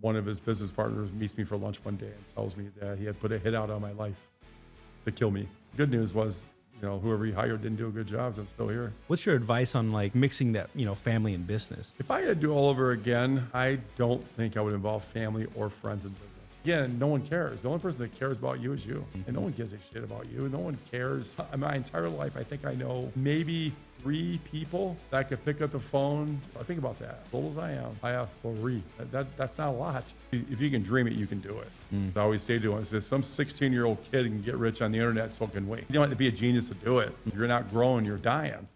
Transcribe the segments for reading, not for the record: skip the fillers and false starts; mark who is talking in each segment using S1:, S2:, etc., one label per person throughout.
S1: one of his business partners meets me for lunch one day and tells me that he had put a hit out on my life to kill me. Good news was, whoever he hired didn't do a good job, so I'm still here.
S2: What's your advice on like mixing that, family and business?
S1: If I had to do it all over again, I don't think I would involve family or friends in business. Again, no one cares. The only person that cares about you is you. And no one gives a shit about you. No one cares. In my entire life, I think I know maybe 3 people that could pick up the phone. I think about that. As old as I am, I have 3. That's not a lot. If you can dream it, you can do it. I always say to them, I say, some 16-year-old kid can get rich on the internet, so can we. You don't have to be a genius to do it. If you're not growing, you're dying.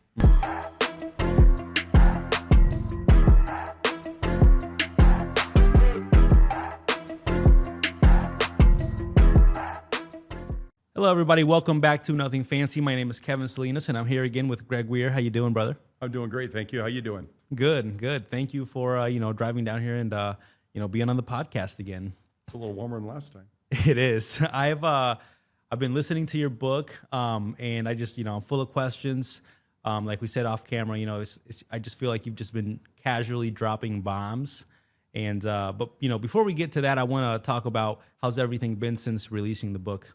S2: Hello, everybody. Welcome back to Nothing Fancy. My name is Kevin Salinas, and I'm here again with Greg Wier. How you doing, brother?
S1: I'm doing great, thank you. How you doing?
S2: Good. Thank you for driving down here and being on the podcast again.
S1: It's a little warmer than last time.
S2: It is. I've been listening to your book, and I just I'm full of questions. Like we said off camera, I just feel like you've just been casually dropping bombs. And but before we get to that, I want to talk about how's everything been since releasing the book.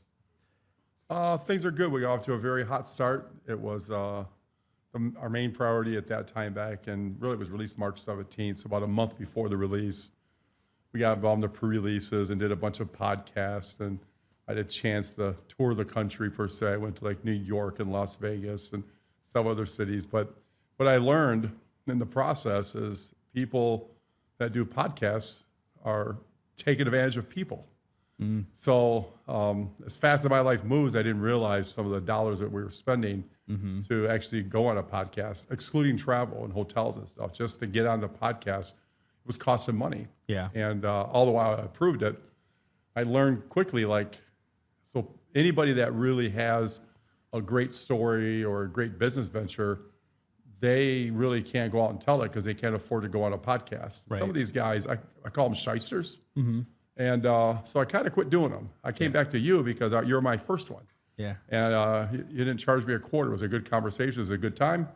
S1: Things are good. We got off to a very hot start. It was our main priority at that time back, and really it was released March 17th, so about a month before the release. We got involved in the pre-releases and did a bunch of podcasts, and I had a chance to tour the country per se. I went to like New York and Las Vegas and some other cities. But what I learned in the process is people that do podcasts are taking advantage of people. So as fast as my life moves, I didn't realize some of the dollars that we were spending to actually go on a podcast, excluding travel and hotels and stuff, just to get on the podcast. It was costing money.
S2: Yeah.
S1: And all the while I approved it, I learned quickly, so anybody that really has a great story or a great business venture, they really can't go out and tell it because they can't afford to go on a podcast. Right. Some of these guys, I call them shysters. And so I kind of quit doing them. I came back to you because you're my first one.
S2: Yeah.
S1: And you didn't charge me a quarter. It was a good conversation. It was a good time.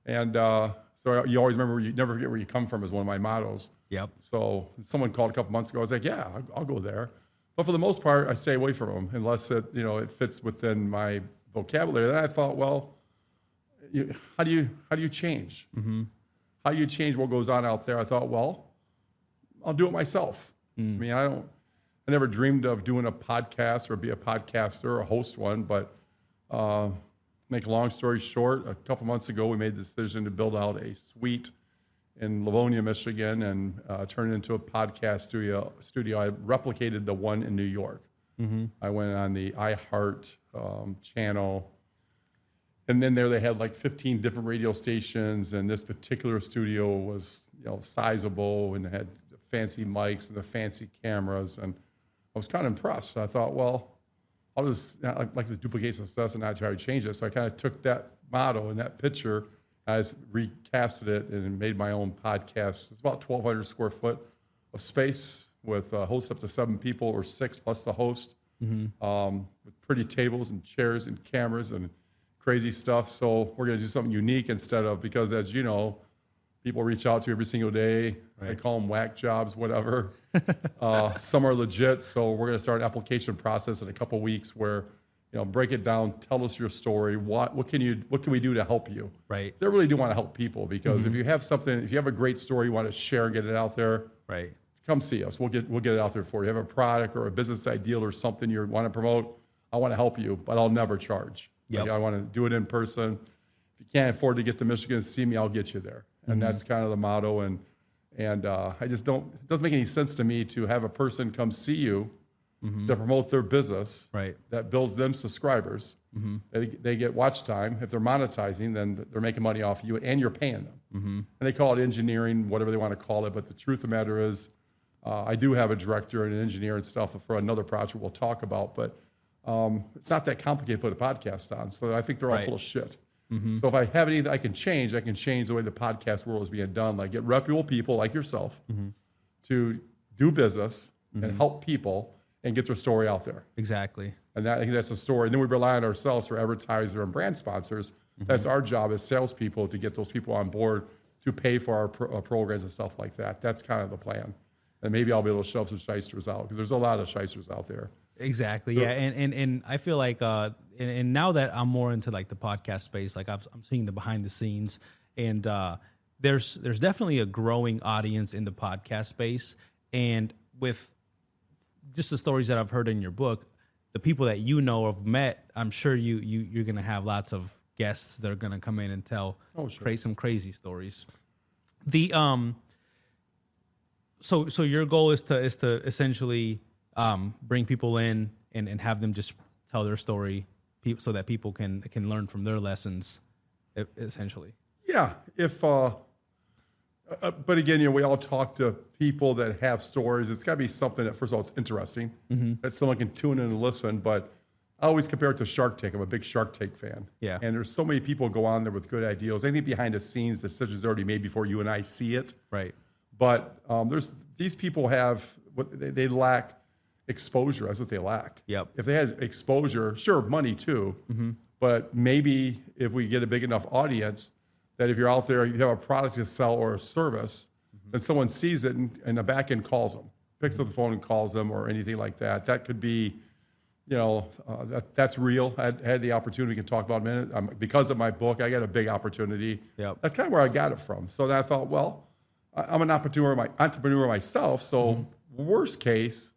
S1: And so you always remember, you never forget where you come from is one of my mottos.
S2: Yep.
S1: So someone called a couple months ago. I was like, yeah, I'll go there. But for the most part, I stay away from them unless it fits within my vocabulary. Then I thought, well, how do you change? How do you change what goes on out there? I thought, well, I'll do it myself. I mean, I never dreamed of doing a podcast or be a podcaster or host one, but make a long story short, a couple months ago, we made the decision to build out a suite in Livonia, Michigan, and turn it into a podcast studio. I replicated the one in New York. I went on the iHeart channel, and then there they had like 15 different radio stations, and this particular studio was sizable and had fancy mics and the fancy cameras, and I was kind of impressed. I thought, well, I'll just like to duplicate success and not try to change it. So I kind of took that motto and that picture, I recasted it and made my own podcast. It's about 1,200 square foot of space with hosts up to 7 people or 6 plus the host, with pretty tables and chairs and cameras and crazy stuff. So we're going to do something unique instead of, because as you know, people reach out to every single day. Right. I call them whack jobs, whatever. Some are legit. So we're going to start an application process in a couple of weeks where, break it down, tell us your story. What can we do to help you?
S2: Right.
S1: They really do want to help people because if you have something, if you have a great story you want to share and get it out there,
S2: right,
S1: come see us. We'll get it out there for you. You have a product or a business ideal or something you want to promote, I want to help you, but I'll never charge.
S2: Yep.
S1: I want to do it in person. If you can't afford to get to Michigan and see me, I'll get you there. And that's kind of the motto. And I just it doesn't make any sense to me to have a person come see you to promote their business,
S2: right,
S1: that builds them subscribers. They get watch time. If they're monetizing, then they're making money off of you and you're paying them. And they call it engineering, whatever they want to call it. But the truth of the matter is, I do have a director and an engineer and stuff for another project we'll talk about. But it's not that complicated to put a podcast on. So I think they're all full of shit. So if I have anything I can change the way the podcast world is being done. Like get reputable people like yourself to do business and help people and get their story out there.
S2: Exactly.
S1: And I think that's a story. And then we rely on ourselves for advertiser and brand sponsors. That's our job as salespeople to get those people on board to pay for our programs and stuff like that. That's kind of the plan. and maybe I'll be able to show some shysters out, because there's a lot of shysters out there.
S2: Exactly. Yeah. And I feel like, and now that I'm more into like the podcast space, like I'm seeing the behind the scenes, and there's definitely a growing audience in the podcast space. And with just the stories that I've heard in your book, the people that you know have met, I'm sure you're going to have lots of guests that are going to come in and tell some crazy stories. The so your goal is to essentially bring people in and have them just tell their story, so that people can learn from their lessons, essentially.
S1: Yeah, but again, we all talk to people that have stories. It's got to be something that, first of all, it's interesting, that someone can tune in and listen. But I always compare it to Shark Tank. I'm a big Shark Tank fan.
S2: Yeah.
S1: And there's so many people go on there with good ideas. Anything behind the scenes, the decisions already made before you and I see it.
S2: Right.
S1: But these people have they lack exposure. That's what they lack.
S2: Yep.
S1: If they had exposure, sure, money too. But maybe if we get a big enough audience, that if you're out there, you have a product to sell or a service, then someone sees it and the back end calls them, picks up the phone and calls them, or anything like that. That could be, that's real. I had the opportunity, we can talk about in a minute. Because of my book, I got a big opportunity.
S2: Yep.
S1: That's kind of where I got it from. So then I thought, well, I'm an entrepreneur myself. So worst case,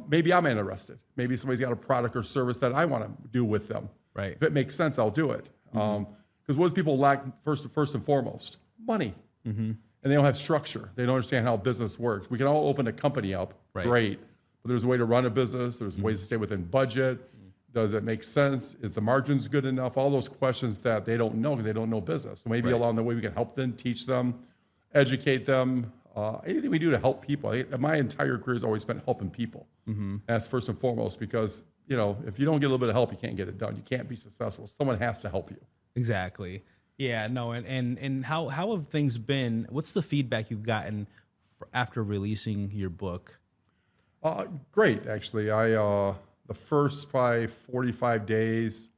S1: maybe I'm interested. Maybe somebody's got a product or service that I want to do with them.
S2: Right.
S1: If it makes sense, I'll do it. Because what does people lack first and foremost? Money. And they don't have structure. They don't understand how business works. We can all open a company up, great. But there's a way to run a business. There's ways to stay within budget. Does it make sense? Is the margins good enough? All those questions that they don't know because they don't know business. So maybe along the way we can help them, teach them, educate them. Anything we do to help people. My entire career has always spent helping people. That's first and foremost, because if you don't get a little bit of help, you can't get it done. You can't be successful. Someone has to help you.
S2: Exactly. Yeah, no, and how have things been? What's the feedback you've gotten after releasing your book?
S1: Great, actually. The first probably 45 days,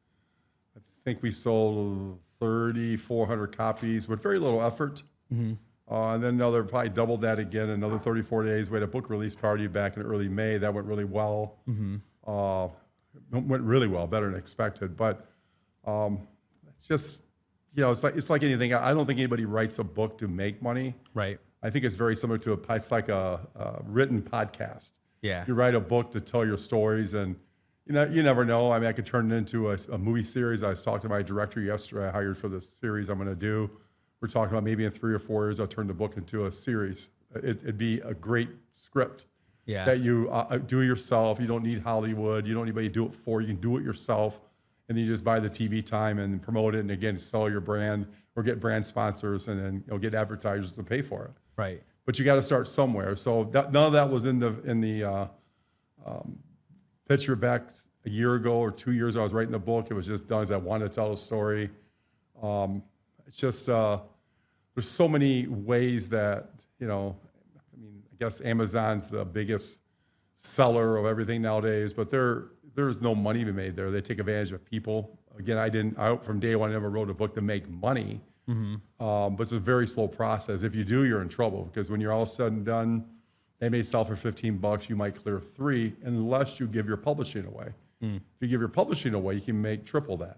S1: I think we sold 3,400 copies with very little effort. And then another, probably doubled that again, another 34 days. We had a book release party back in early May. That went really well. Went really well, better than expected. But it's just, it's like anything. I don't think anybody writes a book to make money. Right. I think it's very similar to it's like a written podcast.
S2: Yeah.
S1: You write a book to tell your stories, and you never know. I mean, I could turn it into a movie series. I was talking to my director yesterday. I hired for this series I'm going to do. We're talking about maybe in 3 or 4 years, I'll turn the book into a series. It'd be a great script that you do yourself. You don't need Hollywood. You don't need anybody to do it for you. You can do it yourself. And then you just buy the TV time and promote it, and again, sell your brand or get brand sponsors, and then get advertisers to pay for it.
S2: Right.
S1: But you got to start somewhere. So none of that was in the picture back a year ago or 2 years. I was writing the book. It was just done as I wanted to tell a story. It's just there's so many ways that I guess Amazon's the biggest seller of everything nowadays, but there's no money to be made there. They take advantage of people. Again, from day one, I never wrote a book to make money. But it's a very slow process. If you do, you're in trouble, because when you're all said and done, they may sell for $15. You might clear $3 unless you give your publishing away. If you give your publishing away, you can make triple that.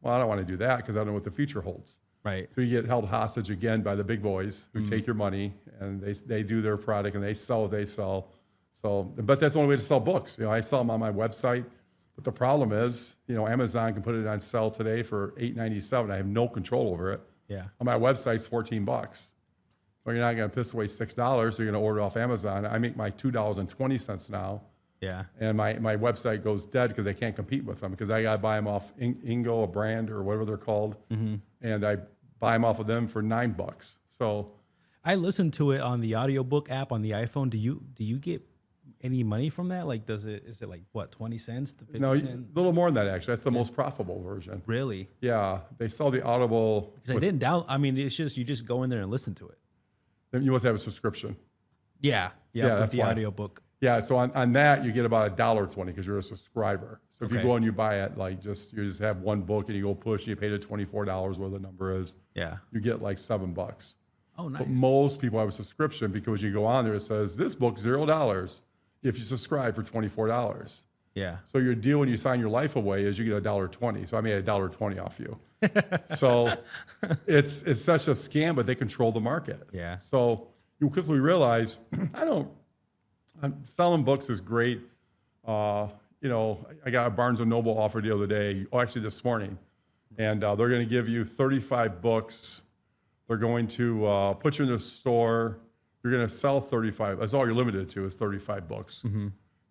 S1: Well, I don't want to do that because I don't know what the future holds.
S2: Right.
S1: So you get held hostage again by the big boys who take your money, and they do their product and they sell what they sell. So, but that's the only way to sell books. I sell them on my website. But the problem is, Amazon can put it on sale today for $8.97. I have no control over it.
S2: Yeah.
S1: On my website's $14. Well, you're not going to piss away $6. So you're going to order off Amazon. I make my $2.20 now.
S2: Yeah.
S1: And my website goes dead because I can't compete with them, because I got to buy them off Ingo, a brand or whatever they're called. And I buy them off of them for $9. So
S2: I listened to it on the audiobook app on the iPhone. Do you get any money from that? Like, is it like what, 20 cents to 50 cents?
S1: No, a little more than that, actually. That's the most profitable version.
S2: Really?
S1: Yeah. They sell the Audible.
S2: Because I didn't it's just, you just go in there and listen to it.
S1: Then you must have a subscription.
S2: Yeah, with
S1: that's
S2: the
S1: why.
S2: audiobook.
S1: Yeah, so on that, you get about $1.20 because you're a subscriber. So if you
S2: Okay.
S1: go and you buy it, you just have one book and you go push, and you pay the $24, whatever the number is.
S2: Yeah.
S1: You get like $7.
S2: Oh, nice.
S1: But most people have a subscription because you go on there, it says this book $0 if you subscribe for $24.
S2: Yeah.
S1: So your deal when you sign your life away is you get $1.20. So I made $1.20 off you. So it's such a scam, but they control the market.
S2: Yeah.
S1: So you quickly realize I'm selling books is great. I got a Barnes & Noble offer the other day, actually this morning, and they're going to give you 35 books. They're going to put you in the store. You're going to sell 35. That's all you're limited to is 35 books.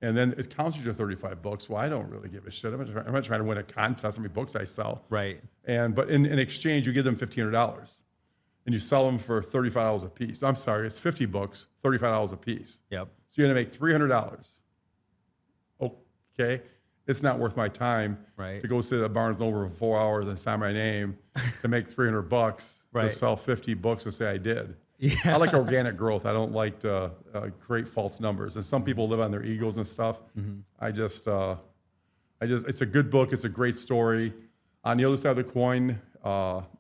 S1: And then it counts you to 35 books. Well, I don't really give a shit. I'm not trying to win a contest how many books I sell.
S2: Right.
S1: But in exchange, you give them $1,500. And you sell them for $35 a piece. I'm sorry, it's 50 books, $35 a piece.
S2: Yep.
S1: So you're going to make $300. Okay. It's not worth my time to go sit at Barnes & Noble for 4 hours and sign my name to make $300 to sell 50 books and say I did. Yeah. I like organic growth. I don't like to create false numbers. And some people live on their egos and stuff. It's a good book. It's a great story. On the other side of the coin,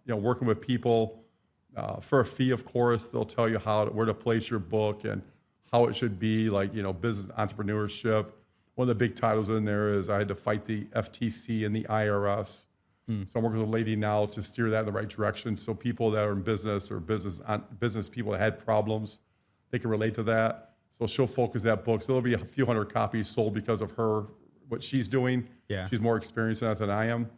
S1: working with people for a fee, of course, they'll tell you where to place your book and how it should be, like, business entrepreneurship. One of the big titles in there is I had to fight the FTC and the IRS. So I'm working with a lady now to steer that in the right direction. So people that are in business or business people that had problems, they can relate to that. So she'll focus that book. So there'll be a few hundred copies sold because of her, what she's doing.
S2: Yeah.
S1: She's more experienced in that than I am.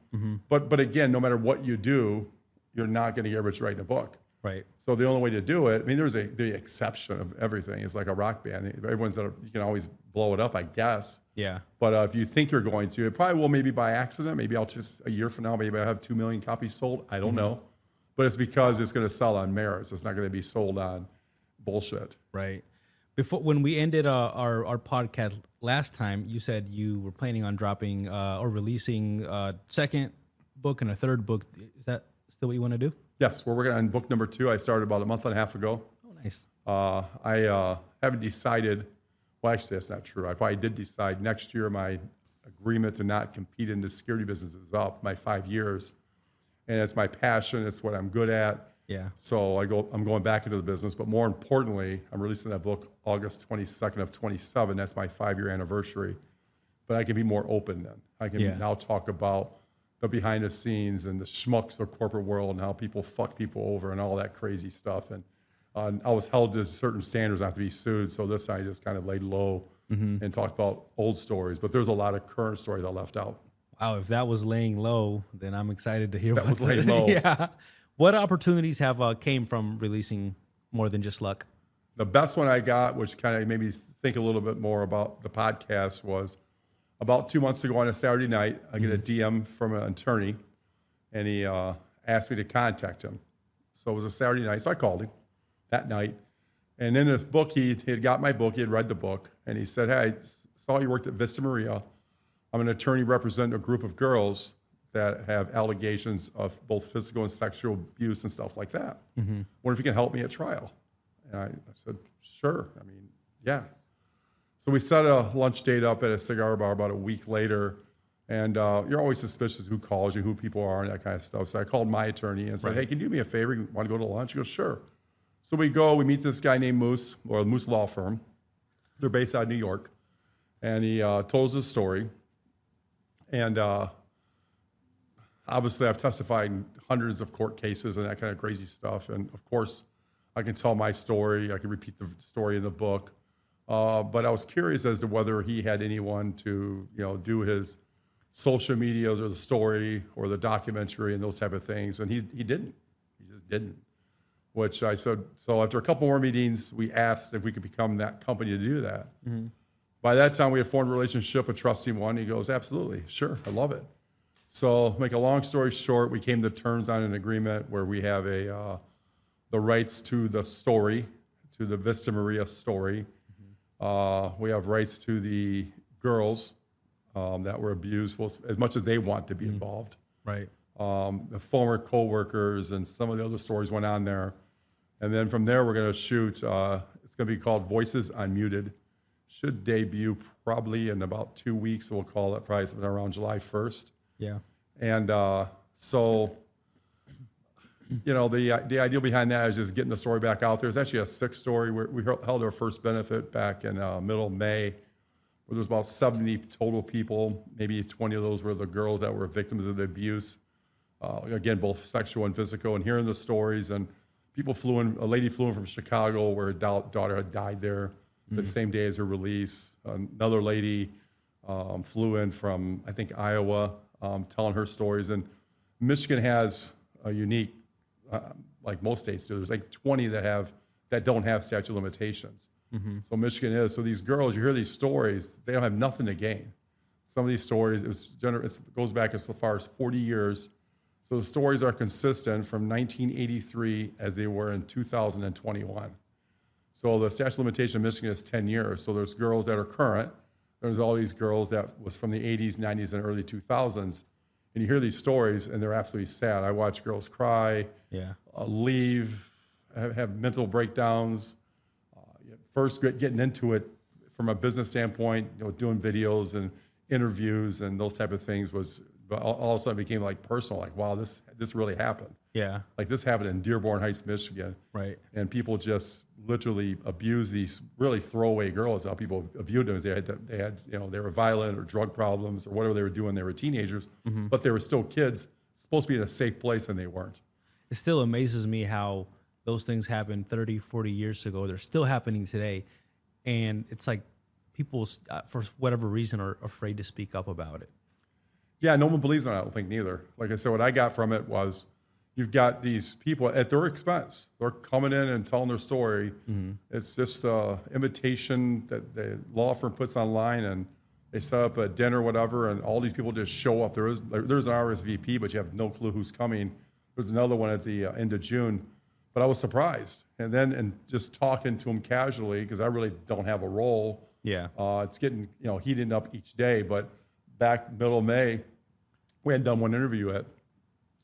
S1: But again, no matter what you do, you're not going to get rich writing a book.
S2: Right.
S1: So the only way to do it, there's the exception of everything. It's like a rock band. You can always blow it up, I guess.
S2: Yeah.
S1: But if you think you're going to, it probably will, maybe by accident. Maybe I'll just, a year from now, maybe I have 2 million copies sold. I don't know. But it's because it's going to sell on merits. It's not going to be sold on bullshit.
S2: Right. When we ended our podcast last time, you said you were planning on dropping or releasing a second book and a third book. Is that still what you want to do?
S1: Yes, we're working on book number 2. I started about a month and a half ago.
S2: Oh, nice.
S1: I haven't decided. Well, actually, that's not true. I probably did decide next year my agreement to not compete in the security business is up, my 5 years. And it's my passion. It's what I'm good at.
S2: Yeah.
S1: So I'm going back into the business. But more importantly, I'm releasing that book August 22nd of 27. That's my 5-year anniversary. But I can be more open then. I can now talk about the behind the scenes and the schmucks of the corporate world and how people fuck people over and all that crazy stuff. And I was held to certain standards not to be sued. So this I just kind of laid low and talked about old stories. But there's a lot of current stories I left out.
S2: Wow, if that was laying low, then I'm excited to hear
S1: that was laying low.
S2: Yeah. What opportunities have came from releasing More Than Just Luck?
S1: The best one I got, which kind of made me think a little bit more about the podcast, was about 2 months ago on a Saturday night, I get a DM from an attorney, and he asked me to contact him. So it was a Saturday night, so I called him that night. And in his book, he had got my book, he had read the book, and he said, "Hey, I saw you worked at Vista Maria. I'm an attorney representing a group of girls that have allegations of both physical and sexual abuse and stuff like that. Wonder if you can help me at trial." And I said, "Sure. Yeah." So we set a lunch date up at a cigar bar about a week later, and you're always suspicious who calls you, who people are, and that kind of stuff. So I called my attorney and said, "Hey, can you do me a favor? You want to go to lunch?" He goes, "Sure." So we meet this guy named Moose, or Moose Law Firm. They're based out of New York. And he told us his story. And obviously I've testified in hundreds of court cases and that kind of crazy stuff. And of course, I can tell my story. I can repeat the story in the book. But I was curious as to whether he had anyone to, do his social medias or the story or the documentary and those type of things. And he didn't. He just didn't. Which I said, so after a couple more meetings, we asked if we could become that company to do that. By that time, we had formed a relationship with Trusty One. He goes, "Absolutely, sure, I love it." So make a long story short, we came to terms on an agreement where we have the rights to the story, to the Vista Maria story. We have rights to the girls that were abused, as much as they want to be involved.
S2: Right.
S1: The former co-workers and some of the other stories went on there. And then from there, we're going to shoot, it's going to be called Voices Unmuted. Should debut probably in about 2 weeks. We'll call it probably around July 1st.
S2: Yeah.
S1: And so The ideal behind that is just getting the story back out there. It's actually a sick story. We held our first benefit back in middle of May, where there was about 70 total people. Maybe 20 of those were the girls that were victims of the abuse. Again, both sexual and physical. And hearing the stories, and people a lady flew in from Chicago where her daughter had died there the same day as her release. Another lady flew in from, I think, Iowa, telling her stories. And Michigan has a unique, like most states do, there's like 20 that don't have statute of limitations. So Michigan is. So these girls, you hear these stories, they don't have nothing to gain. Some of these stories, it goes back as far as 40 years. So the stories are consistent from 1983 as they were in 2021. So the statute of limitation in Michigan is 10 years. So there's girls that are current. There's all these girls that was from the 80s, 90s, and early 2000s. And you hear these stories, and they're absolutely sad. I watch girls cry, leave, have mental breakdowns. First, getting into it from a business standpoint, doing videos and interviews and those type of things but all of a sudden it became like personal, like, wow, this really happened. Yeah. Like this happened in Dearborn Heights, Michigan. Right. And people just literally abuse these really throwaway girls. How people viewed them as they were violent or drug problems or whatever they were doing. They were teenagers, but they were still kids, supposed to be in a safe place, and they weren't.
S2: It still amazes me how those things happened 30, 40 years ago. They're still happening today. And it's like people, for whatever reason, are afraid to speak up about it.
S1: Yeah, no one believes in it, I don't think, neither. Like I said, what I got from it was you've got these people at their expense. They're coming in and telling their story. It's just an invitation that the law firm puts online, and they set up a dinner or whatever, and all these people just show up. There's an RSVP, but you have no clue who's coming. There's another one at the end of June. But I was surprised. And just talking to them casually, because I really don't have a role. Yeah. It's getting heating up each day, but back middle of May, we hadn't done one interview yet.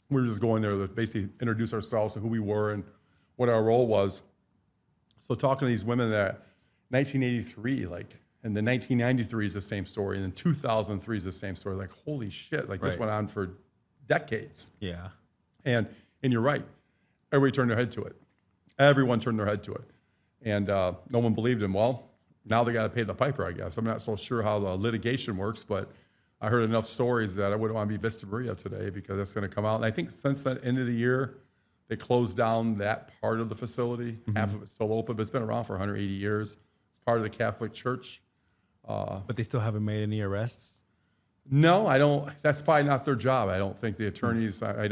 S1: We were just going there to basically introduce ourselves and who we were and what our role was. So talking to these women that 1983, and then 1993 is the same story, and then 2003 is the same story. Like, holy shit, this went on for decades. Yeah. And you're right. Everybody turned their head to it. Everyone turned their head to it. And no one believed him. Well, now they got to pay the piper, I guess. I'm not so sure how the litigation works, but I heard enough stories that I wouldn't want to be Vista Maria today, because that's going to come out. And I think since the end of the year, they closed down that part of the facility. Half of it's still open, but it's been around for 180 years. It's part of the Catholic Church.
S2: But they still haven't made any arrests?
S1: No, I don't. That's probably not their job. I don't think the attorneys, I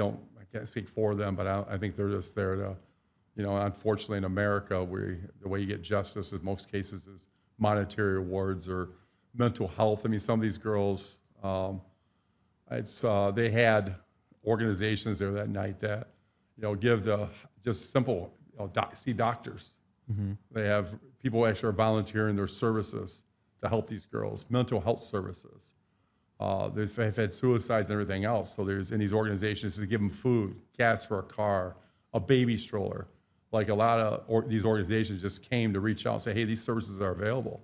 S1: can't speak for them, but I think they're just there to, unfortunately in America, the way you get justice in most cases is monetary awards or mental health. I mean, some of these girls, they had organizations there that night that, give just simple, see doctors. They have people who actually are volunteering their services to help these girls, mental health services. They've had suicides and everything else. So there's in these organizations to give them food, gas for a car, a baby stroller. Like a lot of these organizations just came to reach out and say, hey, these services are available.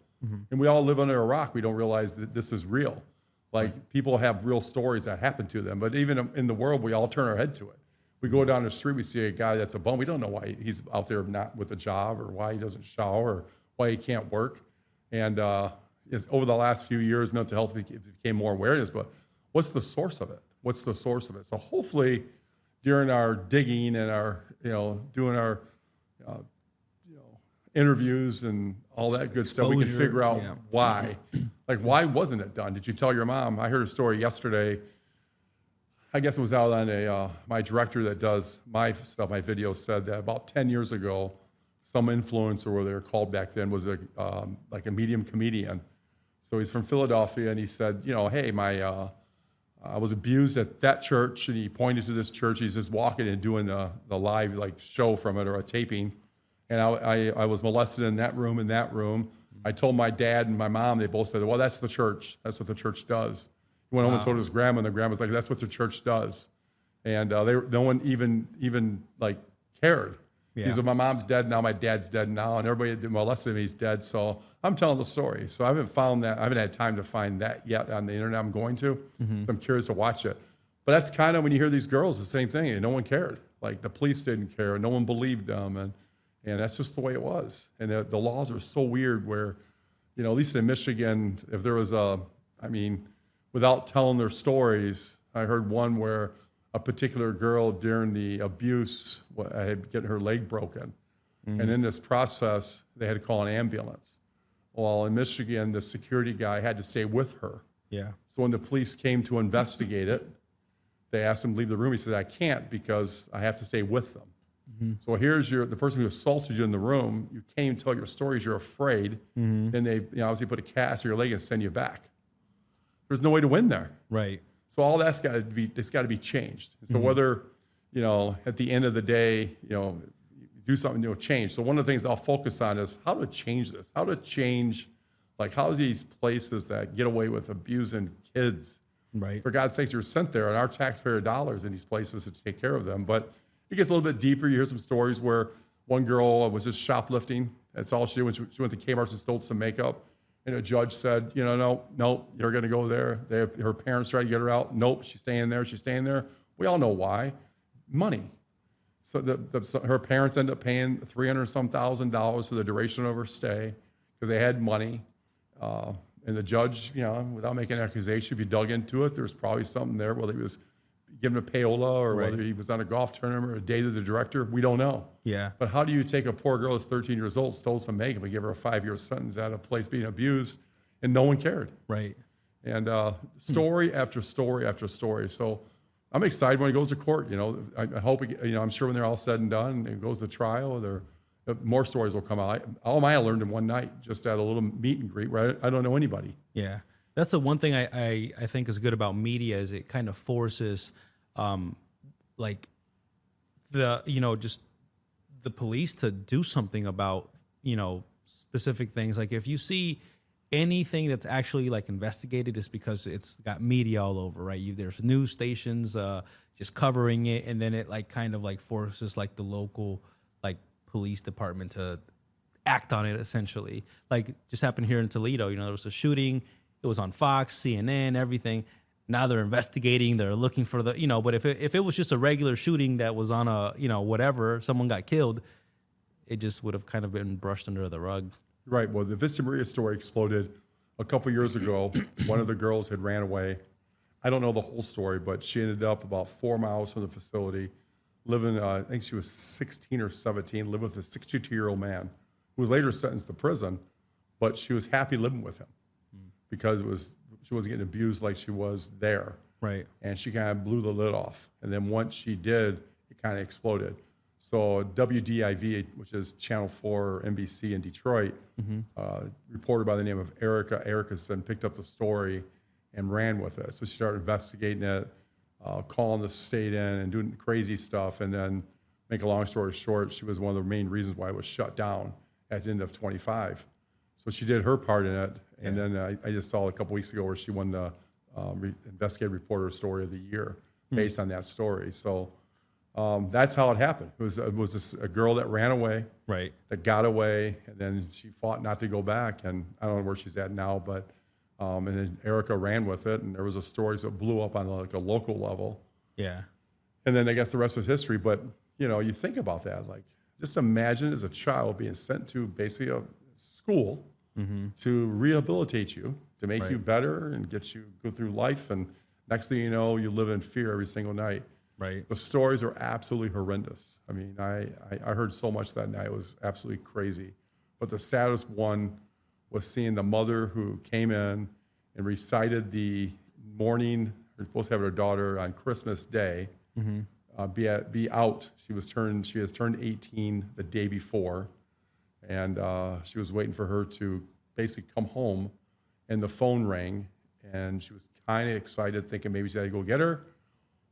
S1: And we all live under a rock. We don't realize that this is real. People have real stories that happen to them. But even in the world, we all turn our head to it. We go down the street, we see a guy that's a bum. We don't know why he's out there not with a job, or why he doesn't shower, or why he can't work. And over the last few years, mental health became more awareness. But what's the source of it? What's the source of it? So hopefully, during our digging and our doing our interviews and all that good stuff, we can figure out why. Why wasn't it done? Did you tell your mom? I heard a story yesterday. I guess it was out on my director that does my stuff, my videos, said that about 10 years ago, some influencer, or they were called back then, was a medium comedian. So he's from Philadelphia, and he said, hey, I was abused at that church, and he pointed to this church. He's just walking and doing the live show from it, or a taping. And I was molested in that room, I told my dad and my mom, they both said, well, that's the church. That's what the church does. He went home and told his grandma, and the grandma was like, that's what the church does. And no one even cared. Yeah. He said, my mom's dead now, my dad's dead now, and everybody that molested him, he's dead. So I'm telling the story. So I haven't had time to find that yet on the internet. I'm going to. So I'm curious to watch it. But that's kind of when you hear these girls, the same thing, and no one cared. Like the police didn't care. No one believed them. And that's just the way it was. And the laws are so weird where, you know, at least in Michigan, if there was without telling their stories, I heard one where a particular girl during the abuse had get her leg broken. And in this process, they had to call an ambulance. Well, in Michigan, the security guy had to stay with her.
S2: Yeah.
S1: So when the police came to investigate it, they asked him to leave the room. He said, I can't because I have to stay with them. So here's the person who assaulted you in the room. You can't even tell your stories. You're afraid. Then they obviously put a cast on your leg and send you back. There's no way to win there.
S2: Right.
S1: So all that's got to be changed. So whether, you know, at the end of the day, you know, do something, you know, change. So one of the things I'll focus on is how to change this, how to change, like how these places that get away with abusing kids,
S2: Right.
S1: for God's sakes, you're sent there and our taxpayer dollars in these places to take care of them. But it gets a little bit deeper. You hear some stories where one girl was just shoplifting. That's all she did when she went to Kmart and stole some makeup. And a judge said, you know, no, you're going to go there. Her parents tried to get her out. Nope, she's staying there. She's staying there. We all know why. Money. So her parents ended up paying $300,000 for the duration of her stay because they had money. And the judge, you know, without making an accusation, if you dug into it, there's probably something there, whether he was given a payola or
S2: Right.
S1: whether he was on a golf tournament or dated the director, we don't know.
S2: Yeah.
S1: But how do you take a poor girl that's 13 years old, stole some makeup, and give her a 5-year sentence at a place being abused, and no one cared?
S2: Right.
S1: And story after story after story. So I'm excited when it goes to court. You know, I hope, you know, I'm sure when they're all said and done, and it goes to trial, more stories will come out. All mine I learned in one night, just at a little meet and greet where I don't know anybody.
S2: Yeah. That's the one thing I think is good about media is it kind of forces like the, you know, just the police to do something about, you know, specific things. Like if you see anything that's actually like investigated, it's because it's got media all over, right? There's news stations just covering it, and then it like kind of like forces like the local like police department to act on it essentially. Like just happened here in Toledo, you know, there was a shooting. It was on Fox, CNN, everything. Now they're investigating. They're looking for the, you know, but if it was just a regular shooting that was on a, you know, whatever, someone got killed, it just would have kind of been brushed under the rug.
S1: Right. Well, the Vista Maria story exploded a couple years ago. One of the girls had ran away. I don't know the whole story, but she ended up about 4 miles from the facility, living, I think she was 16 or 17, lived with a 62-year-old man who was later sentenced to prison, but she was happy living with him because she wasn't getting abused like she was there.
S2: Right.
S1: And she kind of blew the lid off. And then once she did, it kind of exploded. So WDIV, which is Channel 4 NBC in Detroit, reporter by the name of Erica Erickson picked up the story and ran with it. So she started investigating it, calling the state in and doing crazy stuff. And then, make a long story short, she was one of the main reasons why it was shut down at the end of 25. So she did her part in it. And then I just saw a couple weeks ago where she won the Investigative Reporter Story of the Year based on that story. So that's how it happened. It was a girl that ran away,
S2: Right.
S1: that got away, and then she fought not to go back. And I don't know where she's at now, but and then Erica ran with it, and there was a story that blew up on like a local level.
S2: Yeah.
S1: And then I guess the rest is history. But you know, you think about that, like just imagine as a child being sent to basically a school to rehabilitate you, to make
S2: Right.
S1: you better and get you go through life. And next thing you know, you live in fear every single night.
S2: Right.
S1: The stories are absolutely horrendous. I mean, I heard so much that night. It was absolutely crazy. But the saddest one was seeing the mother who came in and recited the morning. We're supposed to have her daughter on Christmas Day be out. She has turned 18 the day before, and she was waiting for her to basically come home. And the phone rang, and she was kind of excited, thinking maybe she had to go get her.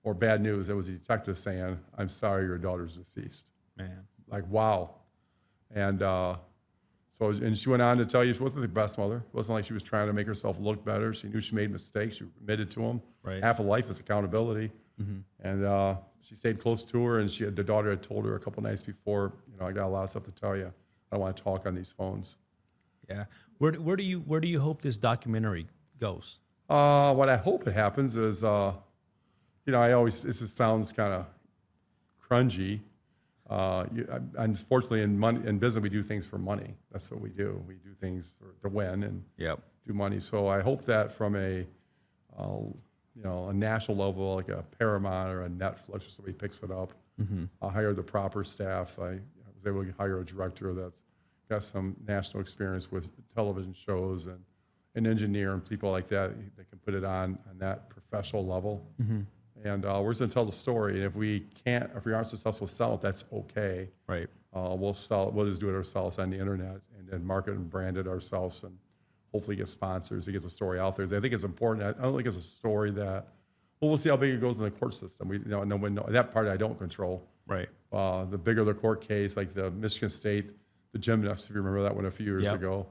S1: Or bad news, it was a detective saying, "I'm sorry, your daughter's deceased."
S2: Man.
S1: Like, wow. And and she went on to tell you she wasn't the best mother. It wasn't like she was trying to make herself look better. She knew she made mistakes. She admitted to them.
S2: Right.
S1: Half of life is accountability. And she stayed close to her, and the daughter had told her a couple nights before, you know, I got a lot of stuff to tell you. I don't want to talk on these phones.
S2: Yeah. Where do you hope this documentary goes?
S1: What I hope it happens is, you know, this sounds kind of cringy. Unfortunately, in business, we do things for money. That's what we do. We do things to win and do money. So I hope that from a national level, like a Paramount or a Netflix, or somebody picks it up. I'll hire the proper staff. I was able to hire a director that's got some national experience with television shows and an engineer and people like that can put it on that professional level. And we're just going to tell the story. And if we aren't successful selling it, that's okay.
S2: Right.
S1: We'll sell it. We'll just do it ourselves on the internet and then market and brand it ourselves and hopefully get sponsors to get the story out there. I think it's important. I don't think it's a story that, we'll see how big it goes in the court system. That part I don't control.
S2: Right.
S1: The bigger the court case, like the Michigan State, the gymnast, if you remember that one a few years ago,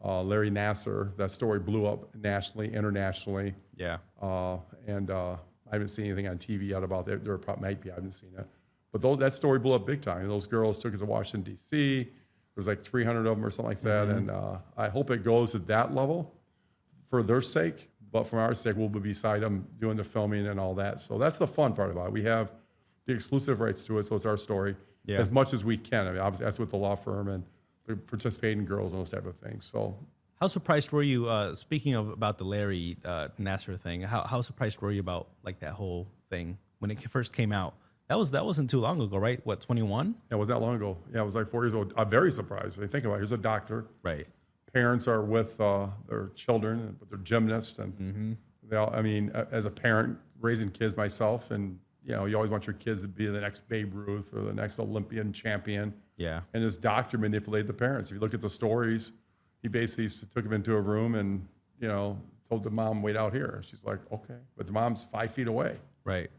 S1: Larry Nasser, that story blew up nationally, internationally.
S2: Yeah.
S1: And I haven't seen anything on TV yet about that. There probably might be. I haven't seen it. But that story blew up big time. And those girls took it to Washington, D.C. There was like 300 of them or something like that. And I hope it goes at that level for their sake. But for our sake, we'll be beside them doing the filming and all that. So that's the fun part about it. We have the exclusive rights to it, so it's our story as much as we can. I mean, obviously, that's with the law firm and the participating girls and those type of things. So,
S2: how surprised were you? Speaking about the Larry Nasser thing, how surprised were you about like that whole thing when it first came out? That wasn't too long ago, right? What, 21?
S1: Yeah, it was that long ago. Yeah, it was like 4 years old. I'm very surprised. I mean, think about it. Here's a doctor.
S2: Right.
S1: Parents are with their children, but they're gymnasts, and they all. I mean, as a parent raising kids myself, and you always want your kids to be the next Babe Ruth or the next Olympian champion.
S2: Yeah.
S1: And this doctor manipulated the parents. If you look at the stories, he basically took them into a room and told the mom, "Wait out here." She's like, "Okay," but the mom's 5 feet away.
S2: Right.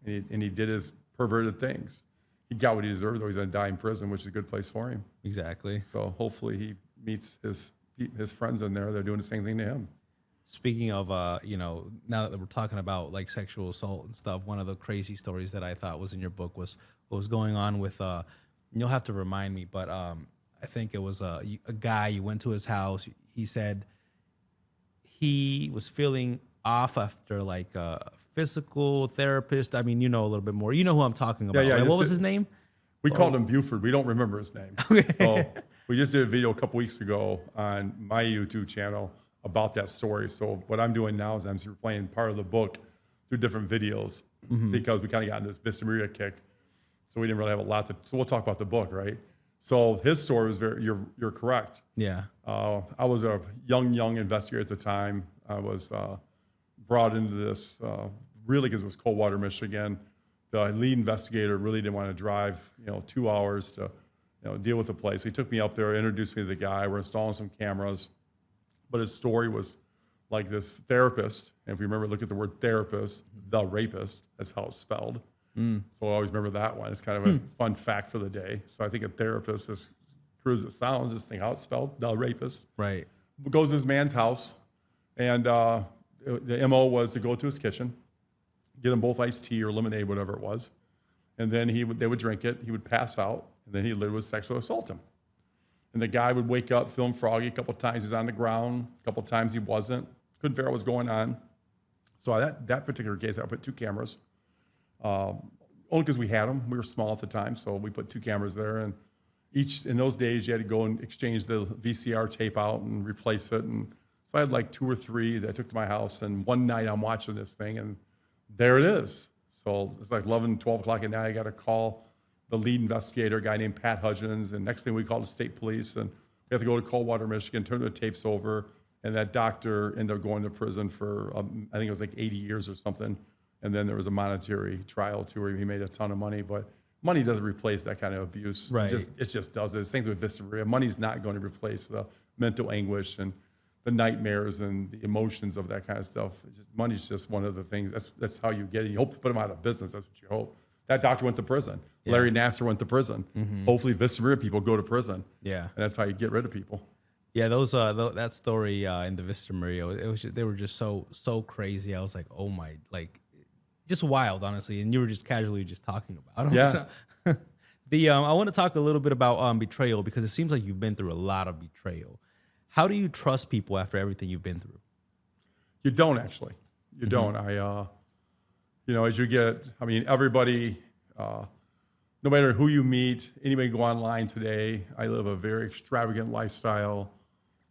S1: And he did his perverted things. He got what he deserved, though. He's going to die in prison, which is a good place for him.
S2: Exactly.
S1: So hopefully he meets his friends in there. They're doing the same thing to him.
S2: Speaking of, now that we're talking about like sexual assault and stuff, one of the crazy stories that I thought was in your book was what was going on with, you'll have to remind me, but I think it was a guy, you went to his house. He said he was feeling off after like a physical therapist. I mean, a little bit more. You know who I'm talking about.
S1: Yeah,
S2: right? What was his name?
S1: We called him Buford. We don't remember his name.
S2: Okay.
S1: So we just did a video a couple weeks ago on my YouTube channel about that story. So what I'm doing now is I'm playing part of the book through different videos because we kind of got in this Vista Maria kick. So we didn't really have a lot to. So we'll talk about the book, right? So his story was you're correct.
S2: Yeah.
S1: I was a young investigator at the time. I was brought into this really because it was Coldwater, Michigan. The lead investigator really didn't want to drive 2 hours to deal with the place. He took me up there, introduced me to the guy. We're installing some cameras, but his story was like this therapist. And if you remember, look at the word therapist, the rapist. That's how it's spelled. So I always remember that one. It's kind of a fun fact for the day. So I think a therapist, as crude as it sounds, just think how it's spelled, the rapist.
S2: Right.
S1: Goes to this man's house, and the MO was to go to his kitchen, get them both iced tea or lemonade, whatever it was, and then they would drink it. He would pass out, and then he literally would sexually assault him. And the guy would wake up, feeling froggy. A couple of times he was on the ground. A couple of times he wasn't. Couldn't figure out what was going on. So that particular case, I put 2 cameras. Only because we had them. We were small at the time, so we put 2 cameras there. And in those days, you had to go and exchange the VCR tape out and replace it. And so I had like 2 or 3 that I took to my house. And one night I'm watching this thing, and there it is. So it's like 11, 12 o'clock at night. I got to call the lead investigator, a guy named Pat Hudgens. And next thing we called the state police. And we have to go to Coldwater, Michigan, turn the tapes over. And that doctor ended up going to prison for, I think it was like 80 years or something. And then there was a monetary trial too where he made a ton of money. But money doesn't replace that kind of abuse.
S2: Right.
S1: It just doesn't. Same thing with Vista Maria. Money's not going to replace the mental anguish and the nightmares and the emotions of that kind of stuff. Money's just one of the things. That's how you get it. You hope to put them out of business. That's what you hope. That doctor went to prison. Yeah. Larry Nasser went to prison. Hopefully Vista Maria people go to prison.
S2: Yeah.
S1: And that's how you get rid of people.
S2: Yeah, that story in the Vista Maria, they were just so crazy. I was like, oh my, like, just wild, honestly. And you were just casually just talking about them. Yeah. I want to talk a little bit about betrayal because it seems like you've been through a lot of betrayal. How do you trust people after everything you've been through?
S1: You don't actually. You don't. As you get, everybody no matter who you meet, anybody go online today. I live a very extravagant lifestyle.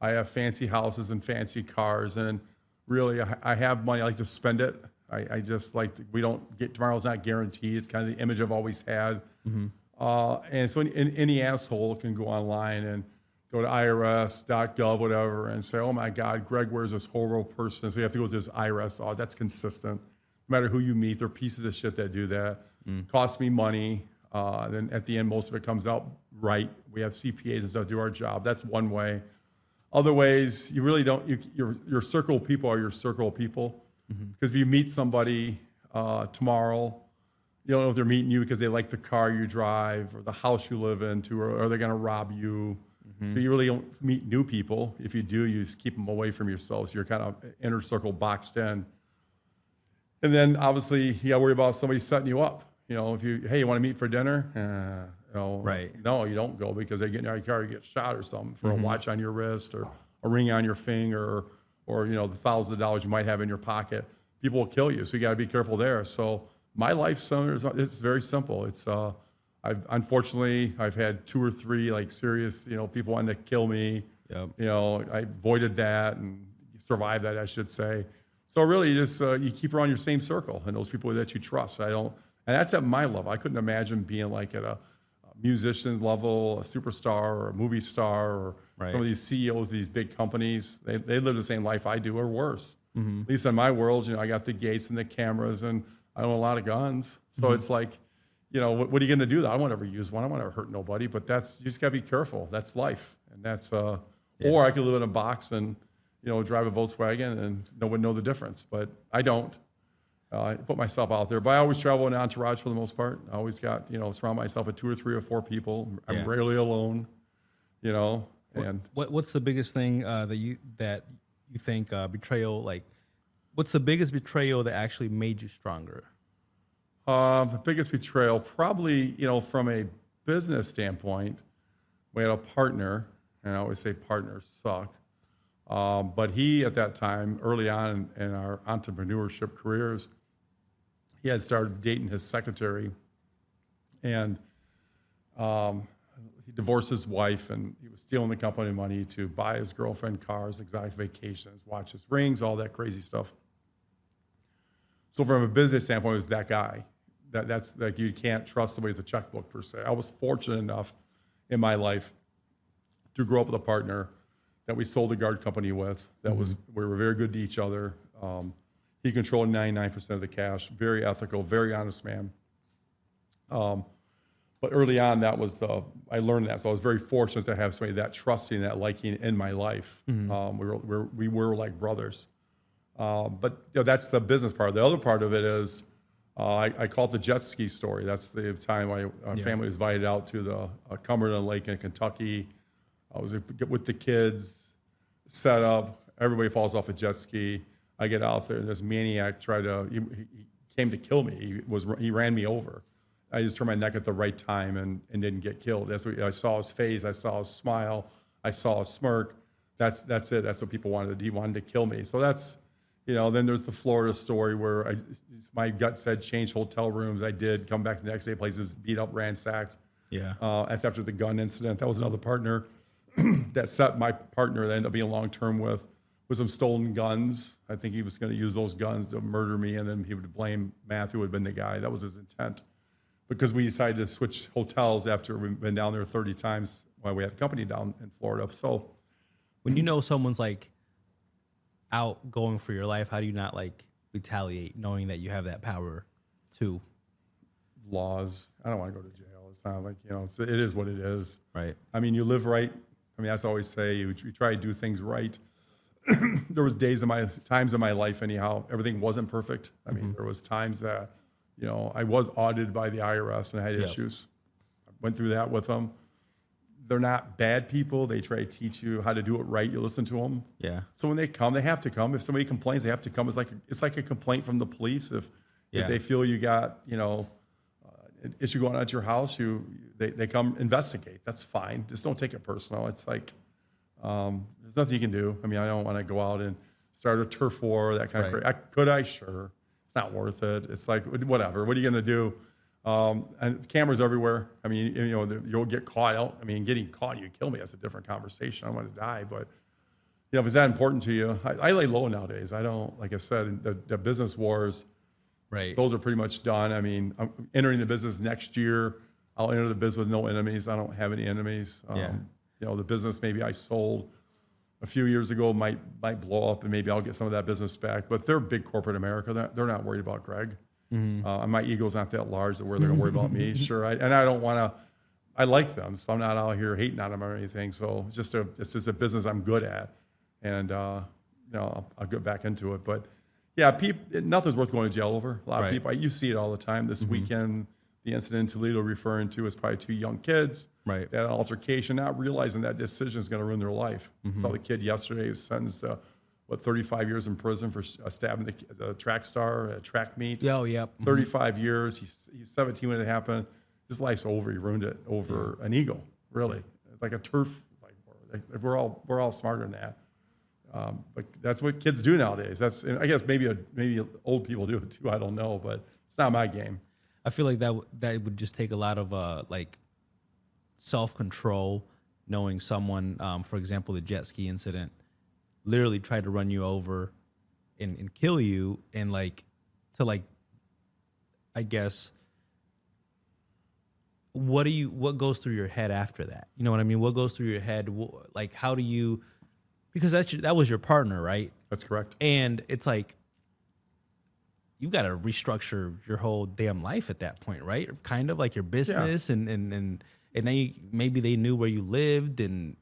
S1: I have fancy houses and fancy cars, and really, I have money. I like to spend it. I just like to, we don't get tomorrow's not guaranteed. It's kind of the image I've always had. And so any asshole can go online and go to IRS.gov, whatever, and say, oh my God, Greg Wier is this horrible person. So you have to go to this IRS. Oh, that's consistent. No matter who you meet, they're pieces of shit that do that. Cost me money. Then at the end, most of it comes out right. We have CPAs and stuff do our job. That's one way. Other ways, you really don't. Your circle of people are your circle of people. Because if you meet somebody tomorrow, you don't know if they're meeting you because they like the car you drive or the house you live into, or are they going to rob you? So you really don't meet new people. If you do, you just keep them away from yourself. So you're kind of inner circle boxed in. And then obviously you got to worry about somebody setting you up. You know, if you want to meet for dinner?
S2: Right.
S1: No, you don't go because they get in your car, you get shot or something for a watch on your wrist or a ring on your finger or the thousands of dollars you might have in your pocket. People will kill you, so you got to be careful there. So my life center it's very simple. It's unfortunately I've had 2 or 3 like serious people wanting to kill me.
S2: Yep.
S1: I avoided that and survived that, I should say. So really, just you keep around your same circle and those people that you trust. And that's at my level. I couldn't imagine being like at a musician level, a superstar or a movie star, or
S2: Right.
S1: some of these CEOs of these big companies. They live the same life I do or worse. At least in my world, I got the gates and the cameras and I own a lot of guns. So it's like, what are you going to do? I won't ever use one. I won't ever hurt nobody, but you just got to be careful. That's life. And that's, or I could live in a box and, drive a Volkswagen and no one know the difference, but I don't. I put myself out there, but I always travel in entourage for the most part. I always got, surround myself with 2 or 3 or 4 people. I'm rarely alone, and
S2: What's the biggest thing that you think betrayal, like what's the biggest betrayal that actually made you stronger?
S1: The biggest betrayal, probably, from a business standpoint, we had a partner, and I always say partners suck. But he, at that time, early on in our entrepreneurship careers, he had started dating his secretary, and he divorced his wife, and he was stealing the company money to buy his girlfriend cars, exotic vacations, watches, rings, all that crazy stuff. So from a business standpoint, it was that guy. That's like, you can't trust somebody with a checkbook per se. I was fortunate enough in my life to grow up with a partner that we sold the guard company with. We were very good to each other. He controlled 99% of the cash, very ethical, very honest man. But early on, I learned that. So I was very fortunate to have somebody that trusting, that liking in my life. We were like brothers. But that's the business part. The other part of it is, I call it the jet ski story. That's the time my family was invited out to the Cumberland Lake in Kentucky. I was with the kids, set up. Everybody falls off a jet ski. I get out there, and this maniac he came to kill me. He ran me over. I just turned my neck at the right time and didn't get killed. I saw his face. I saw his smile. I saw a smirk. That's it. That's what people wanted. He wanted to kill me. So that's, then there's the Florida story where my gut said change hotel rooms. I did. Come back the next day, place was beat up, ransacked.
S2: Yeah.
S1: That's after the gun incident. That was another partner that set my partner that I ended up being long-term with some stolen guns. I think he was going to use those guns to murder me, and then he would blame Matthew, who had been the guy. That was his intent. Because we decided to switch hotels after we've been down there 30 times while we had a company down in Florida. So
S2: when you know someone's like out going for your life, how do you not like retaliate knowing that you have that power too?
S1: Laws. I don't want to go to jail. It's not like, it is what it is.
S2: Right.
S1: I mean, you live right. I mean, that's always say you try to do things right. There was times in my life anyhow, everything wasn't perfect. I mean, there was times that, I was audited by the IRS and I had issues. I went through that with them. They're not bad people. They try to teach you how to do it right. You listen to them.
S2: Yeah.
S1: So when they come, they have to come. If somebody complains, they have to come. It's like a complaint from the police. If they feel you got, an issue going on at your house, they come investigate. That's fine. Just don't take it personal. It's like, there's nothing you can do. I mean, I don't want to go out and start a turf war, that kind of. Could I? Sure. It's not worth it. It's like, whatever. What are you going to do? And cameras everywhere. I mean, you'll get caught out. I mean, getting caught, you kill me. That's a different conversation. I want to die. But, if it's that important to you, I lay low nowadays. I don't, like I said, the business wars,
S2: Right.
S1: those are pretty much done. I mean, I'm entering the business next year. I'll enter the business with no enemies. I don't have any enemies. The business maybe I sold a few years ago might blow up, and maybe I'll get some of that business back. But they're big corporate America. They're not worried about Greg. My ego's not that large that where they're going to worry about me. Sure, I don't want to. I like them, so I'm not out here hating on them or anything. So it's just a business I'm good at, and I'll get back into it. But yeah, nothing's worth going to jail over. A lot of people, you see it all the time. This weekend, the incident in Toledo referring to is probably 2 young kids.
S2: Right.
S1: They had an altercation, not realizing that decision is going to ruin their life. Saw the kid yesterday who was sentenced to 35 years in prison for stabbing the track star at a track meet. 35 years. He's 17 when it happened. His life's over. He ruined it over an ego, really, like a turf. Like we're all smarter than that. But that's what kids do nowadays. I guess maybe old people do it too. I don't know, but it's not my game.
S2: I feel like that would just take a lot of self-control, knowing someone, for example, the jet ski incident, literally tried to run you over and kill you, and I guess, what goes through your head after that? You know what I mean? What goes through your head? Like, how do you, because that was your partner, right?
S1: That's correct.
S2: And it's like, you got to restructure your whole damn life at that point, right? Kind of like your business, and then maybe they knew where you lived, and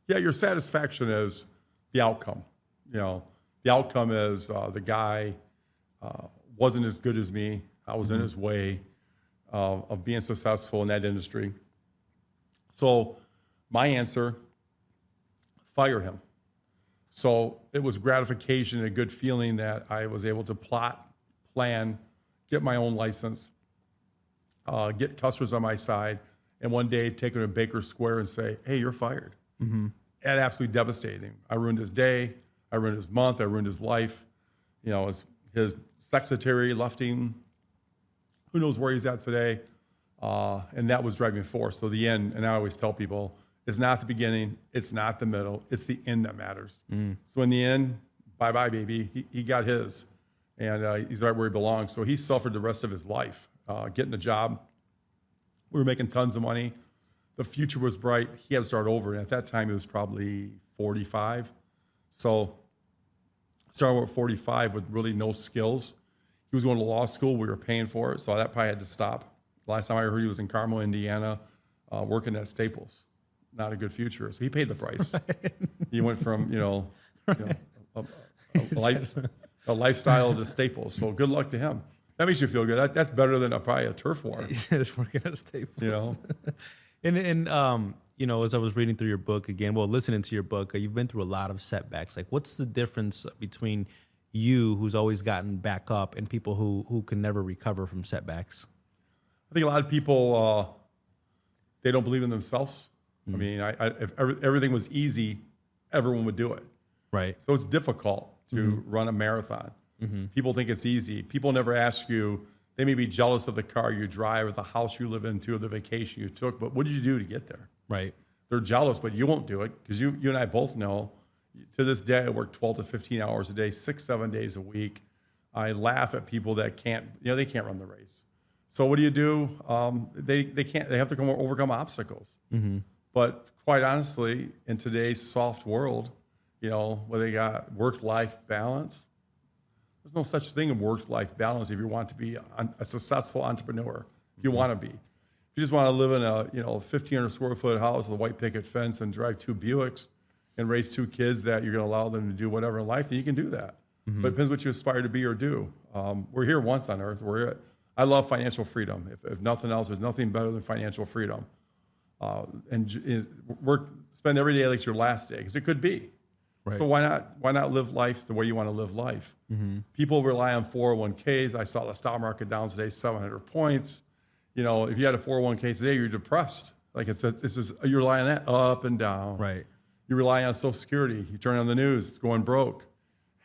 S1: your satisfaction is the outcome. The outcome is the guy wasn't as good as me. I was in his way of being successful in that industry. So my answer, fire him. So it was gratification and a good feeling that I was able to plan, get my own license, get customers on my side, and one day take him to Baker Square and say, hey, you're fired. That absolutely devastated him. I ruined his day. I ruined his month. I ruined his life. His secretary left him. Who knows where he's at today? And that was driving force. So the end, and I always tell people, it's not the beginning. It's not the middle. It's the end that matters. So in the end, bye-bye, baby. He got his. And he's right where he belongs. So he suffered the rest of his life getting a job. We were making tons of money. The future was bright. He had to start over. And at that time, he was probably 45. So starting at 45 with really no skills. He was going to law school. We were paying for it. So that probably had to stop. Last time I heard, he was in Carmel, Indiana, working at Staples. Not a good future. So he paid the price. He went from, a lifestyle to Staples. So good luck to him. That makes you feel good. That's better than probably a turf war.
S2: He says working at Staples. And as I was reading through your book again, listening to your book, you've been through a lot of setbacks. Like, what's the difference between you, who's always gotten back up, and people who can never recover from setbacks?
S1: I think a lot of people, they don't believe in themselves. I mean, if everything was easy, everyone would do it.
S2: Right.
S1: So it's difficult to run a marathon. People think it's easy. People never ask you. They may be jealous of the car you drive or the house you live into or the vacation you took, but what did you do to get there?
S2: Right.
S1: They're jealous, but you won't do it because you and I both know, to this day, I work 12 to 15 hours a day, 6-7 days a week. I laugh at people that can't run the race. So what do? They can't. They have to overcome obstacles. But quite honestly, in today's soft world, where they got work-life balance, there's no such thing as work-life balance if you want to be a successful entrepreneur. If you want to be. If you just want to live in a 1,500 square foot house with a white picket fence and drive 2 Buicks and raise 2 kids that you're going to allow them to do whatever in life, then you can do that. But it depends what you aspire to be or do. We're here once on earth. I love financial freedom. If nothing else, there's nothing better than financial freedom. Spend every day like it's your last day, because it could be. Right. So why not live life the way you want to live life? People rely on 401ks. I saw the stock market down today 700 points. If you had a 401k today, you're depressed. Like you rely on that up and down.
S2: Right.
S1: You rely on Social Security. You turn on the news, it's going broke.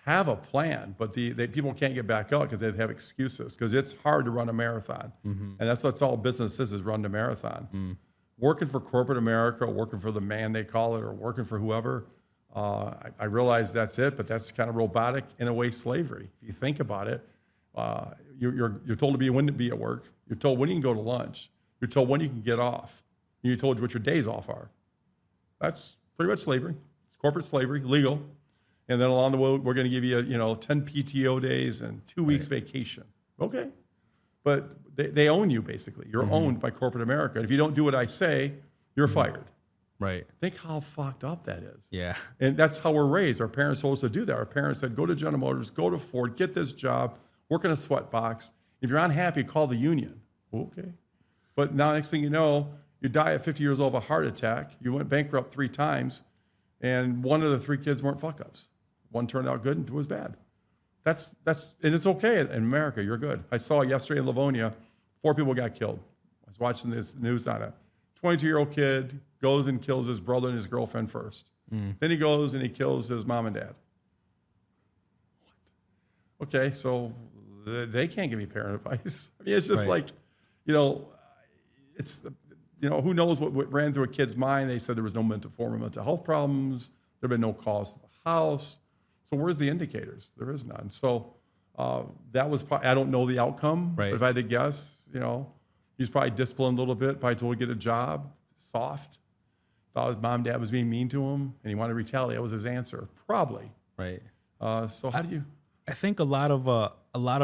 S1: have a plan, but people can't get back out because they have excuses, because it's hard to run a marathon. And that's all business is run a marathon. Working for corporate America, or working for the man they call it, or working for whoever, I realize that's it, but that's kind of robotic, in a way, slavery. If you think about it, you're told to be when to be at work. You're told when you can go to lunch. You're told when you can get off. You're told what your days off are. That's pretty much slavery. It's corporate slavery, legal. And then along the way, we're going to give you, 10 PTO days and 2 weeks vacation. Okay. But they own you, basically. You're owned by corporate America. If you don't do what I say, you're fired.
S2: Right.
S1: Think how fucked up that is.
S2: Yeah.
S1: And that's how we're raised. Our parents told us to do that. Our parents said, go to General Motors, go to Ford, get this job, work in a sweat box. If you're unhappy, call the union. Okay. But now, next thing you know, you die at 50 years old of a heart attack. You went bankrupt 3 times, and one of the 3 kids weren't fuck-ups. One turned out good and 2 was bad. And it's okay in America. You're good. I saw yesterday in Livonia, 4 people got killed. I was watching this news on it. 22-year-old kid goes and kills his brother and his girlfriend first. Then he goes and he kills his mom and dad. What? Okay, so they can't give me parent advice. I mean, it's just like, it's, who knows what ran through a kid's mind. They said there was no form of mental health problems. There had been no cause to the house. So where's the indicators? There is none. So that was probably, I don't know the outcome.
S2: Right.
S1: But if I had to guess, he's probably disciplined a little bit, probably told to get a job, soft. Thought his mom and dad was being mean to him, and he wanted to retaliate. That was his answer, probably.
S2: Right.
S1: So how do you?
S2: I think a lot of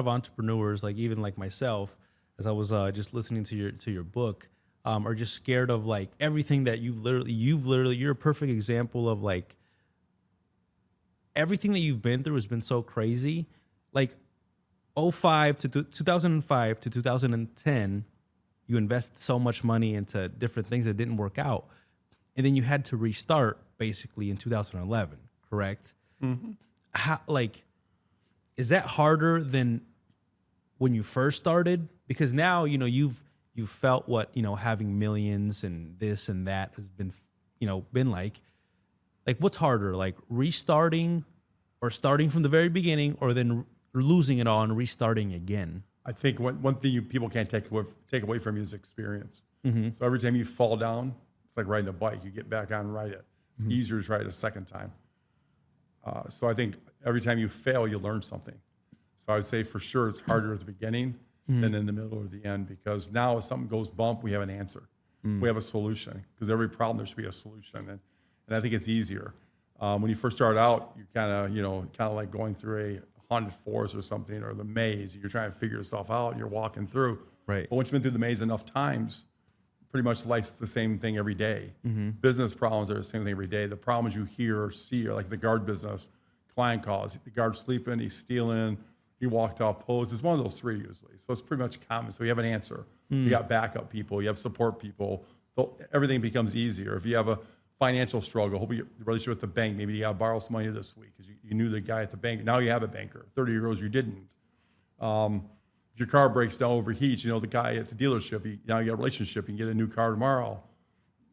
S2: entrepreneurs, like even like myself, as I was just listening to your book, are just scared of like everything that you've literally you're a perfect example of like everything that you've been through has been so crazy. Like 2005 to 2010, you invested so much money into different things that didn't work out, and then you had to restart basically in 2011. Correct? How, like, is that harder than when you first started? Because now you've felt what having millions and this and that has been been like what's harder, like restarting or starting from the very beginning, or then losing it all and restarting again? I
S1: think one thing people can't take away from you is experience. So every time you fall down, it's like riding a bike. You get back on and ride it. It's easier to try it a second time. So I think every time you fail, you learn something. So I would say for sure it's harder at the beginning than in the middle or the end, because now if something goes bump, we have an answer. We have a solution, because every problem there should be a solution. And I think it's easier. When you first start out, you kind of like going through a haunted forest or something, or the maze. You're trying to figure yourself out, and you're walking through.
S2: Right.
S1: But once you've been through the maze enough times, pretty much life's the same thing every day. Business problems are the same thing every day. The problems you hear or see are like the guard business. Client calls, the guard's sleeping, he's stealing, he walked out posed. It's one of those 3 usually. So it's pretty much common. So you have an answer. You got backup people, you have support people. So everything becomes easier. If you have a financial struggle, hope your relationship with the bank, maybe you got to borrow some money this week because you knew the guy at the bank. Now you have a banker. 30 years ago, you didn't. If your car breaks down, overheats, the guy at the dealership, now you got a relationship, you can get a new car tomorrow.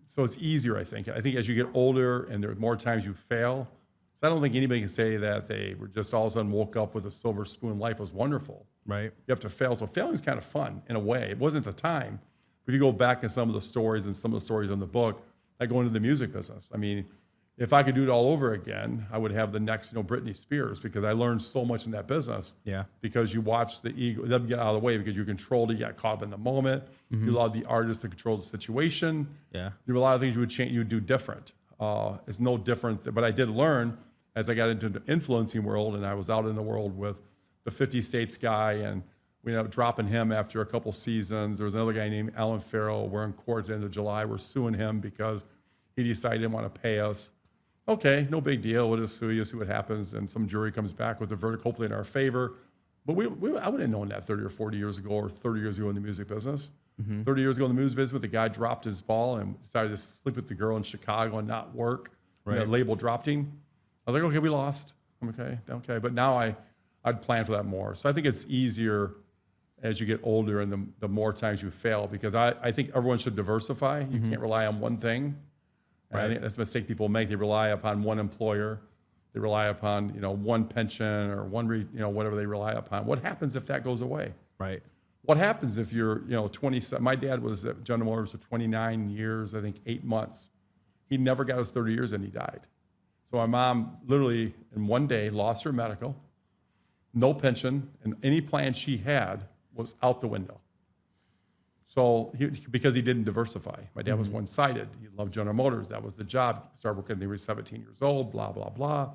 S1: So it's easier, I think. I think as you get older and there are more times you fail, so I don't think anybody can say that they were just all of a sudden woke up with a silver spoon. Life was wonderful.
S2: Right.
S1: You have to fail. So failing is kind of fun in a way. It wasn't at the time. But if you go back in some of the stories and some of the stories in the book, I go into the music business. I mean, if I could do it all over again, I would have the next, Britney Spears, because I learned so much in that business.
S2: Yeah. Because
S1: you watch the ego, it doesn't get out of the way because you controlled it, you got caught up in the moment. You allowed the artist to control the situation.
S2: Yeah.
S1: There were a lot of things you would change, you would do different. It's no different, but I did learn as I got into the influencing world, and I was out in the world with the 50 States guy, and we ended up dropping him after a couple seasons. There was another guy named Alan Farrell. We're in court at the end of July. We're suing him because he decided he didn't want to pay us. Okay, no big deal. We'll just sue you, see what happens. And some jury comes back with a verdict, hopefully in our favor. But I wouldn't have known that 30 or 40 years ago or 30 years ago in the music business. 30 years ago in the music business, the guy dropped his ball and decided to sleep with the girl in Chicago and not work. Right. And that label dropped him. I was like, okay, we lost. I'm okay. But now I'd plan for that more. So I think it's easier as you get older and the more times you fail, because I think everyone should diversify. You can't rely on one thing. Right. I think that's a mistake people make. They rely upon one employer. They rely upon, one pension or whatever they rely upon. What happens if that goes away?
S2: Right.
S1: What happens if you're, 27? My dad was at General Motors for 29 years, I think 8 months. He never got his 30 years and he died. So my mom literally in one day lost her medical, no pension, and any plan she had was out the window. So because he didn't diversify. My dad was one-sided. He loved General Motors. That was the job. He started working when he was 17 years old, blah, blah, blah.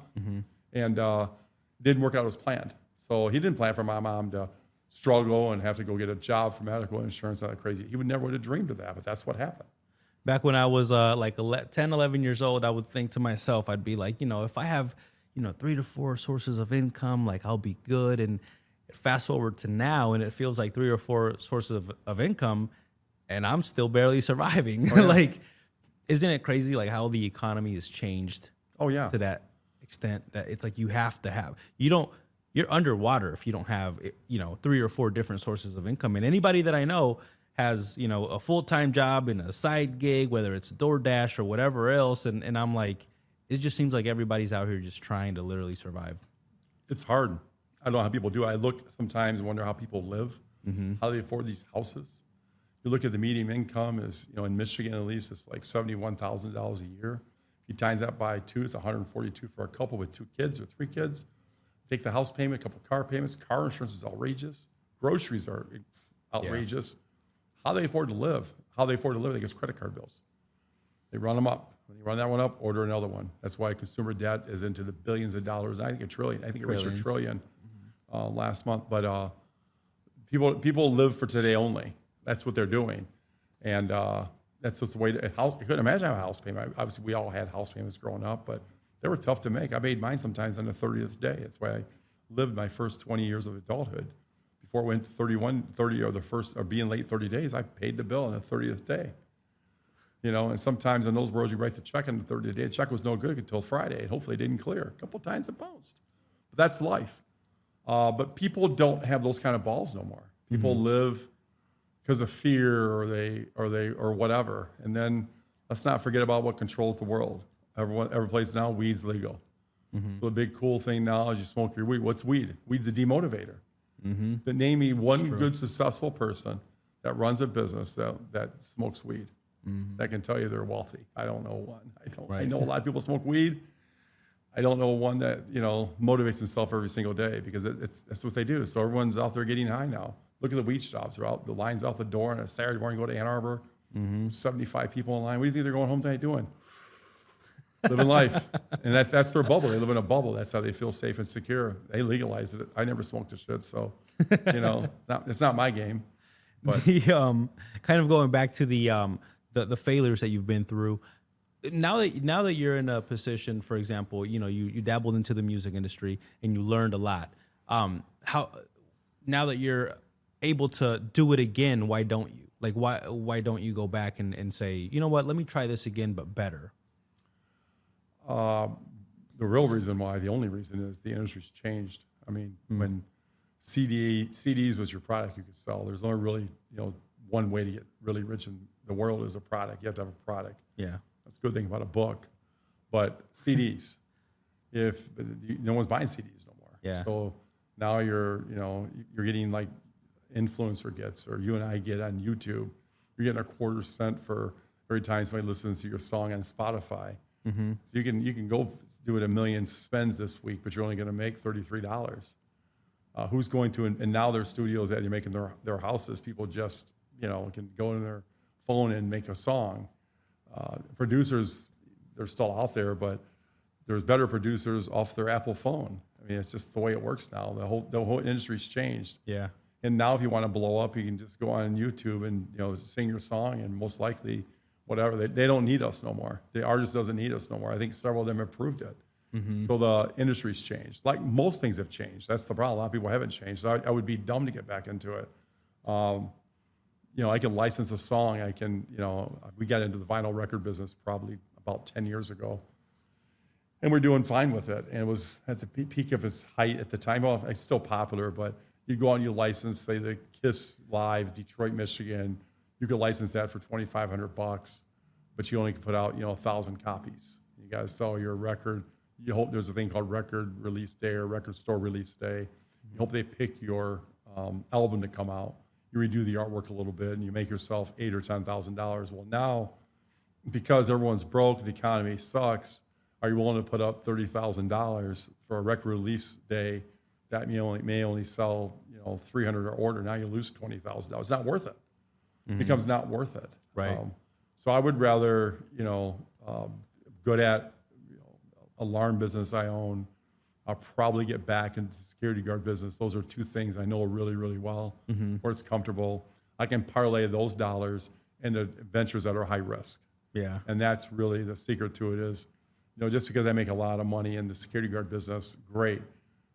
S1: And didn't work out as planned. So he didn't plan for my mom to struggle and have to go get a job for medical insurance. That crazy. He would never would have dreamed of that, but that's what happened.
S2: Back when I was 10, 11 years old, I would think to myself, I'd be like, if I have, 3 to 4 sources of income, like I'll be good. And fast forward to now, and it feels like 3 or 4 sources of income, and I'm still barely surviving.
S1: Oh, yeah.
S2: Like, isn't it crazy, like how the economy has changed?
S1: Oh yeah.
S2: To that extent that it's like you have to have. You're underwater if you don't have 3 or 4 different sources of income. And anybody that I know has a full-time job and a side gig, whether it's DoorDash or whatever else, and I'm like, it just seems like everybody's out here just trying to literally survive.
S1: It's hard. I don't know how people do it. I look sometimes and wonder how people live, how they afford these houses. You look at the median income is, in Michigan at least, it's like $71,000 a year. If you times that by 2, it's $142 for a couple with 2 kids or 3 kids. Take the house payment, a couple car payments. Car insurance is outrageous. Groceries are outrageous. How they afford to live? They get credit card bills. They run them up. When you run that one up, order another one. That's why consumer debt is into the billions of dollars. I think $1 trillion. I think it reached $1 trillion last month. But people live for today only. That's what they're doing, and that's just the way. I couldn't imagine having a house payment. Obviously, we all had house payments growing up, but they were tough to make. I made mine sometimes on the 30th day. That's why I lived my first 20 years of adulthood. Before it went to 30 or being late 30 days, I paid the bill on the 30th day. And sometimes in those worlds, you write the check on the 30th day. The check was no good until Friday, and hopefully it didn't clear. A couple times it bounced. But that's life. But people don't have those kind of balls no more. People live because of fear or whatever. And then let's not forget about what controls the world. Every place now, weed's legal. So the big cool thing now is you smoke your weed. What's weed? Weed's a demotivator. But name me one good successful person that runs a business that smokes weed. That can tell you they're wealthy. I don't know one. I know a lot of people smoke weed. I don't know one that motivates himself every single day because that's what they do. So everyone's out there getting high now. Look at the weed shops. They're out. The line's out the door on a Saturday morning. Go to Ann Arbor. 75 people in line. What do you think they're going home tonight doing? Living life. And that's their bubble. They live in a bubble. That's how they feel safe and secure. They legalized it. I never smoked a shit, so it's not my game. But
S2: Kind of going back to the failures that you've been through. Now that you're in a position, for example, you dabbled into the music industry and you learned a lot. How now that you're able to do it again, why don't you? Like why don't you go back and say, you know what, let me try this again but better?
S1: The real reason why, the only reason is the industry's changed. I mean, when CDs was your product you could sell, there's only really, one way to get really rich in the world is a product. You have to have a product.
S2: Yeah.
S1: That's a good thing about a book. But CDs, no one's buying CDs no more.
S2: Yeah.
S1: So now you're getting like influencer gets, or you and I get on YouTube, you're getting a quarter cent for every time somebody listens to your song on Spotify. So you can go do it 1 million spends this week, but you're only going to make $33. Who's going to? And now there's studios that you're making their houses. People just can go in their phone and make a song. Producers, they're still out there, but there's better producers off their Apple phone. I mean, it's just the way it works now. The whole industry's changed.
S2: Yeah.
S1: And now if you want to blow up, you can just go on YouTube and sing your song, and most likely whatever, they don't need us no more. The artist doesn't need us no more. I think several of them have proved it. So the industry's changed. Like most things have changed. That's the problem. A lot of people haven't changed. So I would be dumb to get back into it. I can license a song. We got into the vinyl record business probably about 10 years ago. And we're doing fine with it. And it was at the peak of its height at the time. Well, it's still popular, but you go on, you license, say the Kiss Live, Detroit, Michigan. You could license that for $2,500, but you only can put out 1,000 copies. You got to sell your record You hope there's a thing called record release day or record store release day. You hope they pick your album to come out. You redo the artwork a little bit, and you make yourself $8,000 or $10,000. Well, now, because everyone's broke, the economy sucks, are you willing to put up $30,000 for a record release day that may only sell 300 or order? Now you lose $20,000. It's not worth it. It becomes not worth it.
S2: Right.
S1: So I would rather good at alarm business I own. I'll probably get back into the security guard business. Those are two things I know really, really well, where it's comfortable. I can parlay those dollars into ventures that are high risk.
S2: Yeah.
S1: And that's really the secret to it is, just because I make a lot of money in the security guard business, great.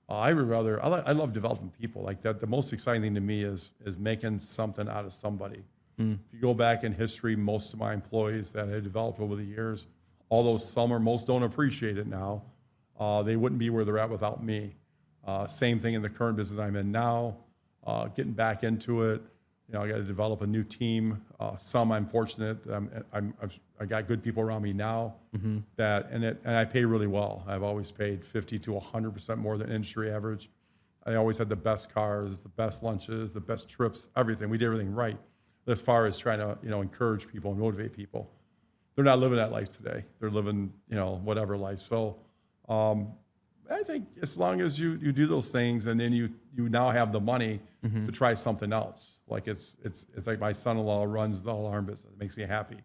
S1: I love developing people like that. The most exciting thing to me is making something out of somebody. If you go back in history, most of my employees that I developed over the years, although most don't appreciate it now, they wouldn't be where they're at without me. Same thing in the current business I'm in now, getting back into it. I got to develop a new team. Some I'm fortunate. I got good people around me now and I pay really well. I've always paid 50 to 100% more than industry average. I always had the best cars, the best lunches, the best trips, everything. We did everything right as far as trying to encourage people and motivate people. They're not living that life today. They're living whatever life. So I think as long as you do those things and then you now have the money to try something else. Like it's like my son-in-law runs the alarm business. It makes me happy.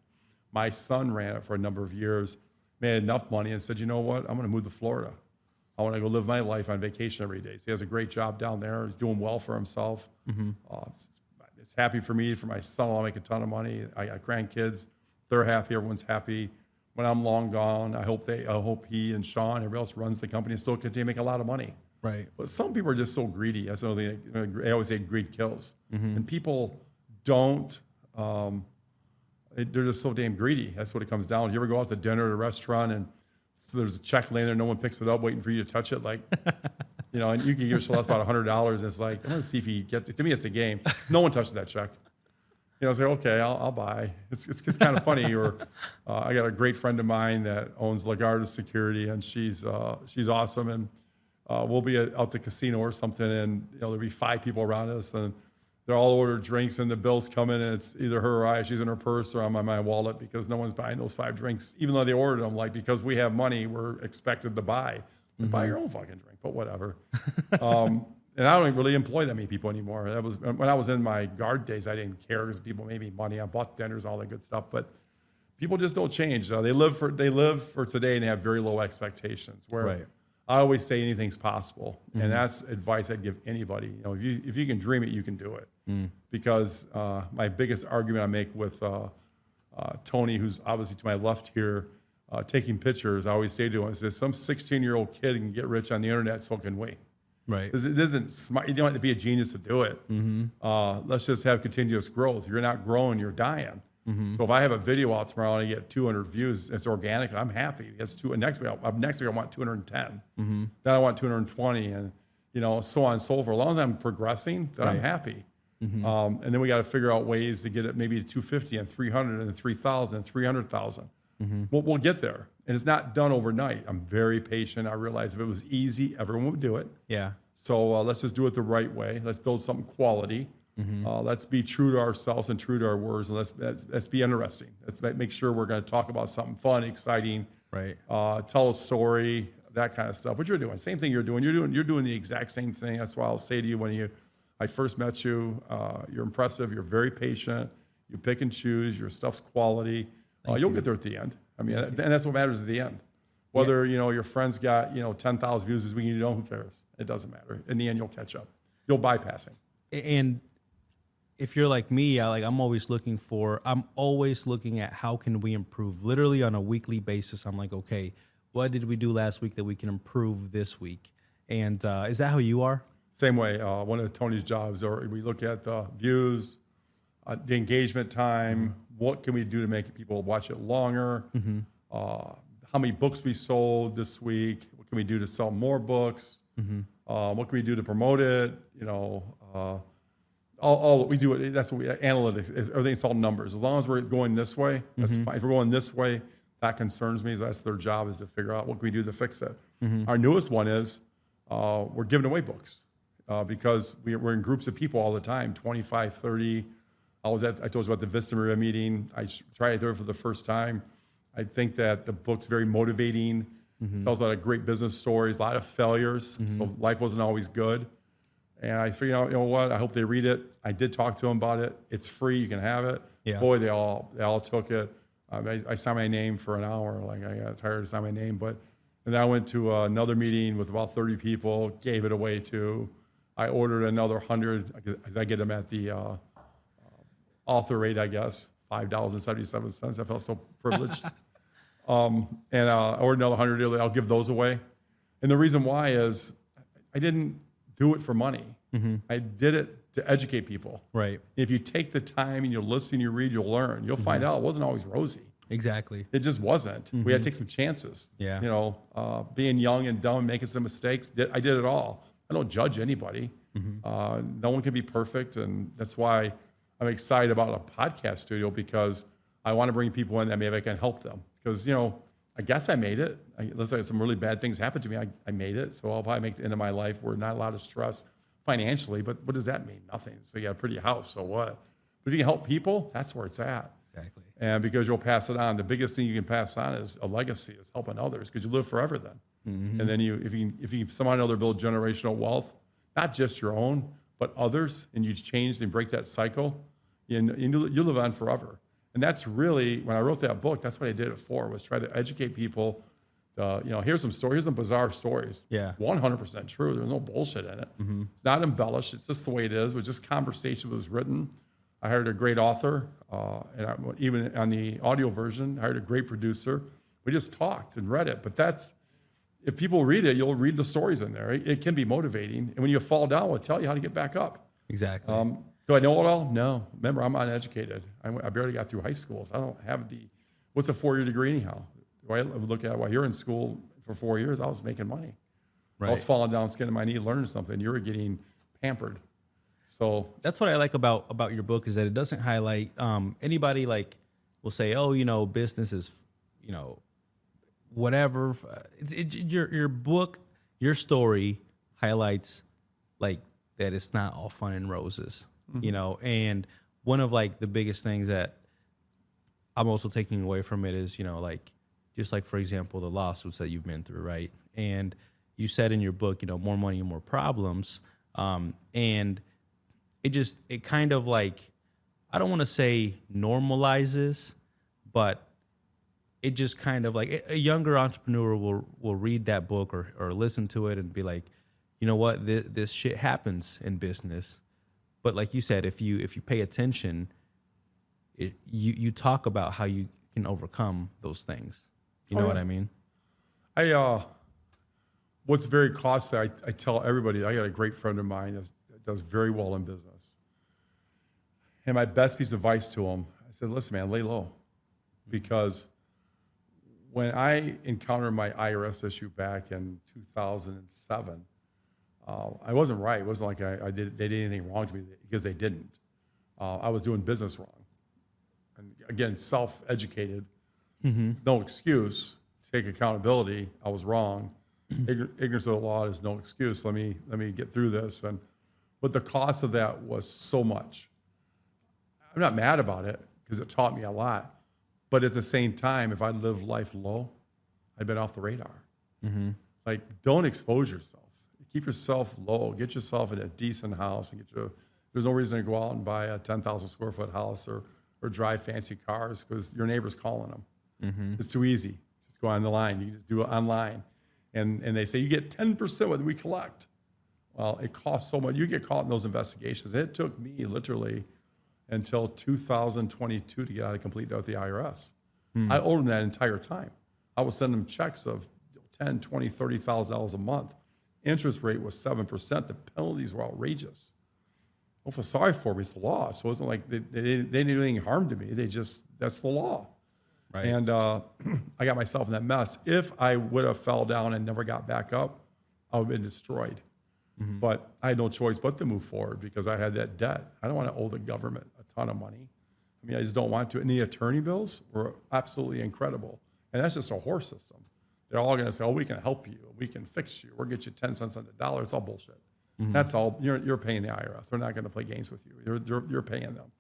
S1: My son ran it for a number of years, made enough money and said, you know what, I'm going to move to Florida. I want to go live my life on vacation every day. So he has a great job down there. He's doing well for himself. It's happy for me, for my son-in-law, I make a ton of money. I got grandkids. They're happy. Everyone's happy. When I'm long gone, I hope he and Sean, everybody else runs the company and still continue to make a lot of money.
S2: Right.
S1: But some people are just so greedy. That's another thing. I always say greed kills. And people don't, they're just so damn greedy. That's what it comes down to. You ever go out to dinner at a restaurant and so there's a check laying there, no one picks it up, waiting for you to touch it, like, and you can give yourself about $100. And it's like, I'm going to see if he gets it. To me, it's a game. No one touches that check. It's like, okay, I'll buy. It's kind of funny. Or I got a great friend of mine that owns Lagarda Security, and she's awesome. And we'll be out the casino or something, and there'll be 5 people around us, and they're all ordered drinks, and the bill's coming, and it's either her or I. She's in her purse or on my wallet because no one's buying those 5 drinks, even though they ordered them. Like, because we have money, we're expected to buy. Buy your own fucking drink, but whatever. And I don't really employ that many people anymore. That was when I was in my guard days. I didn't care because people made me money. I bought dinners, all that good stuff. But people just don't change. They live for today and they have very low expectations. Where I always say anything's possible, and that's advice I'd give anybody. If you can dream it, you can do it. Because my biggest argument I make with Tony, who's obviously to my left here, taking pictures, I always say to him, I say, some 16-year-old kid can get rich on the internet, so can we. Right. It isn't smart. You don't have to be a genius to do it. Let's just have continuous growth. If you're not growing, you're dying. So if I have a video out tomorrow and I get 200 views, it's organic. I'm happy. It's and next week I want 210. Then I want 220, and so on and so forth. As long as I'm progressing, then I'm happy. And then we got to figure out ways to get it maybe to 250 and 300 and 3,000 and 300,000. We'll get there. And it's not done overnight. I'm very patient. I realize if it was easy, everyone would do it. Yeah. So let's just do it the right way. Let's build something quality. Let's be true to ourselves and true to our words. And let's be interesting. Let's make sure we're going to talk about something fun, exciting. Right. Tell a story, that kind of stuff. What you're doing, same thing you're doing. You're doing the exact same thing. That's why I'll say to you I first met you, you're impressive. You're very patient. You pick and choose. Your stuff's quality. You'll get there at the end. I mean, and that's what matters at the end. Whether, your friends got, 10,000 views this week, who cares? It doesn't matter. In the end, you'll catch up. You'll bypass him. And if you're like me, I'm always looking at how can we improve. Literally on a weekly basis, I'm like, okay, what did we do last week that we can improve this week? And is that how you are? Same way. One of Tony's jobs, or we look at the views, the engagement time. What can we do to make people watch it longer? How many books we sold this week? What can we do to sell more books? What can we do to promote it? All we do. That's what analytics. Everything's all numbers. As long as we're going this way, that's fine. If we're going this way, That concerns me. That's their job, is to figure out what can we do to fix it. Our newest one is we're giving away books because we're in groups of people all the time, 25, 30. I told you about the Vista Maria meeting. I tried it there for the first time. I think that the book's very motivating. Tells a lot of great business stories, a lot of failures. So life wasn't always good. And I figured out, you know what? I hope they read it. I did talk to them about it. It's free. You can have it.
S2: Yeah.
S1: Boy, they all took it. I signed my name for an hour. Like, I got tired of signing my name. And then I went to another meeting with about 30 people, gave it away to. I ordered another 100. I get them at the author rate, I guess, $5.77. I felt so privileged. And I ordered another 100. I'll give those away. And the reason why is I didn't do it for money. I did it to educate people.
S2: Right.
S1: If you take the time and you listen, you read, you'll learn. You'll find out it wasn't always rosy.
S2: Exactly.
S1: It just wasn't. We had to take some chances.
S2: Yeah.
S1: You know, being young and dumb, making some mistakes. I did it all. I don't judge anybody. No one can be perfect. And that's why I'm excited about a podcast studio, because I want to bring people in that maybe I can help them. Because, you know, I guess I made it. Let's say some really bad things happened to me. I made it. So I'll probably make the end of my life where not a lot of stress financially. But what does that mean? Nothing. So you got a pretty house. So what? But if you can help people, that's where it's at.
S2: Exactly.
S1: And because you'll pass it on. The biggest thing you can pass on is a legacy, is helping others, because you live forever then. And then if you somehow or another build generational wealth, not just your own, but others, and you change and break that cycle, you live on forever. And that's really, when I wrote that book, that's what I did it for, was try to educate people. You know, here's some stories, here's some bizarre stories.
S2: Yeah.
S1: It's 100% true. There's no bullshit in it. It's not embellished. It's just the way it is. It was just conversation was written. I hired a great author, even on the audio version, I hired a great producer. We just talked and read it. But if people read it, you'll read the stories in there. It can be motivating. And when you fall down, it'll tell you how to get back up.
S2: Exactly.
S1: Do I know it all? No. Remember, I'm uneducated. I barely got through high school. So I don't have what's a 4-year degree anyhow? Do I look at while you're in school for 4 years, I was making money.
S2: Right.
S1: I was falling down, skin of my knee, learning something. You were getting pampered. So
S2: That's what I like about your book, is that it doesn't highlight anybody like will say, oh, you know, business is, you know, whatever. Your book, your story highlights like that it's not all fun and roses, you know. And one of like the biggest things that I'm also taking away from it is, you know, like just like, for example, the lawsuits that you've been through, right? And you said in your book, you know, more money and more problems, and it kind of like, I don't want to say normalizes, but it just kind of like a younger entrepreneur will read that book or listen to it and be like, you know what, this shit happens in business. But like you said, if you pay attention, you talk about how you can overcome those things. You know what I mean?
S1: What's very costly, I tell everybody, I got a great friend of mine that does very well in business. And my best piece of advice to him, I said, listen, man, lay low. Because when I encountered my IRS issue back in 2007, I wasn't right. It wasn't like they did anything wrong to me, because they didn't. I was doing business wrong. And again, self-educated, no excuse. Take accountability. I was wrong. Ignorance of the law is no excuse. Let me get through this. But the cost of that was so much. I'm not mad about it, because it taught me a lot. But at the same time, if I lived life low, I'd been off the radar. Like, don't expose yourself. Keep yourself low. Get yourself in a decent house, and there's no reason to go out and buy a 10,000 square foot house or drive fancy cars, because your neighbor's calling them. It's too easy. Just go on the line. You can just do it online. And they say you get 10% what we collect. Well, it costs so much. You get caught in those investigations. It took me literally until 2022 to get out of complete debt with the IRS. I owed them that entire time. I was sending them checks of $10,000, $20,000, $30,000 a month. Interest rate was 7%. The penalties were outrageous. Don't feel sorry for me. It's the law. So it wasn't like they didn't do anything harm to me. That's the law.
S2: Right.
S1: And I got myself in that mess. If I would have fell down and never got back up, I would have been destroyed. But I had no choice but to move forward, because I had that debt. I don't want to owe the government a ton of money. I mean, I just don't want to. And the attorney bills were absolutely incredible. And that's just a horse system. They're all going to say, oh, we can help you. We can fix you. We'll get you 10 cents on the dollar. It's all bullshit. That's all. You're paying the IRS. They're not going to play games with you. You're paying them.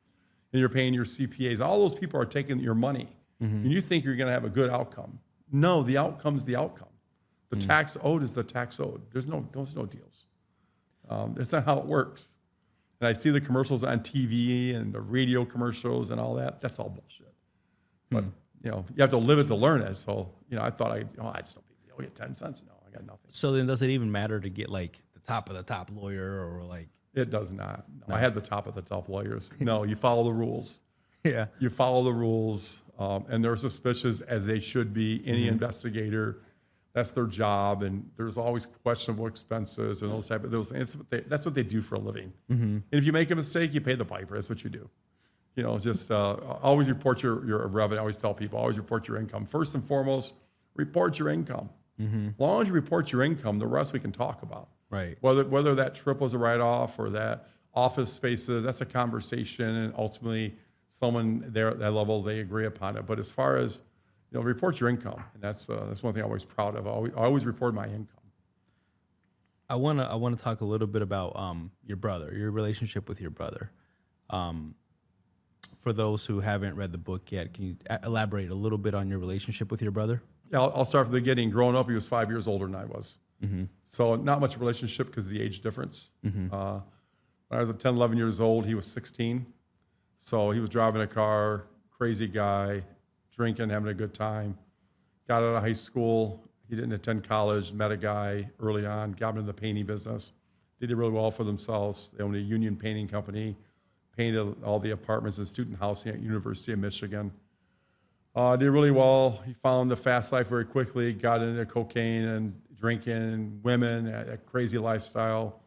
S1: And you're paying your CPAs. All those people are taking your money. And you think you're going to have a good outcome. No, the outcome's the outcome. The tax owed is the tax owed. There's no deals. That's not how it works. And I see the commercials on TV and the radio commercials and all that. That's all bullshit. But, you have to live it to learn it. So, I thought it's no big deal. I get 10 cents. No, I got nothing.
S2: So then does it even matter to get like the top of the top lawyer or like?
S1: It does not. No. I had the top of the top lawyers. No, you follow the rules.
S2: Yeah.
S1: You follow the rules. And they're suspicious as they should be. Any investigator, that's their job. And there's always questionable expenses and those type of those things. That's what they do for a living. And if you make a mistake, you pay the piper. That's what you do. Just always report your revenue. I always tell people, always report your income. First and foremost, report your income. As long as you report your income, the rest we can talk about.
S2: Right.
S1: Whether that trip was a write-off or that office spaces, that's a conversation, and ultimately someone there at that level, they agree upon it. But as far as, report your income, and that's one thing I'm always proud of. I always report my income.
S2: I wanna talk a little bit about your brother, your relationship with your brother. For those who haven't read the book yet, can you elaborate a little bit on your relationship with your brother?
S1: Yeah, I'll start from the beginning. Growing up, he was 5 years older than I was. So not much relationship because of the age difference. When I was 10, 11 years old, he was 16. So he was driving a car, crazy guy, drinking, having a good time. Got out of high school. He didn't attend college, met a guy early on, got him into the painting business. They did really well for themselves. They owned a union painting company, painted all the apartments and student housing at University of Michigan. Did really well. He found the fast life very quickly, got into cocaine and drinking and women, a crazy lifestyle.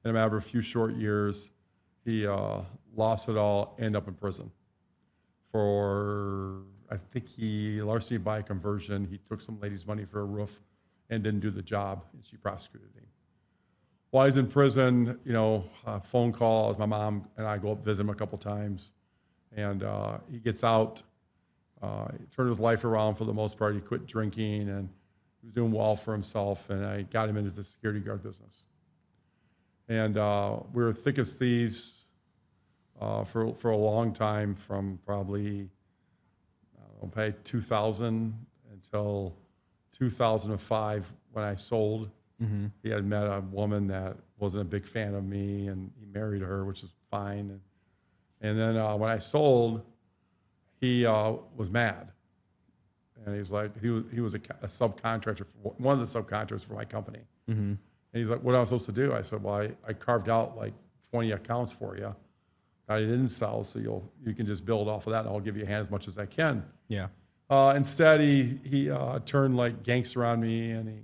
S1: In a matter of a few short years, he lost it all, ended up in prison. I think he larceny by conversion. He took some lady's money for a roof and didn't do the job, and she prosecuted him. While he's in prison, phone calls. My mom and I go up visit him a couple times, and he gets out. He turned his life around for the most part. He quit drinking, and he was doing well for himself, and I got him into the security guard business. And we were thick as thieves for a long time, from probably 2000 until 2005 when I sold. He had met a woman that wasn't a big fan of me, and he married her, which is fine. And then when I sold, he was mad, and he's like, he was a subcontractor, one of the subcontractors for my company. And he's like, what am I supposed to do? I said, well, I carved out like 20 accounts for you that I didn't sell, so you can just build off of that, and I'll give you a hand as much as I can.
S2: Yeah.
S1: Instead, he turned like gangster on me, and he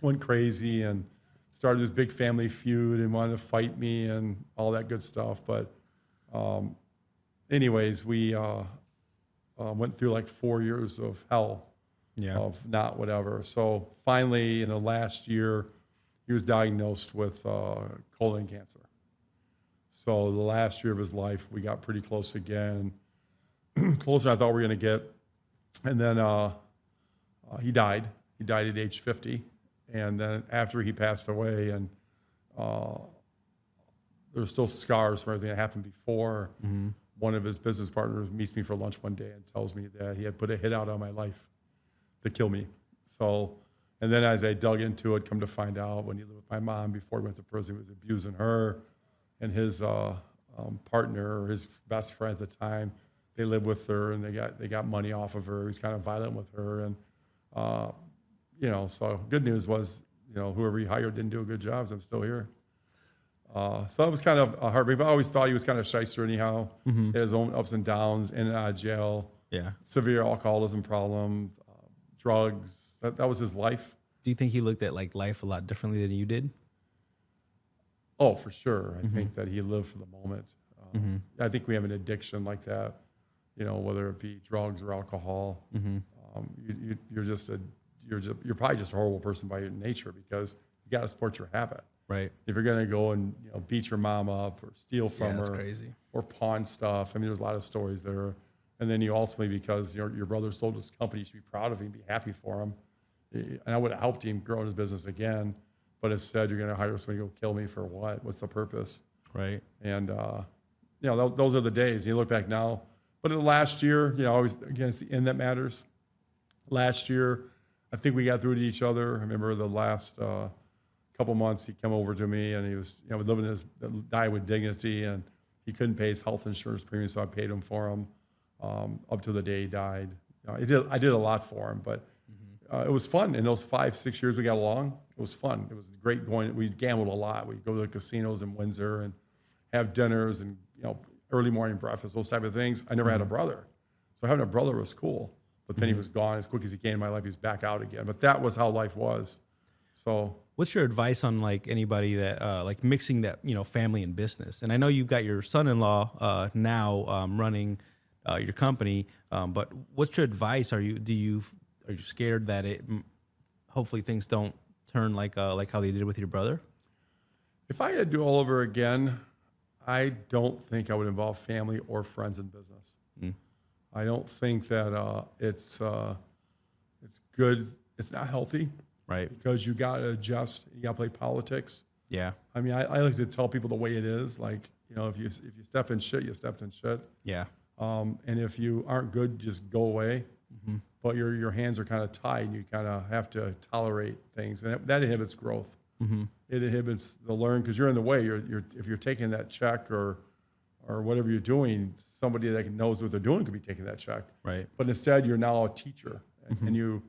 S1: went crazy and started this big family feud and wanted to fight me and all that good stuff. But anyways, we went through like 4 years of hell, of not whatever. So finally, in the last year, he was diagnosed with colon cancer. So the last year of his life, we got pretty close again, closer than I thought we were going to get. And then he died. He died at age 50. And then after he passed away, and there's still scars from everything that happened before. One of his business partners meets me for lunch one day and tells me that he had put a hit out on my life to kill me. So, and then as I dug into it, come to find out, when he lived with my mom before he went to prison, he was abusing her, and his partner, or his best friend at the time, they lived with her, and they got money off of her. He was kind of violent with her, and so good news was, whoever he hired didn't do a good job, so I'm still here. So that was kind of heartbreaking. But I always thought he was kind of shyster anyhow. He had his own ups and downs, in and out of jail. Yeah. Severe alcoholism problem, drugs. That was his life.
S2: Do you think he looked at like life a lot differently than you did?
S1: Oh, for sure. I think that he lived for the moment. I think we have an addiction like that, whether it be drugs or alcohol. You're probably just a horrible person by your nature, because you got to support your habit.
S2: Right.
S1: If you're going to go and beat your mom up or steal from her,
S2: that's crazy.
S1: or pawn stuff. I mean, there's a lot of stories there. And then you ultimately, because your brother sold his company, you should be proud of him, be happy for him. And I would have helped him grow his business again. But instead, you're going to hire somebody to go kill me for what? What's the purpose?
S2: Right.
S1: And, those are the days. You look back now. But in the last year, always, again, it's the end that matters. Last year, I think we got through to each other. I remember the last couple months, he came over to me, and he was, living his die with dignity, and he couldn't pay his health insurance premium, so I paid him for him up to the day he died. I did a lot for him, but it was fun. In those 5-6 years we got along, it was fun. It was great going. We gambled a lot. We'd go to the casinos in Windsor and have dinners and early morning breakfast, those type of things. I never had a brother, so having a brother was cool. But then he was gone as quick as he came in my life. He was back out again. But that was how life was. So,
S2: what's your advice on like anybody that like mixing that family and business? And I know you've got your son-in-law now running your company, but what's your advice? Are you scared that hopefully things don't turn like how they did with your brother?
S1: if I had to do it all over again, I don't think I would involve family or friends in business. I don't think that it's good. It's not healthy,
S2: Right.
S1: because you got to adjust. You got to play politics.
S2: Yeah.
S1: I mean, I like to tell people the way it is. Like, if you step in shit, you stepped in shit.
S2: Yeah.
S1: And if you aren't good, just go away. But your hands are kind of tied, and you kind of have to tolerate things, and that inhibits growth. It inhibits the learn, because you're in the way. If you're taking that check or whatever you're doing, somebody that knows what they're doing could be taking that check.
S2: Right.
S1: But instead, you're now a teacher, and you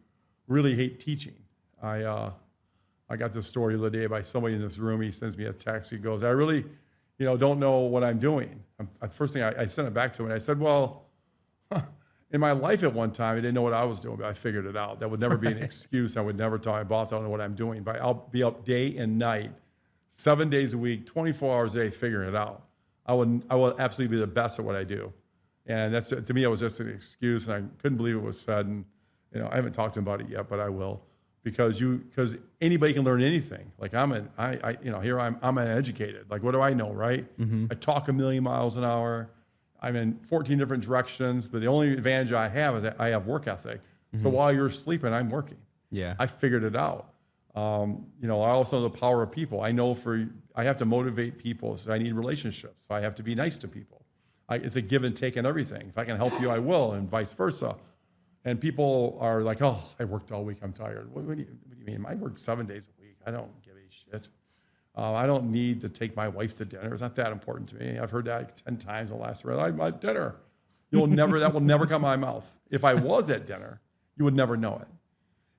S1: really hate teaching. I got this story the other day by somebody in this room. He sends me a text. He goes, "I really, don't know what I'm doing." First thing I sent it back to him, and I said, "Well, in my life at one time, I didn't know what I was doing, but I figured it out. That would never be an excuse. I would never tell my boss I don't know what I'm doing, but I'll be up day and night, 7 days a week, 24 hours a day, figuring it out. I will absolutely be the best at what I do." And that's, to me, it was just an excuse, and I couldn't believe it was said. And I haven't talked to him about it yet, but I will, because anybody can learn anything. Like I'm uneducated. Like, what do I know, right? I talk a million miles an hour. I'm in 14 different directions, but the only advantage I have is that I have work ethic. So while you're sleeping, I'm working.
S2: Yeah.
S1: I figured it out. I also know the power of people. I know I have to motivate people, so I need relationships. So I have to be nice to people. It's a give and take in everything. If I can help you, I will, and vice versa. And people are like, "Oh, I worked all week. I'm tired." What do you mean? I work 7 days a week. I don't give a shit. I don't need to take my wife to dinner. It's not that important to me. I've heard that 10 times in the last year. I'm at dinner. That will never come out of my mouth. If I was at dinner, you would never know it.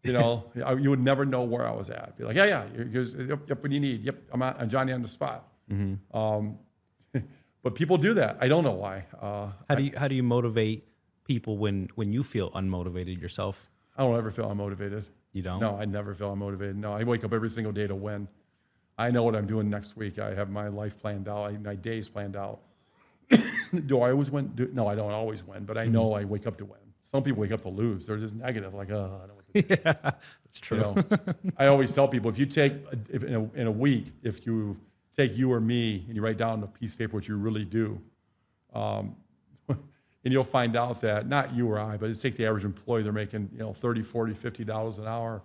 S1: You would never know where I was at. Be like, yeah, yep, what do you need? Yep, I'm Johnny on the spot. But people do that. I don't know why.
S2: How do you motivate people when you feel unmotivated yourself?
S1: I don't ever feel unmotivated.
S2: You don't?
S1: No, I never feel unmotivated. No, I wake up every single day to win. I know what I'm doing next week. I have my life planned out. My days planned out. Do I always win? No, I don't always win, but I know I wake up to win. Some people wake up to lose. They're just negative, like, "Oh, I don't know what to do."
S2: Yeah, that's true.
S1: I always tell people, if you take, in a week, if you take you or me and you write down on a piece of paper what you really do, and you'll find out that, not you or I, but just take the average employee, they're making $30, $40, $50 an hour.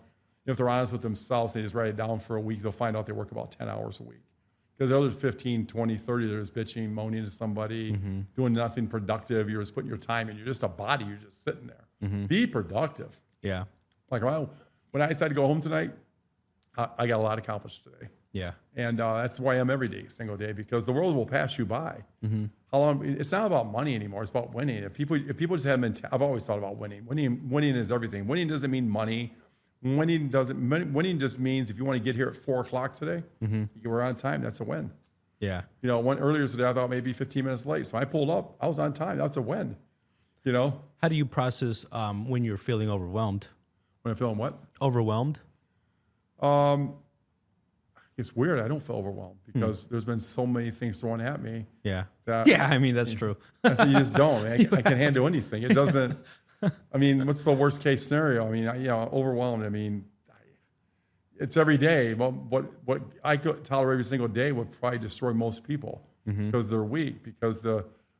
S1: If they're honest with themselves, they just write it down for a week, they'll find out they work about 10 hours a week. Because the other 15, 20, 30, they're just bitching, moaning to somebody, doing nothing productive. You're just putting your time in. You're just a body. You're just sitting there. Be productive.
S2: Yeah.
S1: Like, when I decided to go home tonight, I got a lot accomplished today.
S2: Yeah.
S1: And that's why I'm every day, single day, because the world will pass you by. How long? It's not about money anymore. It's about winning. If people just have I've always thought about winning. Winning is everything. Winning doesn't mean money. Winning just means if you want to get here at 4:00 today, you were on time. That's a win.
S2: Yeah.
S1: Earlier today, I thought maybe 15 minutes late. So I pulled up. I was on time. That's a win.
S2: How do you process when you're feeling overwhelmed?
S1: When I'm feeling what?
S2: Overwhelmed?
S1: It's weird. I don't feel overwhelmed because there's been so many things thrown at me.
S2: Yeah.
S1: Yeah,
S2: I mean, that's true.
S1: So you just don't. I can handle anything. It doesn't. I mean, what's the worst case scenario? I mean, overwhelmed. I mean, it's every day. But what I could tolerate every single day would probably destroy most people because they're weak. Because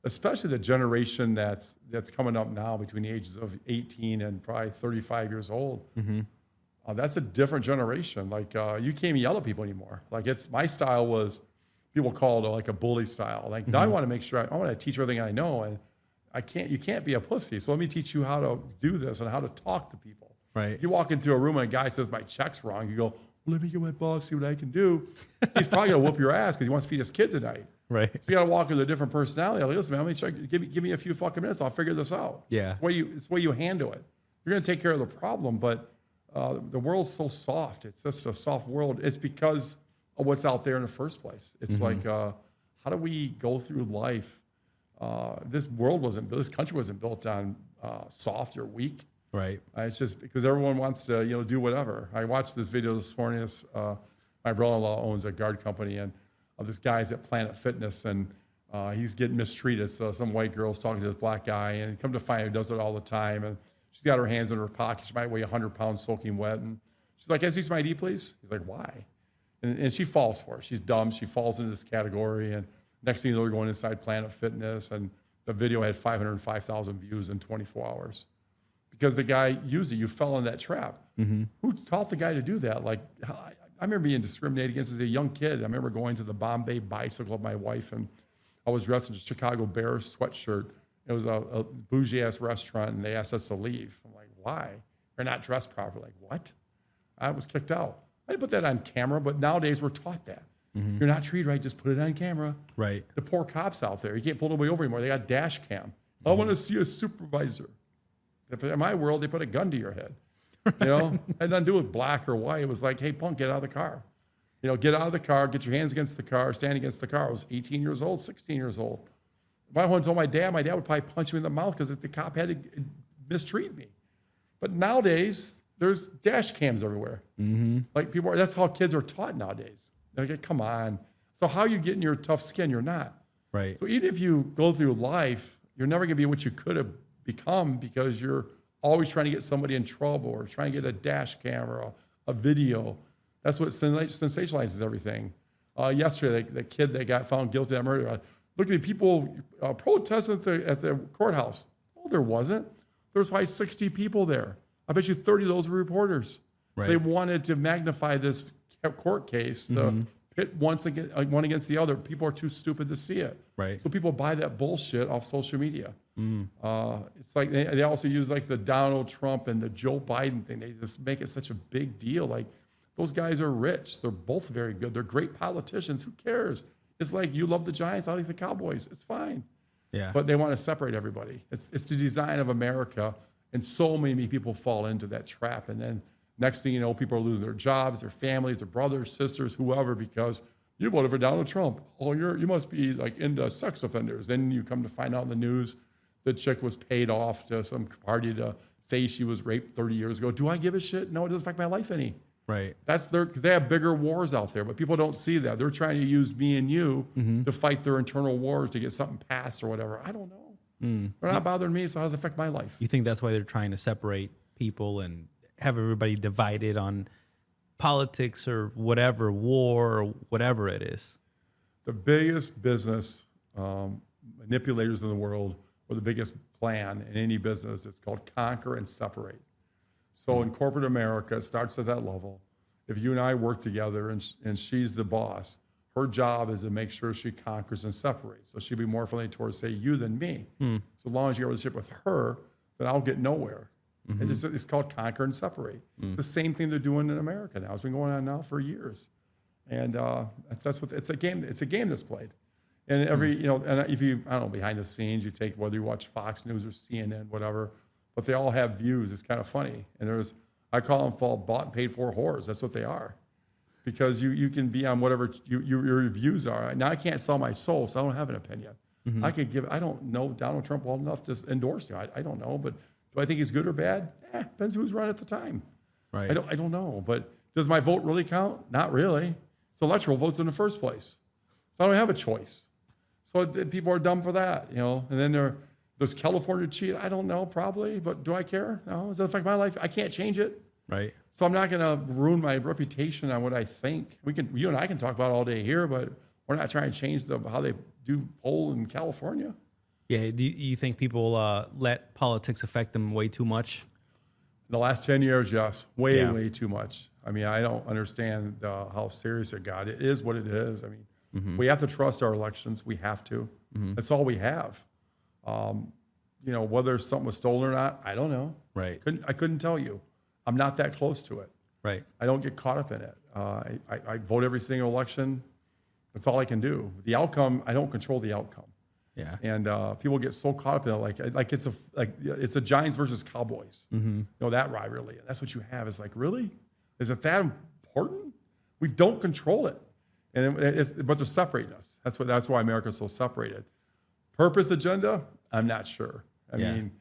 S1: especially the generation that's coming up now between the ages of 18 and probably 35 years old. That's a different generation. Like you can't even yell at people anymore. Like my style was people called like a bully style. Like now I want to make sure I want to teach everything I know, and you can't be a pussy. So let me teach you how to do this and how to talk to people.
S2: Right.
S1: You walk into a room and a guy says my check's wrong. You go, well, let me get my boss, see what I can do. He's probably gonna whoop your ass because he wants to feed his kid tonight.
S2: Right.
S1: So you got to walk with a different personality. Like, listen, man, let me check. Give me a few fucking minutes. I'll figure this out.
S2: Yeah.
S1: It's the way you handle it. You're gonna take care of the problem, but the world's so soft. It's just a soft world. It's because of what's out there in the first place. It's like, how do we go through life? This country wasn't built on soft or weak.
S2: Right.
S1: It's just because everyone wants to, do whatever. I watched this video this morning. My brother-in-law owns a guard company, and this guy's at Planet Fitness, and he's getting mistreated. So some white girl's talking to this black guy, and come to find out he does it all the time. And she's got her hands in her pocket. She might weigh 100 pounds soaking wet. And she's like, "Can I see some ID, please?" He's like, "Why?" And she falls for it. She's dumb. She falls into this category. And next thing you know, they're going inside Planet Fitness, and the video had 505,000 views in 24 hours. Because the guy used it. You fell in that trap. Who taught the guy to do that? Like, I remember being discriminated against as a young kid. I remember going to the Bombay Bicycle with my wife, and I was dressed in a Chicago Bears sweatshirt. It was a bougie-ass restaurant, and they asked us to leave. I'm like, why? You're not dressed properly. Like, what? I was kicked out. I didn't put that on camera, but nowadays we're taught that. You're not treated right, just put it on camera.
S2: Right.
S1: The poor cops out there, you can't pull nobody over anymore. They got dash cam. I want to see a supervisor. In my world, they put a gun to your head. It had nothing to do with black or white. It was like, hey, punk, get out of the car. Get out of the car, get your hands against the car, stand against the car. I was 18 years old, 16 years old. If I went to my dad would probably punch me in the mouth because the cop had to mistreat me. But nowadays, there's dash cams everywhere. Like that's how kids are taught nowadays. Like, come on. So how are you getting your tough skin? You're not.
S2: Right.
S1: So even if you go through life, you're never going to be what you could have become because you're always trying to get somebody in trouble or trying to get a dash camera, a video. That's what sensationalizes everything. Yesterday, the kid that got found guilty of murder, look at the people protesting at the courthouse. Oh, there wasn't. There was probably 60 people there. I bet you 30 of those were reporters.
S2: Right.
S1: They wanted to magnify this court case, pit one against the other. People are too stupid to see it.
S2: Right.
S1: So people buy that bullshit off social media. It's like they also use like the Donald Trump and the Joe Biden thing. They just make it such a big deal. Like those guys are rich. They're both very good. They're great politicians. Who cares? It's like you love the Giants. I like the Cowboys. It's fine.
S2: Yeah.
S1: But they want to separate everybody. It's the design of America. And so many people fall into that trap. And then next thing you know, people are losing their jobs, their families, their brothers, sisters, whoever, because you voted for Donald Trump. Oh, you must be like into sex offenders. Then you come to find out in the news the chick was paid off to some party to say she was raped 30 years ago. Do I give a shit? No, it doesn't affect my life any.
S2: Right.
S1: That's because they have bigger wars out there, but people don't see that. They're trying to use me and you to fight their internal wars to get something passed or whatever. I don't know. They're not bothering me, so how does it affect my life?
S2: You think that's why they're trying to separate people and have everybody divided on politics or whatever, war or whatever it is?
S1: The biggest business manipulators in the world, or the biggest plan in any business, it's called conquer and separate. So in corporate America, it starts at that level. If you and I work together and she's the boss, her job is to make sure she conquers and separates. So she'll be more friendly towards, say, you than me. So as long as you have a relationship with her, then I'll get nowhere. It's called conquer and separate. It's the same thing they're doing in America now. It's been going on now for years. And that's what it's a game. It's a game that's played. And and if you, I don't know, behind the scenes, you take whether you watch Fox News or CNN, whatever, but they all have views. It's kind of funny. And I call them bought and paid for whores. That's what they are. Because you can be on whatever your views are. Now I can't sell my soul, so I don't have an opinion. I don't know Donald Trump well enough to endorse him. I don't know, but do I think he's good or bad? Depends who's running at the time.
S2: Right.
S1: I don't know. But does my vote really count? Not really. It's electoral votes in the first place. So I don't have a choice. So people are dumb for that, And then does California cheat? I don't know, probably. But do I care? No. Does it affect my life? I can't change it.
S2: Right.
S1: So I'm not going to ruin my reputation on what I think. You and I can talk about it all day here, but we're not trying to change how they do poll in California.
S2: Yeah. Do you think people let politics affect them way too much?
S1: In the last 10 years, yes, way,
S2: Yeah.
S1: way too much. I mean, I don't understand how serious it got. It is what it is. I mean, we have to trust our elections. We have to. That's all we have. Whether something was stolen or not, I don't know.
S2: Right.
S1: I couldn't tell you. I'm not that close to it.
S2: Right.
S1: I don't get caught up in it. I vote every single election. That's all I can do. The outcome, I don't control the outcome.
S2: Yeah.
S1: And people get so caught up in it, like it's a Giants versus Cowboys. That rivalry. That's what you have. It's like, really? Is it that important? We don't control it, but they're separating us. That's why America's so separated. Purpose agenda? I'm not sure. I mean,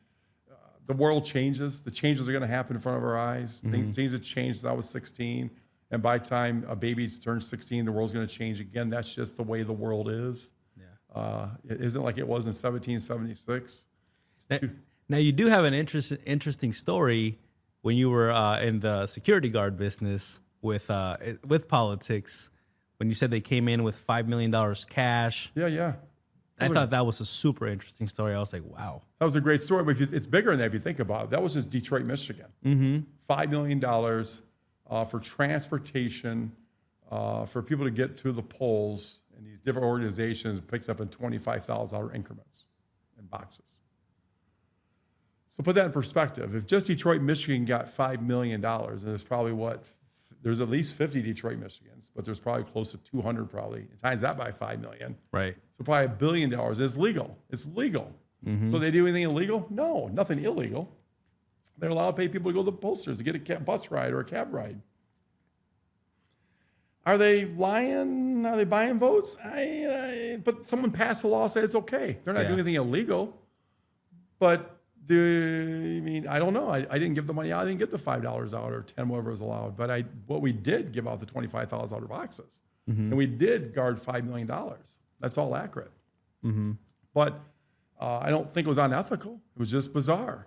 S1: the world changes. The changes are going to happen in front of our eyes. Things have changed since I was 16. And by the time a baby turns 16, the world's going to change again. That's just the way the world is. Yeah. It isn't like it was in 1776.
S2: Now you do have an interesting story when you were in the security guard business with politics, when you said they came in with $5 million cash.
S1: Yeah.
S2: I thought that was a super interesting story. I was like, wow.
S1: That was a great story, but it's bigger than that if you think about it. That was just Detroit, Michigan. $5 million for transportation, for people to get to the polls, and these different organizations picked up in $25,000 increments in boxes. So put that in perspective. If just Detroit, Michigan got $5 million, and there's probably there's at least 50 Detroit, Michigans, but there's probably close to 200 probably. Times that by 5 million.
S2: Right.
S1: So probably $1 billion. It's legal. It's legal. So they do anything illegal? No, nothing illegal. They're allowed to pay people to go to the posters to get a bus ride or a cab ride. Are they lying? Are they buying votes? But someone passed a law saying it's okay. They're not doing anything illegal. But I don't know. I didn't give the money out. I didn't get the $5 out or 10, whatever was allowed. But what we did give out the $25,000 boxes. And we did guard $5 million. That's all accurate. But I don't think it was unethical. It was just bizarre.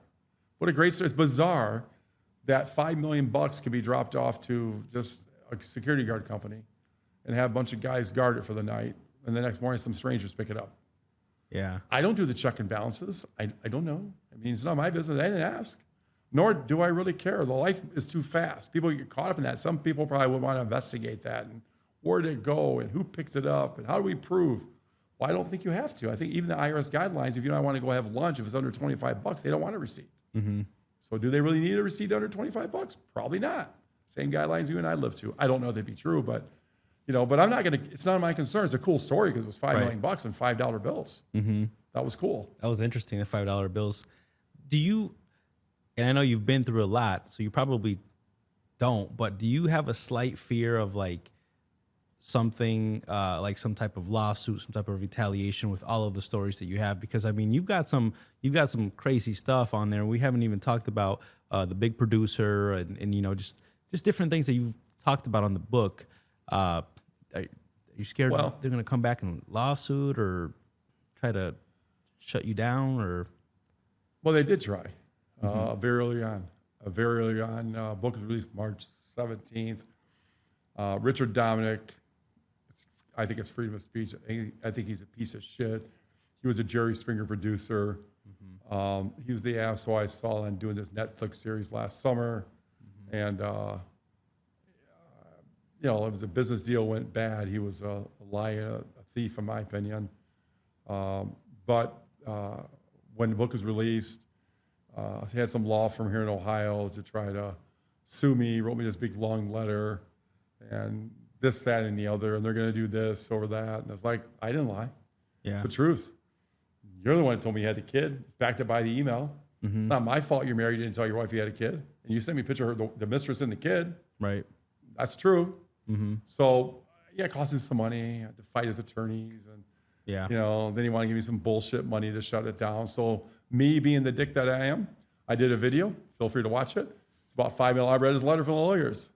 S1: What a great story. It's bizarre that $5 million can be dropped off to just a security guard company and have a bunch of guys guard it for the night. And the next morning, some strangers pick it up.
S2: Yeah.
S1: I don't do the check and balances. I don't know. I mean, it's not my business. I didn't ask. Nor do I really care. The life is too fast. People get caught up in that. Some people probably would want to investigate that and where did it go and who picked it up and how do we prove? Well, I don't think you have to. I think even the IRS guidelines, if you don't want to go have lunch, if it's under $25, they don't want a receipt. So do they really need a receipt under $25? Probably not. Same guidelines you and I live to. I don't know if they'd be true, but but I'm not going to, it's none of my concern. It's a cool story because it was $5 million and $5 bills. That was cool.
S2: That was interesting, the $5 bills. And I know you've been through a lot, so you probably don't, but do you have a slight fear of like something like some type of lawsuit, some type of retaliation with all of the stories that you have? Because I mean, you've got some crazy stuff on there. We haven't even talked about the big producer and just different things that you've talked about on the book. Are you scared they're going to come back and lawsuit or try to shut you down? Or
S1: well, they did try very early on. Very early on, book was released March 17th. Richard Dominic, I think it's freedom of speech. I think he's a piece of shit. He was a Jerry Springer producer. He was the asshole I saw on doing this Netflix series last summer, and it was a business deal went bad. He was a liar, a thief, in my opinion. But when the book was released, he had some law firm here in Ohio to try to sue me. He wrote me this big long letter, and this, that, and the other, and they're going to do this over that. And it's like, I didn't lie.
S2: Yeah.
S1: It's the truth. You're the one that told me you had a kid. It's backed up by the email. It's not my fault you're married. You didn't tell your wife you had a kid. And you sent me a picture of the mistress and the kid.
S2: Right.
S1: That's true. So, it cost him some money. I had to fight his attorneys. And, then he wanted to give me some bullshit money to shut it down. So, me being the dick that I am, I did a video. Feel free to watch it. It's about 5 minutes. I read his letter from the lawyers.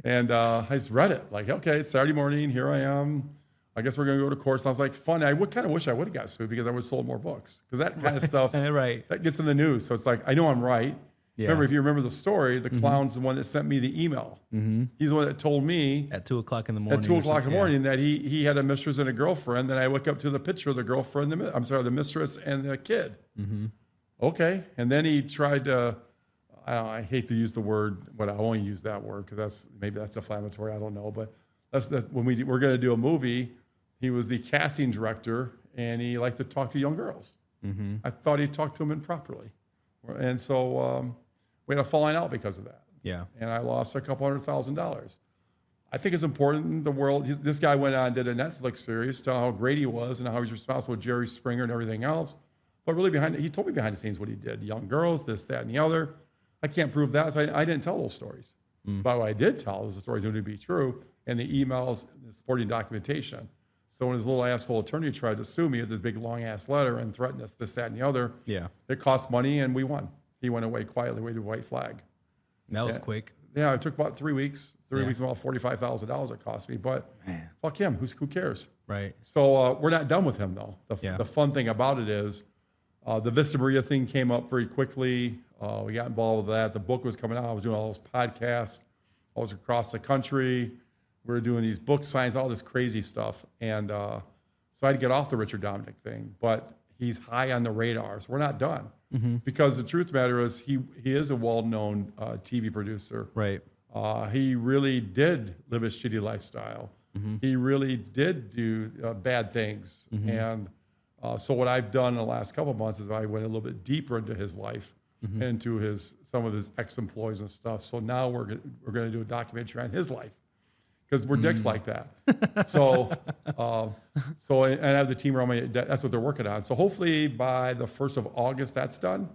S1: And I just read it. Like, okay, it's Saturday morning. Here I am. I guess we're going to go to court. So I was like, fun. I would kind of wish I would have got sued because I would have sold more books. Because that kind of stuff,
S2: right,
S1: that gets in the news. So it's like, I know I'm right.
S2: Yeah.
S1: Remember, if you remember the story, the clown's the one that sent me the email. He's the one that told me
S2: At 2 o'clock in the morning.
S1: at 2 o'clock in the
S2: yeah.
S1: morning that he had a mistress and a girlfriend. Then I look up to the picture of the girlfriend, the mistress and the kid. Okay. And then he tried to, I hate to use the word, but I only use that word because maybe that's inflammatory. I don't know. But when we're going to do a movie, he was the casting director and he liked to talk to young girls. I thought he talked to them improperly. And so we had a falling out because of that.
S2: Yeah.
S1: And I lost a couple $100,000. I think it's important in the world. This guy went on and did a Netflix series telling how great he was and how he's responsible with Jerry Springer and everything else. But really he told me behind the scenes what he did. Young girls, this, that, and the other. I can't prove that, so I didn't tell those stories. But what I did tell is the stories knew to be true, and the emails, the supporting documentation. So when his little asshole attorney tried to sue me with this big long-ass letter and threatened us this, that, and the other,
S2: Yeah.
S1: it cost money, and we won. He went away quietly, waved a white flag.
S2: That was quick.
S1: Yeah, it took about 3 weeks. 3
S2: Yeah.
S1: weeks, about $45,000 it cost me. But fuck him. Who cares?
S2: Right.
S1: So we're not done with him, though.
S2: Yeah.
S1: The fun thing about it is the Vista Maria thing came up very quickly. We got involved with that. The book was coming out. I was doing all those podcasts. I was across the country. We were doing these book signs, all this crazy stuff. And so I had to get off the Richard Dominic thing. But he's high on the radar. So we're not done. Because the truth of the matter is he is a well-known TV producer.
S2: Right.
S1: He really did live a shitty lifestyle. He really did do bad things. And so what I've done in the last couple of months is I went a little bit deeper into his life, into some of his ex-employees and stuff. So now we're going to do a documentary on his life because we're dicks like that. So and I have the team around me. That's what they're working on. So hopefully by the 1st of August, that's done.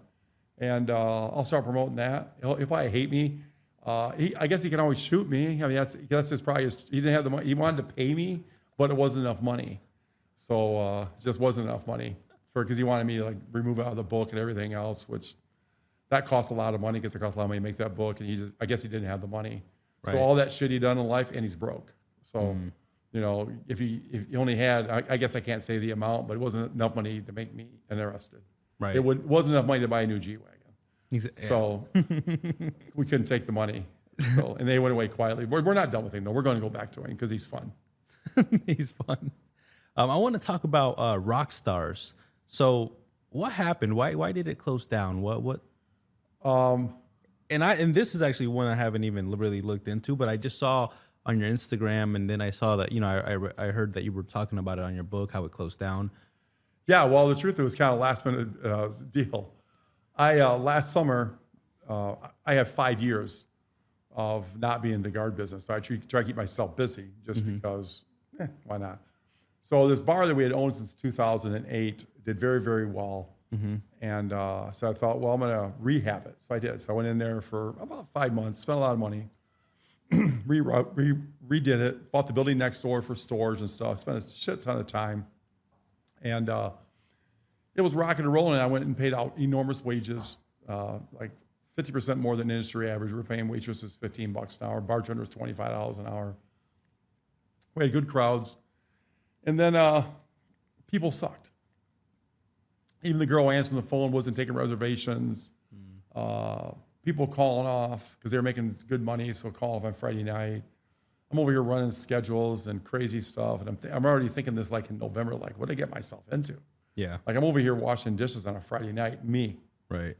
S1: And I'll start promoting that. He'll probably hate me. I guess he can always shoot me. I mean, that's his probably he didn't have the money. He wanted to pay me, but it wasn't enough money. So it just wasn't enough money because he wanted me to like remove it out of the book and everything else, which that costs a lot of money because it costs a lot of money to make that book. And I guess he didn't have the money.
S2: Right.
S1: So all that shit he done in life and he's broke. So, you know, if he only had, I guess I can't say the amount, but it wasn't enough money to make me interested.
S2: Right.
S1: It wasn't enough money to buy a new G-Wagon.
S2: Yeah.
S1: So we couldn't take the money. So, and they went away quietly. We're not done with him though. We're going to go back to him because he's fun.
S2: He's fun. I want to talk about rock stars. So what happened? Why did it close down? What? And this is actually one I haven't even really looked into, but I just saw on your Instagram, and then I saw that I heard that you were talking about it on your book, how it closed down.
S1: Yeah, well, the truth, it was kind of last minute deal. Last summer, I had 5 years of not being in the guard business. So I try to keep myself busy just because, why not? So this bar that we had owned since 2008 did very, very well. And so I thought, well, I'm going to rehab it. So I did. So I went in there for about 5 months, spent a lot of money, redid it, bought the building next door for storage and stuff, spent a shit ton of time. And it was rocking and rolling. And I went and paid out enormous wages, like 50% more than industry average. We were paying waitresses $15 an hour, bartenders $25 an hour. We had good crowds. And then people sucked. Even the girl answering the phone wasn't taking reservations. People calling off because they were making good money, so call off on Friday night. I'm over here running schedules and crazy stuff, and I'm already thinking this like in November, like what did I get myself into?
S2: Yeah.
S1: Like I'm over here washing dishes on a Friday night, me.
S2: Right.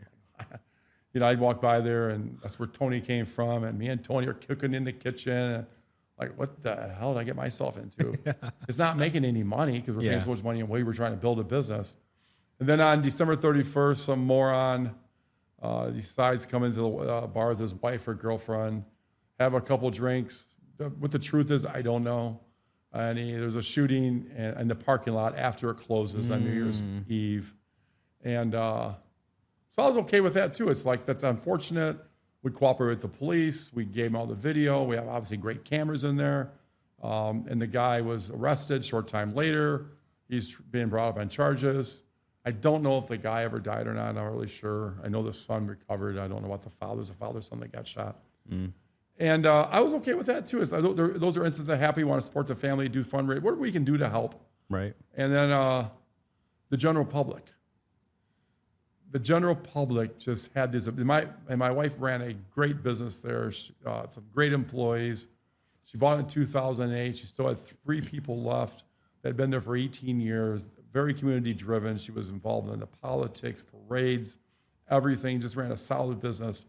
S1: You know, I'd walk by there, and that's where Tony came from, and me and Tony are cooking in the kitchen. And like, what the hell did I get myself into? It's not making any money because we're paying so much money and we were trying to build a business. And then on December 31st, some moron decides to come into the bar with his wife or girlfriend, have a couple drinks. What the truth is, I don't know. And there's a shooting in the parking lot after it closes on New Year's Eve. And so I was okay with that too. It's like, that's unfortunate. We cooperated with the police. We gave them all the video. We have obviously great cameras in there. And the guy was arrested short time later. He's being brought up on charges. I don't know if the guy ever died or not. I'm not really sure. I know the son recovered. I don't know about the father. There's a father-son that got shot. And I was okay with that too. Those are instances that happy, want to support the family, do fundraising, whatever we can do to help.
S2: Right.
S1: And then the general public. the general public just had this. My wife ran a great business there. Some great employees. She bought it in 2008. She still had 3 people left that had been there for 18 years. Very community driven. She was involved in the politics, parades, everything. Just ran a solid business.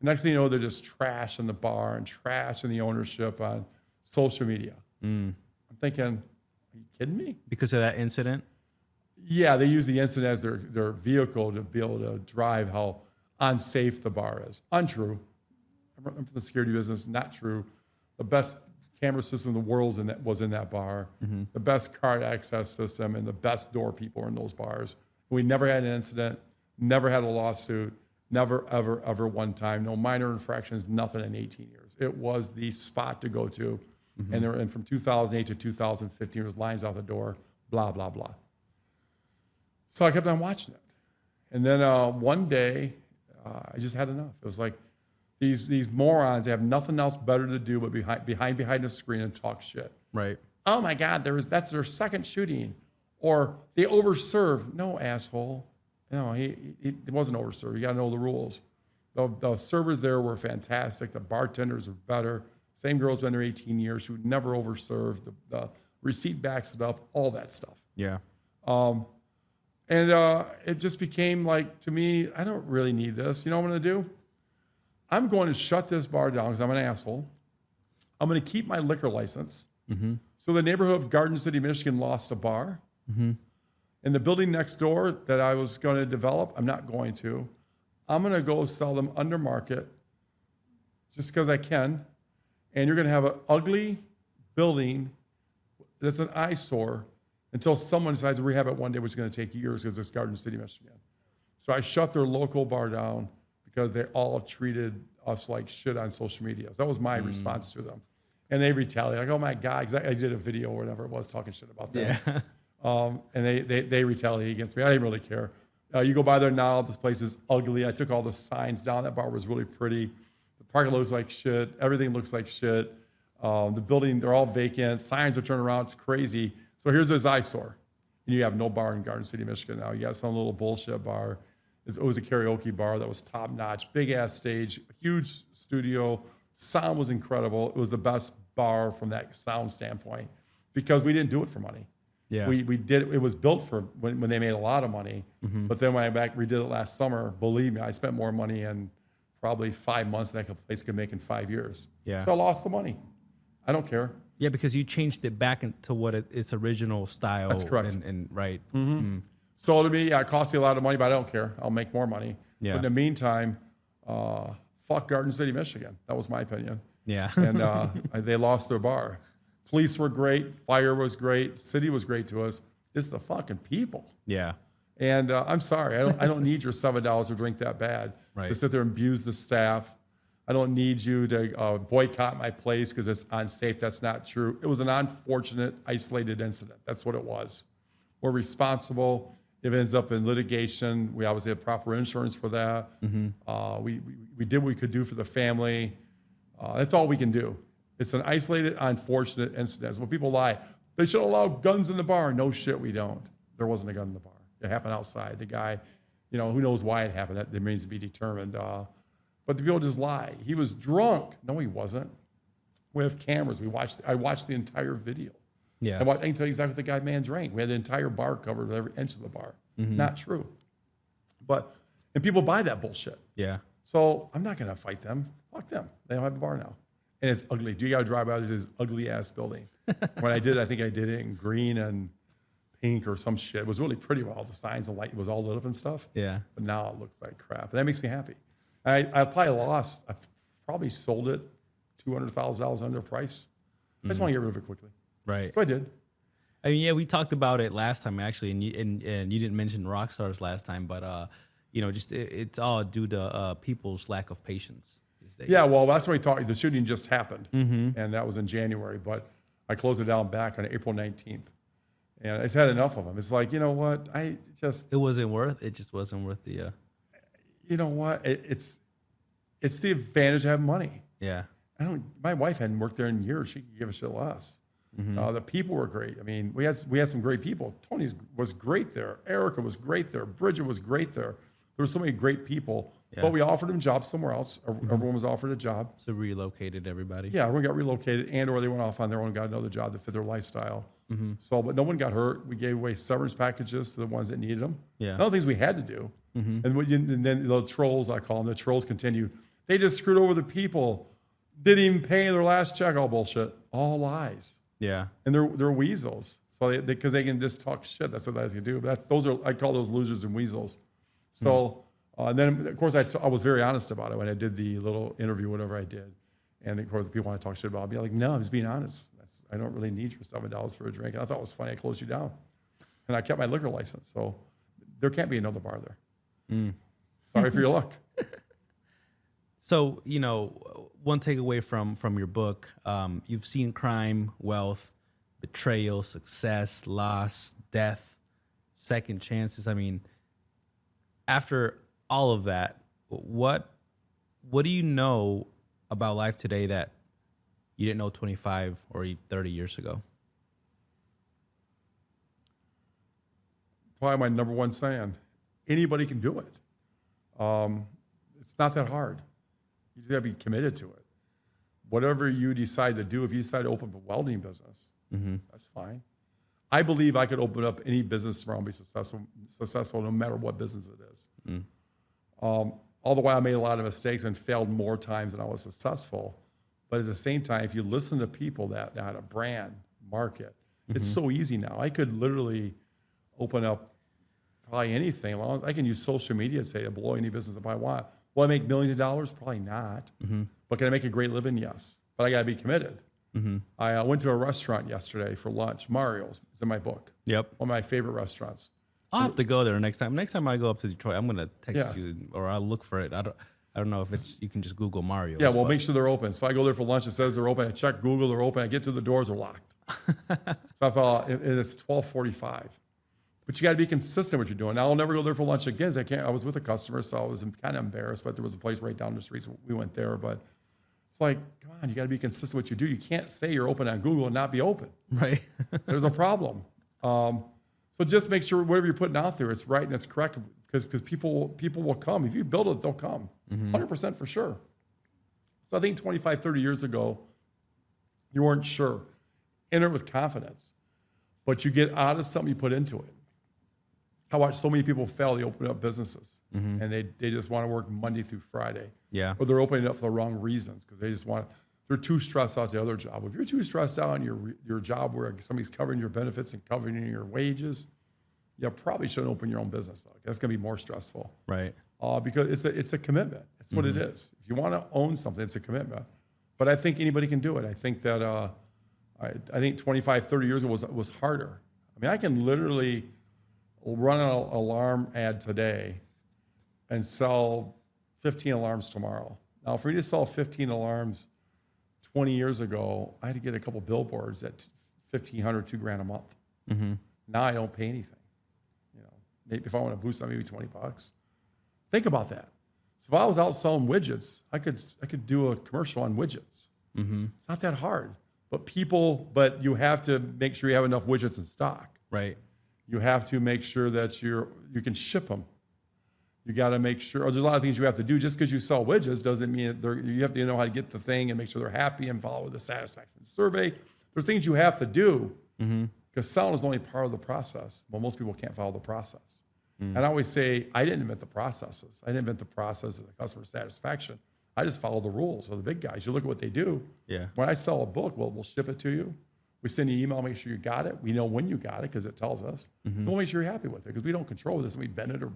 S1: The next thing you know, they're just trash in the bar and trash in the ownership on social media. I'm thinking, are you kidding me?
S2: Because of that incident?
S1: Yeah, they use the incident as their vehicle to be able to drive how unsafe the bar is. Untrue. I'm from the security business. Not true. The best camera system in the world was in that bar. The best card access system and the best door people were in those bars. We never had an incident. Never had a lawsuit. Never, ever, ever one time. No minor infractions. Nothing in 18 years. It was the spot to go to. And from 2008 to 2015, there was lines out the door. Blah blah blah. So I kept on watching it. And then one day, I just had enough. It was like these morons have nothing else better to do but behind a screen and talk shit.
S2: Right.
S1: Oh my God, that's their second shooting. Or they overserve. No, asshole. No, it wasn't overserved. You got to know the rules. The servers there were fantastic. The bartenders are better. Same girl's been there 18 years. She would never overserve. The receipt backs it up, all that stuff.
S2: Yeah.
S1: And it just became like, to me, I don't really need this. You know what I'm going to do? I'm going to shut this bar down because I'm an asshole. I'm going to keep my liquor license. So the neighborhood of Garden City, Michigan lost a bar. And the building next door that I was going to develop, I'm not going to. I'm going to go sell them under market just because I can. And you're going to have an ugly building that's an eyesore until someone decides to rehab it one day, which is going to take years because it's Garden City, Michigan. So I shut their local bar down because they all treated us like shit on social media. So that was my response to them. And they retaliated. Like, oh my God, 'cause I did a video or whatever it was talking shit about them.
S2: Yeah.
S1: And they retaliated against me. I didn't really care. You go by there now, this place is ugly. I took all the signs down. That bar was really pretty. The parking looks like shit. Everything looks like shit. The building, they're all vacant. Signs are turned around. It's crazy. So here's this eyesore. And you have no bar in Garden City, Michigan now. You got some little bullshit bar. It was a karaoke bar that was top notch, big ass stage, huge studio. Sound was incredible. It was the best bar from that sound standpoint because we didn't do it for money.
S2: Yeah.
S1: We did it was built for when they made a lot of money. But then when I redid it last summer, believe me, I spent more money in probably 5 months than that place could make in 5 years.
S2: Yeah.
S1: So I lost the money. I don't care.
S2: Yeah, because you changed it back into what its original style.
S1: That's correct.
S2: And right.
S1: So to me, yeah, it cost me a lot of money, but I don't care. I'll make more money.
S2: Yeah.
S1: But in the meantime, fuck Garden City, Michigan. That was my opinion.
S2: Yeah.
S1: And they lost their bar. Police were great. Fire was great. City was great to us. It's the fucking people.
S2: Yeah.
S1: And I'm sorry, I don't need your $7 to drink that bad
S2: Right.
S1: to sit there and abuse the staff. I don't need you to boycott my place because it's unsafe. That's not true. It was an unfortunate, isolated incident. That's what it was. We're responsible. If it ends up in litigation, we obviously have proper insurance for that. We did what we could do for the family. That's all we can do. It's an isolated, unfortunate incident. So when people lie, they should allow guns in the bar. No shit, we don't. There wasn't a gun in the bar. It happened outside. The guy, who knows why it happened. That remains to be determined. But the people just lie. He was drunk. No, he wasn't. We have cameras. I watched the entire video.
S2: Yeah.
S1: I can tell you exactly what the man drank. We had the entire bar covered, every inch of the bar. Not true. And people buy that bullshit.
S2: Yeah.
S1: So I'm not going to fight them. Fuck them. They don't have a bar now. And it's ugly. Do you got to drive by this ugly ass building? When I did, I think I did it in green and pink or some shit. It was really pretty with all the signs and light. It was all lit up and stuff.
S2: Yeah.
S1: But now it looks like crap. And that makes me happy. I probably sold it $200,000 under price. I just want to get rid of it quickly.
S2: Right.
S1: So I did.
S2: I mean, yeah, we talked about it last time actually, and you didn't mention rock stars last time, but it's all due to people's lack of patience these days.
S1: Yeah, well, that's what we talked. The shooting just happened, and that was in January. But I closed it down back on April 19th, and I just had enough of them. It's like, you know what? It just wasn't worth the. You know what? It's the advantage of having money.
S2: Yeah.
S1: My wife hadn't worked there in years. She could give a shit less. The people were great. I mean, we had some great people. Tony was great there. Erica was great there. Bridget was great there. There were so many great people,
S2: Yeah.
S1: but we offered them jobs somewhere else. Everyone was offered a job.
S2: So relocated everybody.
S1: Yeah, everyone got relocated and or they went off on their own, got another job that fit their lifestyle. So, but no one got hurt. We gave away severance packages to the ones that needed them.
S2: Yeah.
S1: None of the things we had to do. And then the trolls, I call them, the trolls continued. They just screwed over the people. Didn't even pay their last check. All bullshit. All lies.
S2: Yeah.
S1: And they're weasels. So because they can just talk shit. That's what guys can do. But I call those losers and weasels. So then, of course, I was very honest about it when I did the little interview, whatever I did. And of course, if people want to talk shit about it, I'll be like, no, I'm just being honest. I don't really need your $7 for a drink. And I thought it was funny. I closed you down. And I kept my liquor license. So there can't be another bar there. Sorry for your luck.
S2: So, one takeaway from your book, you've seen crime, wealth, betrayal, success, loss, death, second chances. I mean, after all of that, what do you know about life today that you didn't know 25 or 30 years ago?
S1: Probably my number one saying, anybody can do it. It's not that hard. You just gotta be committed to it. Whatever you decide to do, if you decide to open up a welding business, that's fine. I believe I could open up any business tomorrow and be successful no matter what business it is. All the while I made a lot of mistakes and failed more times than I was successful. But at the same time, if you listen to people that had a brand, market, it's so easy now. I could literally open up probably anything. As long as I can use social media today to blow any business if I want. Will I make millions of dollars? Probably not. But can I make a great living? Yes. But I got to be committed. I went to a restaurant yesterday for lunch. Mario's. It's in my book.
S2: Yep.
S1: One of my favorite restaurants.
S2: I'll have to go there next time. Next time I go up to Detroit, I'm gonna text
S1: Yeah.
S2: you or I'll look for it. I don't know if it's you can just Google Mario.
S1: Yeah, well, make sure they're open. So I go there for lunch. It says they're open. I check Google. They're open. I get to the doors. They're locked. So I thought it's 12:45. But you got to be consistent with what you're doing. Now I'll never go there for lunch again. I was with a customer, so I was kind of embarrassed. But there was a place right down the street, so we went there. But it's like, come on, you got to be consistent with what you do. You can't say you're open on Google and not be open.
S2: Right.
S1: There's a problem. So just make sure whatever you're putting out there, it's right and it's correct because people will come. If you build it, they'll come. 100% for sure. So I think 25, 30 years ago, you weren't sure. Enter with confidence. But you get out of something you put into it. I watch so many people fail. They open up businesses and they just want to work Monday through Friday.
S2: Yeah.
S1: Or they're opening it up for the wrong reasons because they're too stressed out to the other job. If you're too stressed out on your job where somebody's covering your benefits and covering your wages, you probably shouldn't open your own business. That's going to be more stressful.
S2: Right.
S1: Because it's a commitment. That's what it is. If you want to own something, it's a commitment. But I think anybody can do it. I think that I think 25, 30 years ago was harder. I mean, I can literally run an alarm ad today and sell 15 alarms tomorrow. Now, for me to sell 15 alarms 20 years ago, I had to get a couple billboards at $1,500, $2,000 a month. Now I don't pay anything. Maybe if I want to boost that, maybe $20. Think about that. So if I was out selling widgets, I could do a commercial on widgets. It's not that hard. But you have to make sure you have enough widgets in stock.
S2: Right.
S1: You have to make sure that you can ship them. You got to make sure. There's a lot of things you have to do. Just because you sell widgets doesn't mean you have to know how to get the thing and make sure they're happy and follow the satisfaction survey. There's things you have to do because selling is only part of the process. Well, most people can't follow the process. And I always say, I didn't invent the processes. I didn't invent the process of the customer satisfaction. I just follow the rules of the big guys. You look at what they do.
S2: Yeah.
S1: When I sell a book, we'll ship it to you. We send you an email, make sure you got it. We know when you got it because it tells us. We'll make sure you're happy with it because we don't control this. We bend it or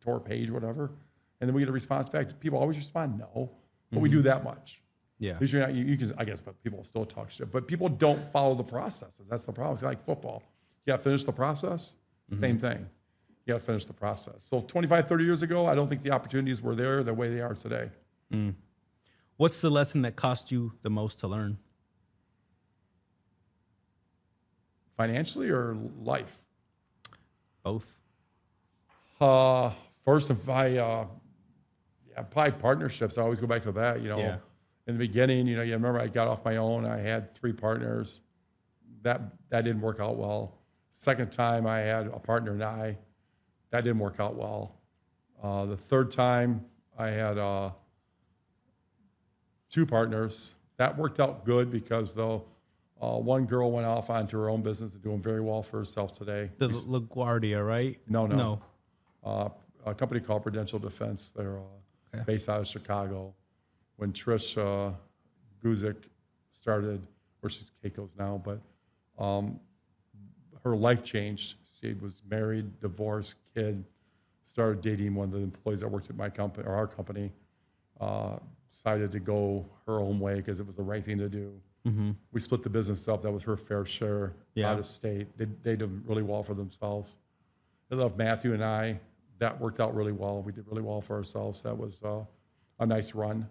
S1: tore a page, whatever, and then we get a response back. People always respond no, but we do that much.
S2: Yeah.
S1: Because you're not, you can, I guess, but people still talk shit. But people don't follow the processes. That's the problem. It's like football. You got to finish the process. Same thing. You got to finish the process. So 25, 30 years ago, I don't think the opportunities were there the way they are today.
S2: What's the lesson that cost you the most to learn?
S1: Financially or life?
S2: Both.
S1: First, probably partnerships. I always go back to that.
S2: Yeah.
S1: In the beginning, you remember I got off my own. I had 3 partners. That didn't work out well. Second time, I had a partner and that didn't work out well. The third time I had 2 partners. That worked out good because though one girl went off onto her own business and doing very well for herself today.
S2: The LaGuardia, right?
S1: No. A company called Prudential Defense. They're based out of Chicago. When Trish Guzik started, where she's Keiko's now, but her life changed. She was married, divorced, kid, started dating one of the employees that worked at my company or our company. Decided to go her own way because it was the right thing to do. Mm-hmm. We split the business up. That was her fair share out of state. They did really well for themselves. They left Matthew and I. That worked out really well. We did really well for ourselves. That was a nice run.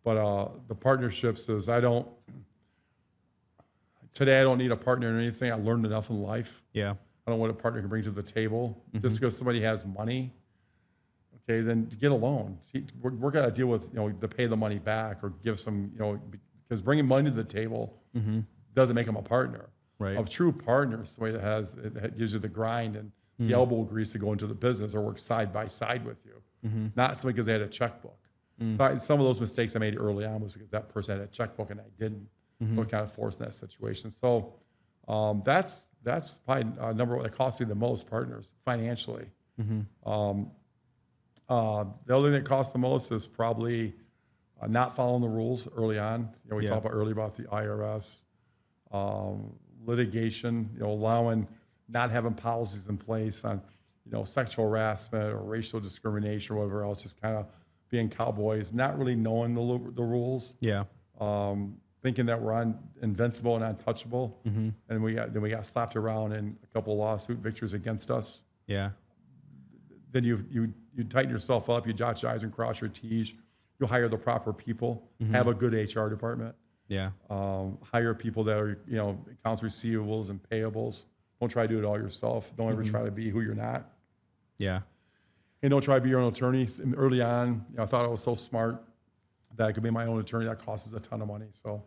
S1: But the partnerships is today I don't need a partner in anything. I learned enough in life.
S2: Yeah.
S1: I don't know what a partner can bring to the table.
S2: Mm-hmm.
S1: Just because somebody has money, okay, then get a loan. We're going to deal with, to pay the money back or give some, because bringing money to the table doesn't make them a partner.
S2: Right.
S1: A true partner is somebody that gives you the grind and the elbow grease to go into the business or work side by side with you. Not somebody because they had a checkbook. So some of those mistakes I made early on was because that person had a checkbook and I didn't. I was kind of forced in that situation. So that's probably a number that cost me the most, partners, financially. The other thing that cost the most is probably not following the rules early on. We talked about earlier about the IRS, litigation, not having policies in place on, sexual harassment or racial discrimination or whatever else, just kind of being cowboys, not really knowing the rules.
S2: Yeah.
S1: Thinking that we're invincible and untouchable, and we got slapped around in a couple of lawsuit victories against us.
S2: Yeah.
S1: Then you tighten yourself up, you dot your I's and cross your T's. You hire the proper people, have a good HR department.
S2: Yeah.
S1: Hire people that are accounts receivables and payables. Don't try to do it all yourself. Don't ever try to be who you're not.
S2: Yeah.
S1: And don't try to be your own attorney. Early on, I thought I was so smart that I could be my own attorney. That costs us a ton of money. So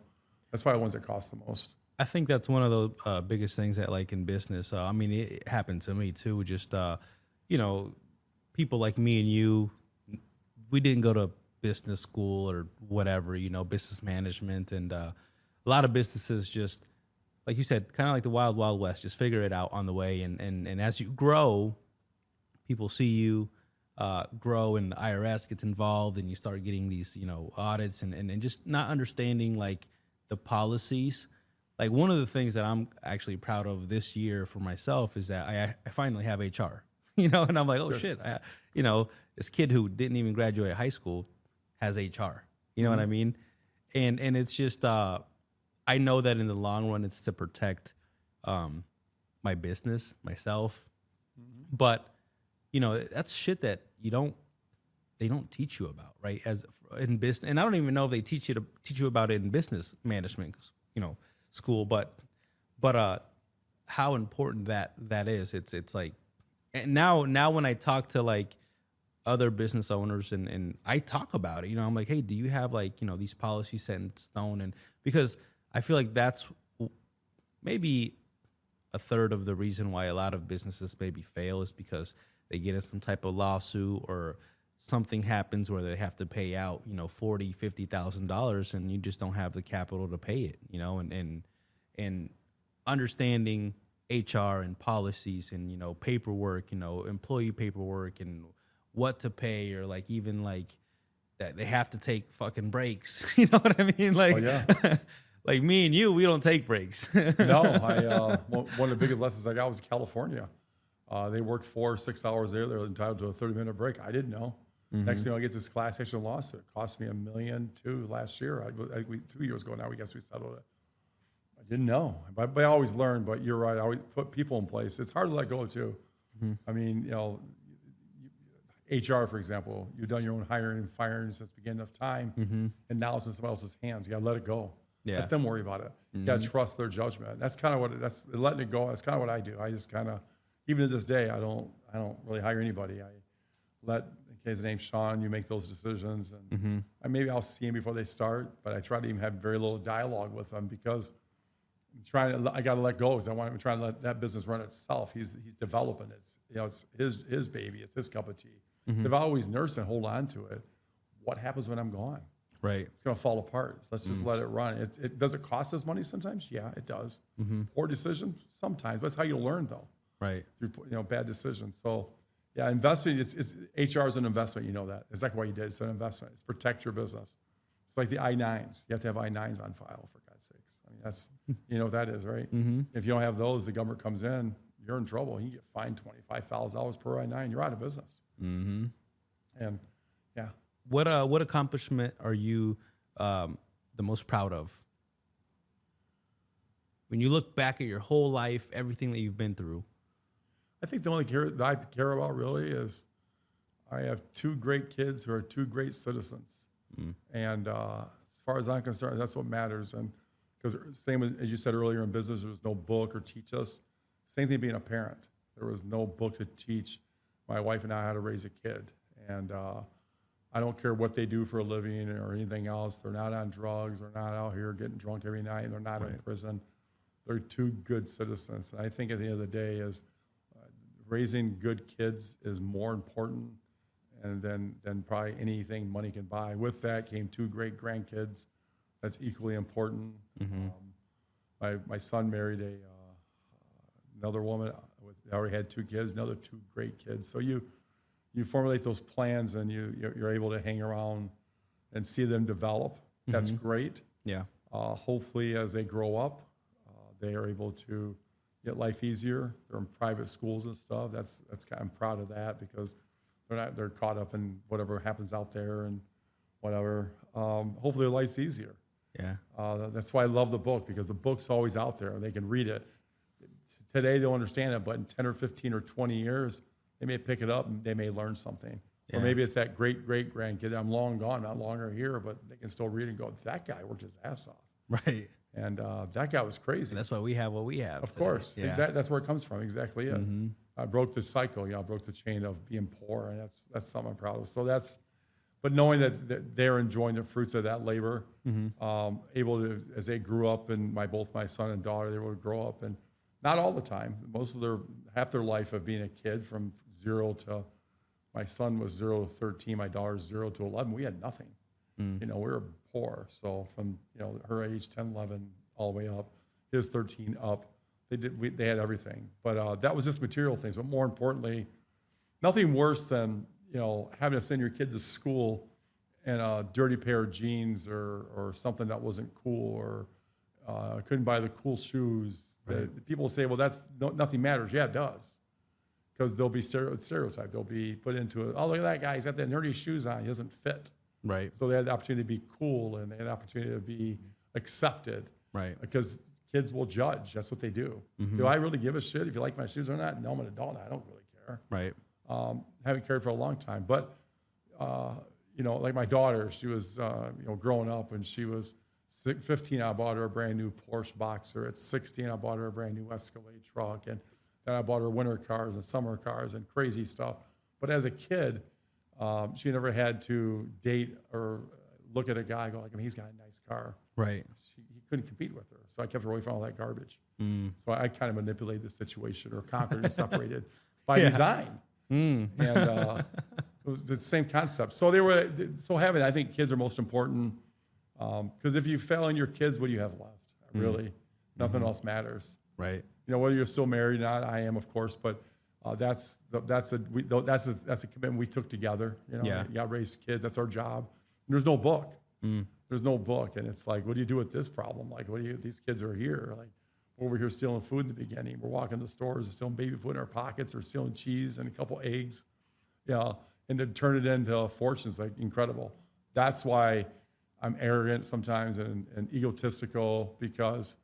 S1: that's probably the ones that cost the most.
S2: I think that's one of the biggest things that, like, in business. It happened to me too. Just people like me and you, we didn't go to business school or whatever. Business management, and a lot of businesses just, like you said, kind of like the wild, wild west. Just figure it out on the way, and as you grow, people see you grow, and the IRS gets involved, and you start getting these, audits, and just not understanding like the policies. Like, one of the things that I'm actually proud of this year for myself is that I finally have HR, and I'm like, oh shit, this kid who didn't even graduate high school has HR, you know what I mean? And it's just, I know that in the long run, it's to protect my business, myself, but that's shit that they don't teach you about, right? As in business, and I don't even know if they teach you about it in business management, school, but how important that is. It's like, and now when I talk to like other business owners and I talk about it, I'm like, hey, do you have like, these policies set in stone? And because I feel like that's maybe a third of the reason why a lot of businesses maybe fail is because they get in some type of lawsuit or something happens where they have to pay out, $40,000, $50,000, and you just don't have the capital to pay it, and understanding HR and policies and, paperwork, employee paperwork and what to pay, or like even like that they have to take fucking breaks. You know what I mean? Like,
S1: Oh, yeah.
S2: like me and you, we don't take breaks.
S1: No, one of the biggest lessons I got was California. They work 4 or 6 hours there. They're entitled to a 30-minute break. I didn't know. Next thing I get this class action lawsuit. It cost me $1.2 million last year. 2 years ago now, we settled it. I didn't know, but I always learn. But you're right. I always put people in place. It's hard to let go too. I mean, HR, for example, you've done your own hiring and firing since the beginning of time, and now it's in somebody else's hands. You got to let it go.
S2: Yeah.
S1: Let them worry about it. You got to trust their judgment. That's kind of that's letting it go. That's kind of what I do. I just kind of, even to this day, I don't really hire anybody. I let, in case the name's Sean, you make those decisions, and maybe I'll see them before they start. But I try to even have very little dialogue with them because I got to let go because I'm trying to let that business run itself. He's developing it. It's his baby. It's his cup of tea. If I always nurse and hold on to it, what happens when I'm gone?
S2: Right.
S1: It's going to fall apart. So let's just let it run. Does it cost us money sometimes? Yeah, it does. Poor decision sometimes, but it's how you learn though.
S2: Right.
S1: Through bad decisions. So yeah, investing. It's HR is an investment. You know that. It's exactly why you did. It's an investment. It's protect your business. It's like the I-9s. You have to have I-9s on file, for God's sakes. I mean, that's, you know what that is, right? If you don't have those, the government comes in, you're in trouble. You can get fined $25,000 per I-9. You're out of business. And yeah.
S2: What accomplishment are you the most proud of? When you look back at your whole life, everything that you've been through.
S1: I think the only that I care about really is I have two great kids who are two great citizens. And as far as I'm concerned, that's what matters. And because same as you said earlier in business, there was no book or teach us. Same thing being a parent. There was no book to teach my wife and I how to raise a kid. And I don't care what they do for a living or anything else. They're not on drugs. They're not out here getting drunk every night. They're not in prison. They're two good citizens. And I think at the end of the day is raising good kids is more important and than probably anything money can buy. With that came two great grandkids. That's equally important. My son married another woman. I already had two kids, another two great kids. So you formulate those plans and you're able to hang around and see them develop. That's great.
S2: Yeah.
S1: Hopefully as they grow up, they are able to get life easier. They're in private schools and stuff. I'm proud of that because they're caught up in whatever happens out there and whatever. Hopefully their life's easier.
S2: Yeah.
S1: That's why I love the book because the book's always out there. They can read it. Today they'll understand it, but in 10 or 15 or 20 years, they may pick it up and they may learn something. Yeah. Or maybe it's that great-great-grandkid. I'm long gone, not longer here, but they can still read and go, that guy worked his ass off.
S2: Right.
S1: And that guy was crazy.
S2: And that's why we have what we have.
S1: Of
S2: today.
S1: course.
S2: Yeah.
S1: That's where it comes from. Exactly it. I broke the cycle. I broke the chain of being poor, and that's something I'm proud of. So but knowing that they're enjoying the fruits of that labor, able to, as they grew up, and both my son and daughter, they were able to grow up, and not all the time. Most of half their life of being a kid from 0 to, my son was 0 to 13, my daughter's 0 to 11. We had nothing. We were poor. So from her age 10, 11, all the way up, his 13 up, they had everything. But that was just material things. But more importantly, nothing worse than having to send your kid to school in a dirty pair of jeans or something that wasn't cool or couldn't buy the cool shoes. Right. People say, well, nothing matters. Yeah, it does. Because they'll be stereotyped. They'll be put into it. Oh, look at that guy. He's got the nerdy shoes on. He doesn't fit.
S2: Right.
S1: So they had the opportunity to be cool and they had the opportunity to be accepted.
S2: Right.
S1: Because kids will judge. That's what they do. Do I really give a shit if you like my shoes or not? No, I'm an adult. I don't really care.
S2: Right.
S1: Haven't cared for a long time. But, like my daughter, she was, growing up and she was 15, I bought her a brand new Porsche Boxer. At 16, I bought her a brand new Escalade truck. And then I bought her winter cars and summer cars and crazy stuff. But as a kid, she never had to date or look at a guy and go, he's got a nice car.
S2: Right.
S1: He couldn't compete with her. So I kept her away from all that garbage. So I kind of manipulated the situation or conquered and separated by design. And it was the same concept. So I think kids are most important. Because if you fail in your kids, what do you have left? Really, nothing else matters.
S2: Right.
S1: Whether you're still married or not, I am, of course, but that's a commitment we took together. You got to raise kids. That's our job. And there's no book. There's no book, and it's like, what do you do with this problem? Like, these kids are here. Like, we're over here stealing food in the beginning. We're walking to stores and stealing baby food in our pockets, or stealing cheese and a couple eggs. And to turn it into fortunes, like incredible. That's why I'm arrogant sometimes and egotistical, because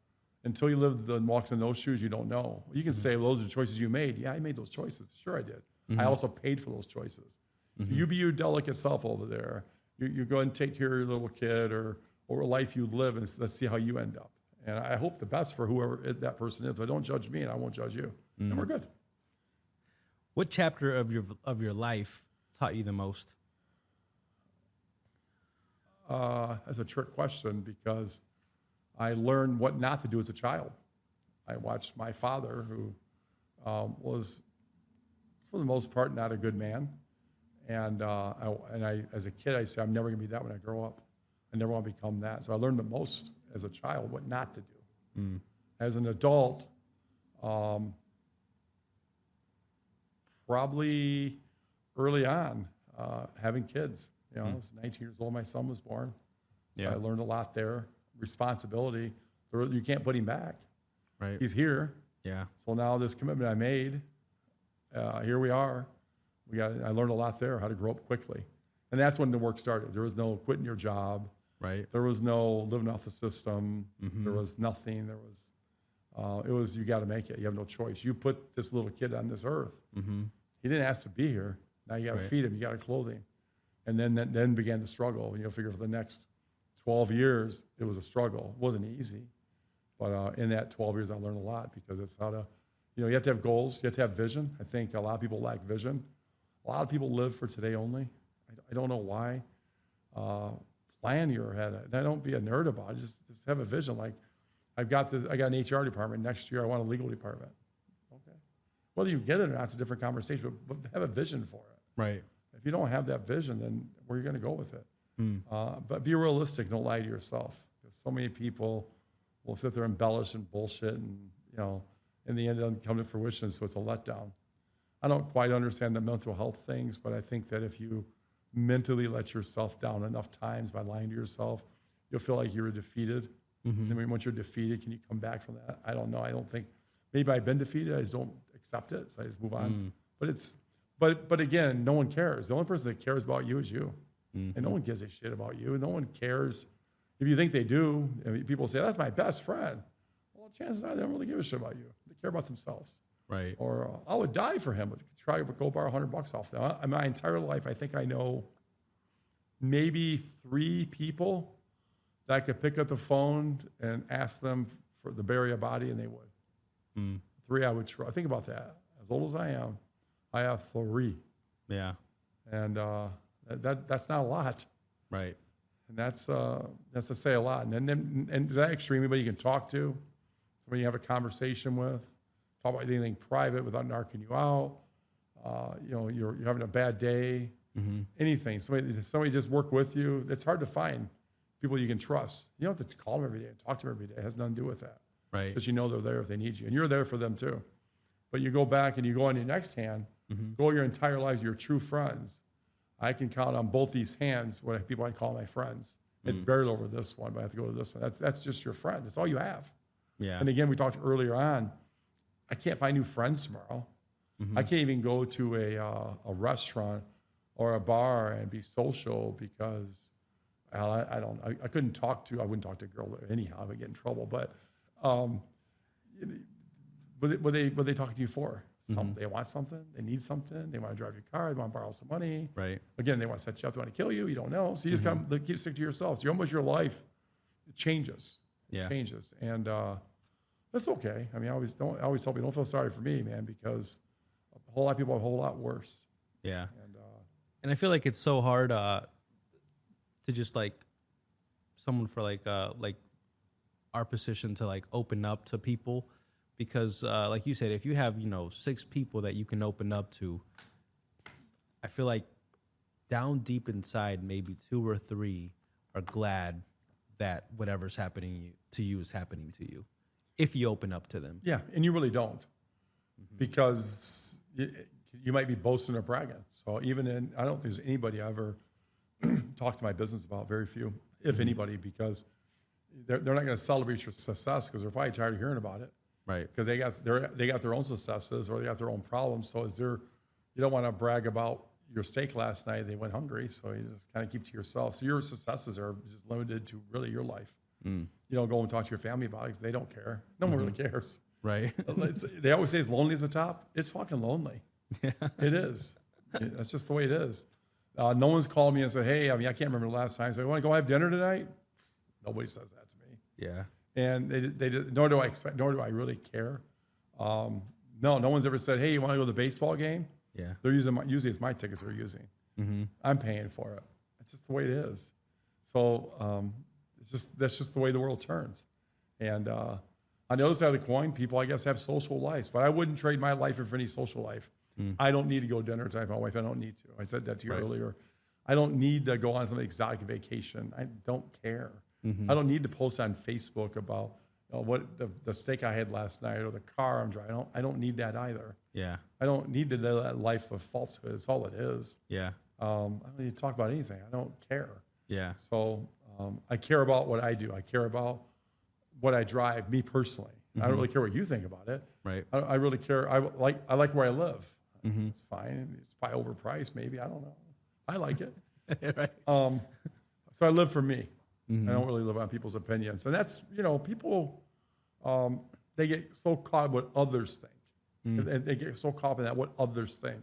S1: until you live and walk in those shoes, you don't know. You can say, well, those are choices you made. Yeah, I made those choices. Sure, I did. I also paid for those choices. So you be your delicate self over there. You go and take care of your little kid or a life you live, and let's see how you end up. And I hope the best for whoever that person is, but don't judge me and I won't judge you. And we're good.
S2: What chapter of your life taught you the most?
S1: That's a trick question, because I learned what not to do as a child. I watched my father, who was, for the most part, not a good man. And I, as a kid, I said, I'm never going to be that when I grow up. I never want to become that. So I learned the most as a child what not to do. As an adult, probably early on, having kids. You know, I was 19 years old. My son was born. So I learned a lot there. Responsibility. You can't put him back.
S2: Right.
S1: He's here.
S2: Yeah.
S1: So now this commitment I made, here we are. I learned a lot there, how to grow up quickly. And that's when the work started. There was no quitting your job.
S2: Right.
S1: There was no living off the system. There was nothing. There was, it was, you got to make it. You have no choice. You put this little kid on this earth. He didn't ask to be here. Now you got to feed him. You got to clothe him. And then began the struggle. You know, figure for the next 12 years, it was a struggle. It wasn't easy. But in that 12 years, I learned a lot, because it's how to, you have to have goals. You have to have vision. I think a lot of people lack vision. A lot of people live for today only. I don't know why. Plan your ahead. And don't be a nerd about it. Just have a vision. Like, I got an HR department. Next year, I want a legal department. Okay. Whether you get it or not, it's a different conversation, but have a vision for it.
S2: Right.
S1: If you don't have that vision, then where are you going to go with it? But be realistic. Don't lie to yourself. Because so many people will sit there and embellish and bullshit, and, in the end, it doesn't come to fruition, so it's a letdown. I don't quite understand the mental health things, but I think that if you mentally let yourself down enough times by lying to yourself, you'll feel like you were defeated. And then once you're defeated, can you come back from that? I don't know. I don't think, maybe I've been defeated. I just don't accept it, so I just move on. But again, no one cares. The only person that cares about you is you. And no one gives a shit about you. No one cares. If you think they do, people say, that's my best friend. Well, chances are they don't really give a shit about you. They care about themselves.
S2: Right.
S1: Or I would die for him, but try to go borrow $100 off them. In my entire life, I think I know maybe 3 people that I could pick up the phone and ask them to bury a body, and they would. 3 I would try. Think about that. As old as I am, I have 3.
S2: Yeah.
S1: And that's not a lot.
S2: Right.
S1: And that's to say a lot. And to that extreme, anybody you can talk to, somebody you have a conversation with, talk about anything private without narking you out. You're having a bad day, anything. Somebody just work with you. It's hard to find people you can trust. You don't have to call them every day and talk to them every day. It has nothing to do with that.
S2: Right.
S1: Because they're there if they need you. And you're there for them too. But you go back and you go on your next hand, go your entire life, your true friends. I can count on both these hands what people I call my friends. It's buried over this one, but I have to go to this one. That's just your friend. That's all you have.
S2: Yeah.
S1: And again, we talked earlier on, I can't find new friends tomorrow. I can't even go to a restaurant or a bar and be social because I wouldn't talk to a girl anyhow. I would get in trouble. But what are they talking to you for? They want something. They need something. They want to drive your car. They want to borrow some money.
S2: Right.
S1: Again, they want to set you up. They want to kill you. You don't know. So you just keep stick to yourself. So almost your life changes. It changes. And that's okay. I mean, I always tell people, don't feel sorry for me, man, because a whole lot of people have a whole lot worse.
S2: Yeah. And I feel like it's so hard to just like someone for like our position to like open up to people. Because, like you said, if you have, 6 people that you can open up to, I feel like down deep inside, maybe 2 or 3 are glad that whatever's happening to you is happening to you, if you open up to them.
S1: Yeah, and you really don't, because you might be boasting or bragging. So I don't think there's anybody I ever talked to my business about, very few, if anybody, because they're not going to celebrate your success because they're probably tired of hearing about it.
S2: Right.
S1: Because they got their own successes or they got their own problems. So you don't want to brag about your steak last night. They went hungry, so you just kind of keep to yourself. So your successes are just limited to really your life. You don't go and talk to your family about it because they don't care. No one really cares.
S2: Right.
S1: They always say it's lonely at the top. It's fucking lonely. Yeah. It is. That's just the way it is. No one's called me and said, hey, I can't remember the last time. So, want to go have dinner tonight? Nobody says that to me.
S2: Yeah.
S1: And nor do I really care. No one's ever said, hey, you want to go to the baseball game?
S2: Yeah.
S1: They're usually it's my tickets they're using. I'm paying for it. It's just the way it is. So that's just the way the world turns. And On the other side of the coin, people, I guess, have social lives, but I wouldn't trade my life for any social life. I don't need to go to dinner tonight with my wife. I don't need to. I said that to you earlier. I don't need to go on some exotic vacation. I don't care. I don't need to post on Facebook about what the steak I had last night or the car I'm driving. I don't need that either.
S2: Yeah.
S1: I don't need to live that life of falsehood. It's all it is.
S2: Yeah.
S1: I don't need to talk about anything. I don't care.
S2: Yeah.
S1: So I care about what I do. I care about what I drive, me personally. I don't really care what you think about it.
S2: Right.
S1: I really care. I like where I live. It's fine. It's probably overpriced, maybe. I don't know. I like it.
S2: Right.
S1: So I live for me. I don't really live on people's opinions. And that's, people, they get so caught up what others think. And they get so caught up in that, what others think.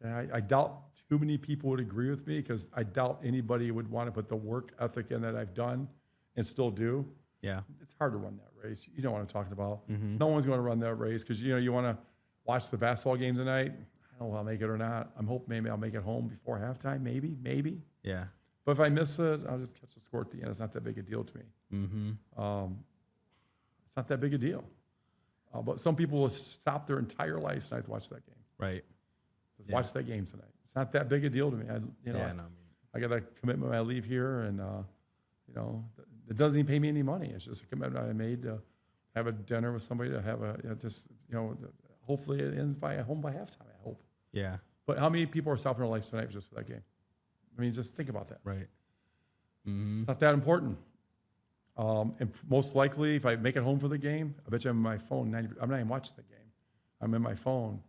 S1: And I doubt too many people would agree with me because I doubt anybody would want to put the work ethic in that I've done and still do.
S2: Yeah.
S1: It's hard to run that race. You know what I'm talking about. No one's going to run that race because, you want to watch the basketball game tonight. I don't know if I'll make it or not. I'm hoping maybe I'll make it home before halftime, maybe.
S2: Yeah.
S1: But if I miss it, I'll just catch the score at the end. It's not that big a deal to me. It's not that big a deal. But some people will stop their entire lives tonight to watch that game.
S2: Right.
S1: Watch that game tonight. It's not that big a deal to me. I got a commitment when I leave here, and it doesn't even pay me any money. It's just a commitment I made to have a dinner with somebody, to have hopefully it ends home by halftime. I hope.
S2: Yeah.
S1: But how many people are stopping their lives tonight just for that game? I mean, just think about that.
S2: Right.
S1: It's not that important. And most likely, if I make it home for the game, I bet you I'm on my phone. I'm not even watching the game. I'm in my phone,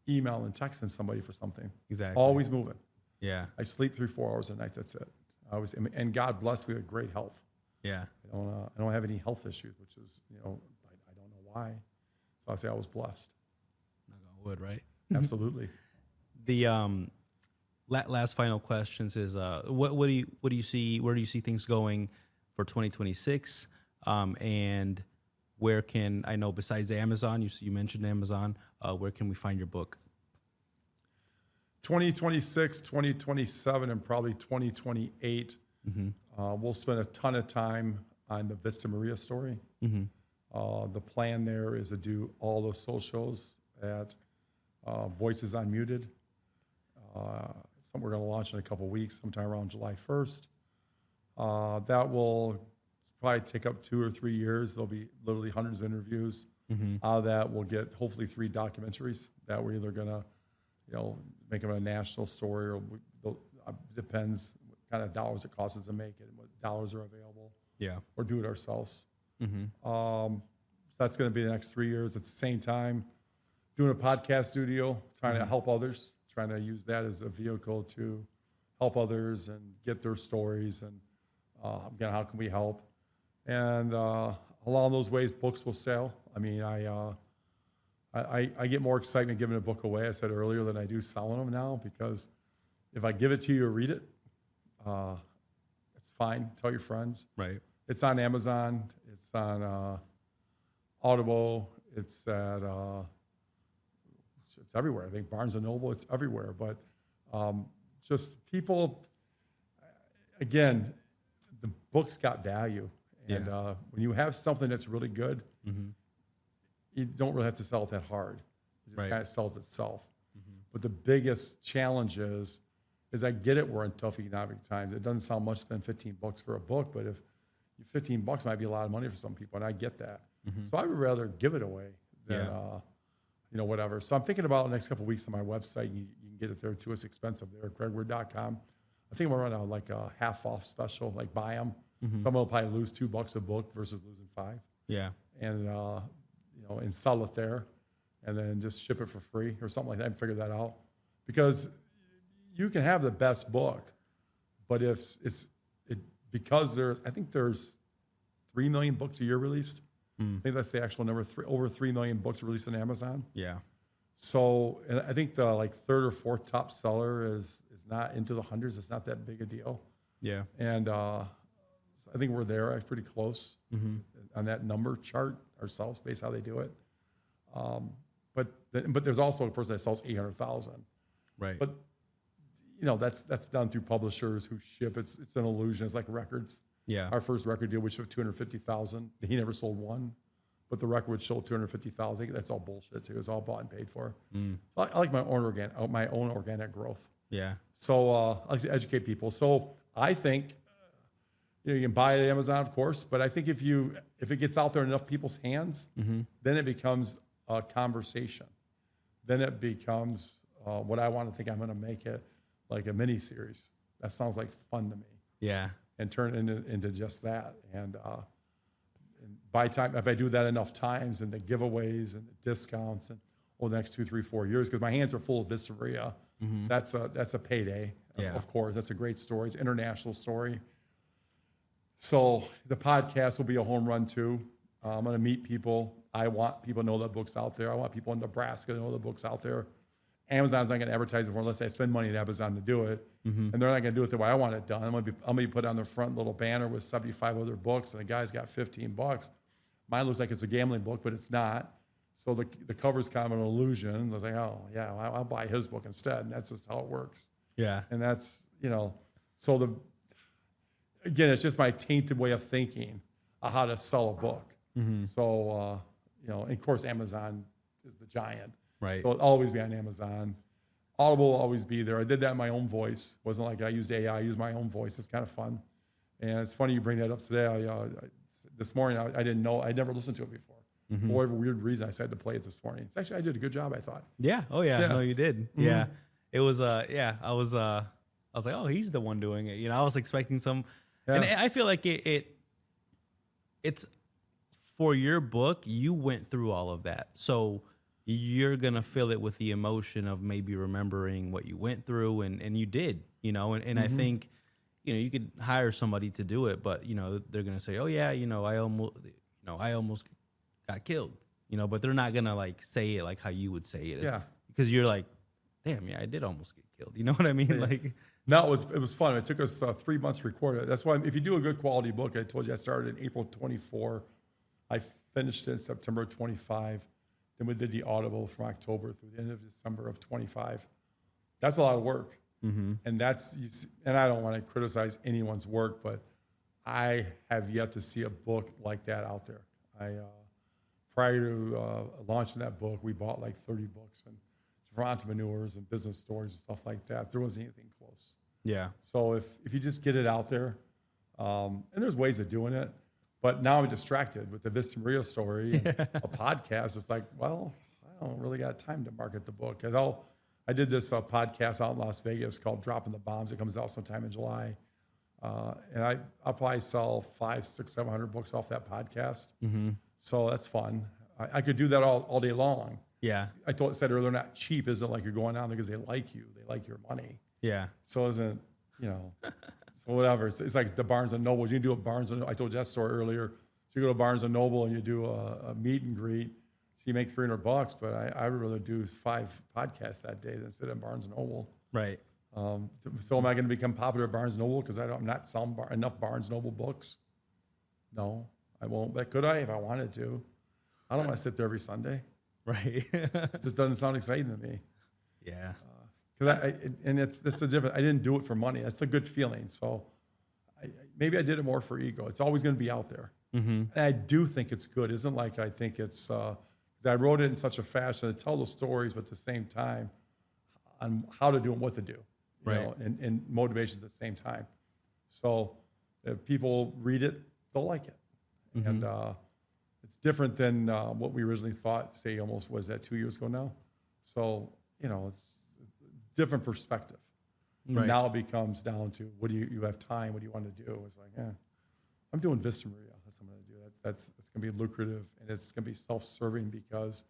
S1: emailing, texting somebody for something.
S2: Exactly.
S1: Always moving.
S2: Yeah.
S1: I sleep 3-4 hours a night. That's it. And God bless me with great health.
S2: Yeah.
S1: I don't have any health issues, which is, I don't know why. So I say I was blessed.
S2: Knock on wood, right?
S1: Absolutely.
S2: The last final questions is what do you see? Where do you see things going for 2026? And where can I know besides Amazon? You mentioned Amazon. Where can we find your book?
S1: 2026, 2027, and probably 2028. We'll spend a ton of time on the Vista Maria story. The plan there is to do all those socials at Voices Unmuted. Something we're going to launch in a couple of weeks, sometime around July 1st. That will probably take up 2 or 3 years. There'll be literally hundreds of interviews. Out of that, we'll get hopefully 3 documentaries that we're either going to, make them a national story, or depends what kind of dollars it costs us to make it, what dollars are available.
S2: Yeah.
S1: Or do it ourselves. So that's going to be the next 3 years. At the same time, doing a podcast studio, trying to help others, trying to use that as a vehicle to help others and get their stories, and again, how can we help? And along those ways, books will sell. I mean, I get more excitement giving a book away, I said earlier, than I do selling them now, because if I give it to you or read it, it's fine. Tell your friends.
S2: Right.
S1: It's on Amazon. It's on Audible. It's at it's everywhere. I think Barnes & Noble. It's everywhere. But just people, again, the book's got value. And when you have something that's really good, you don't really have to sell it that hard. It just kind of sells itself. But the biggest challenge is I get it, we're in tough economic times. It doesn't sound much to spend $15 for a book, but if $15 might be a lot of money for some people, and I get that. So I would rather give it away than whatever. So I'm thinking about the next couple of weeks on my website. You can get it there too. It's expensive there, gregwier.com. I think we're running like a half off special, like buy them. Someone will probably lose $2 a book versus losing $5.
S2: Yeah.
S1: And and sell it there, and then just ship it for free or something like that, and figure that out. Because you can have the best book, but because I think there's 3 million books a year released. I think that's the actual number. Over 3 million books released on Amazon. Yeah. So, and I think the third or fourth top seller is not into the hundreds. It's not that big a deal. Yeah. And I think we're there, pretty close on that number chart ourselves, based how they do it. But there's also a person that sells 800,000. Right. But that's done through publishers who ship. It's an illusion. It's like records.
S2: Yeah.
S1: Our first record deal, which was 250,000. He never sold one, but the record would show 250,000. That's all bullshit too. It's all bought and paid for. So I like my own organic growth.
S2: Yeah.
S1: So I like to educate people. So I think you can buy it at Amazon, of course, but I think if it gets out there in enough people's hands, then it becomes a conversation. Then it becomes what I want to think I'm going to make it, like a mini series. That sounds like fun to me.
S2: Yeah.
S1: And turn it into just that. And by time, if I do that enough times, and the giveaways and the discounts, and over the next 2, 3, 4 years, because my hands are full of Vista Maria, that's a payday.
S2: Yeah.
S1: Of course, that's a great story. It's an international story. So the podcast will be a home run too. I'm going to meet people. I want people to know that book's out there. I want people in Nebraska to know the book's out there. Amazon's not going to advertise it for unless I spend money at Amazon to do it. And they're not going to do it the way I want it done. I'm going to be put on the front little banner with 75 other books, and the guy's got $15. Mine looks like it's a gambling book, but it's not. So the cover's kind of an illusion. I was like, oh, yeah, I'll buy his book instead. And that's just how it works.
S2: Yeah.
S1: And that's, so again, it's just my tainted way of thinking of how to sell a book. So, and of course, Amazon is the giant.
S2: Right.
S1: So it'll always be on Amazon. Audible will always be there. I did that in my own voice. It wasn't like I used AI. I used my own voice. It's kind of fun. And it's funny you bring that up today. This morning, I didn't know. I'd never listened to it before. For whatever weird reason, I decided to play it this morning. Actually, I did a good job, I thought.
S2: Yeah. Oh, yeah. No, you did. Yeah. It was, I was like, oh, he's the one doing it. I was expecting some, and I feel like it's for your book, you went through all of that. So you're going to fill it with the emotion of maybe remembering what you went through, and you did, and I think, you could hire somebody to do it, but, they're going to say, oh yeah, I almost got killed, but they're not going to like say it like how you would say it.
S1: Yeah.
S2: Because you're like, damn, yeah, I did almost get killed. You know what I mean?
S1: Yeah.
S2: Like,
S1: no, it was fun. It took us 3 months to record it. That's why if you do a good quality book, I told you I started in April 24. I finished it in September 25. Then we did the Audible from October through the end of December of 25. That's a lot of work. And and I don't want to criticize anyone's work, but I have yet to see a book like that out there. Prior to launching that book, we bought like 30 books and for entrepreneurs and business stories and stuff like that. There wasn't anything close.
S2: yeah.
S1: So if you just get it out there, and there's ways of doing it, but now I'm distracted with the Vista Maria story, and a podcast. It's like, well, I don't really got time to market the book. I did this podcast out in Las Vegas called Dropping the Bombs. It comes out sometime in July. And I'll probably sell 500, 600, 700 books off that podcast. So that's fun. I could do that all day long.
S2: Yeah.
S1: I said earlier, not cheap isn't like you're going on because they like you. They like your money.
S2: Yeah.
S1: So isn't, so whatever. It's like the Barnes and Noble. You can do a Barnes and I told you that story earlier. So you go to Barnes and Noble and you do a meet and greet. So you make $300, but I would rather do 5 podcasts that day than sit at Barnes and Noble.
S2: Right.
S1: So am I going to become popular at Barnes and Noble because I'm not selling enough Barnes and Noble books? No, I won't. But could I if I wanted to? I don't want to sit there every Sunday.
S2: Right.
S1: It just doesn't sound exciting to me.
S2: Yeah.
S1: That's the difference. I didn't do it for money. That's a good feeling. So maybe I did it more for ego. It's always going to be out there. And I do think it's good. It isn't like I think it's, I wrote it in such a fashion to tell the stories, but at the same time on how to do and what to do, and motivation at the same time. So if people read it, they'll like it. And it's different than what we originally thought, say almost, was that 2 years ago now? So, it's different perspective.
S2: Right.
S1: Now it becomes down to, what do you have time? What do you want to do? It's like, I'm doing Vista Maria. That's what I'm going to do. It's going to be lucrative, and it's going to be self-serving because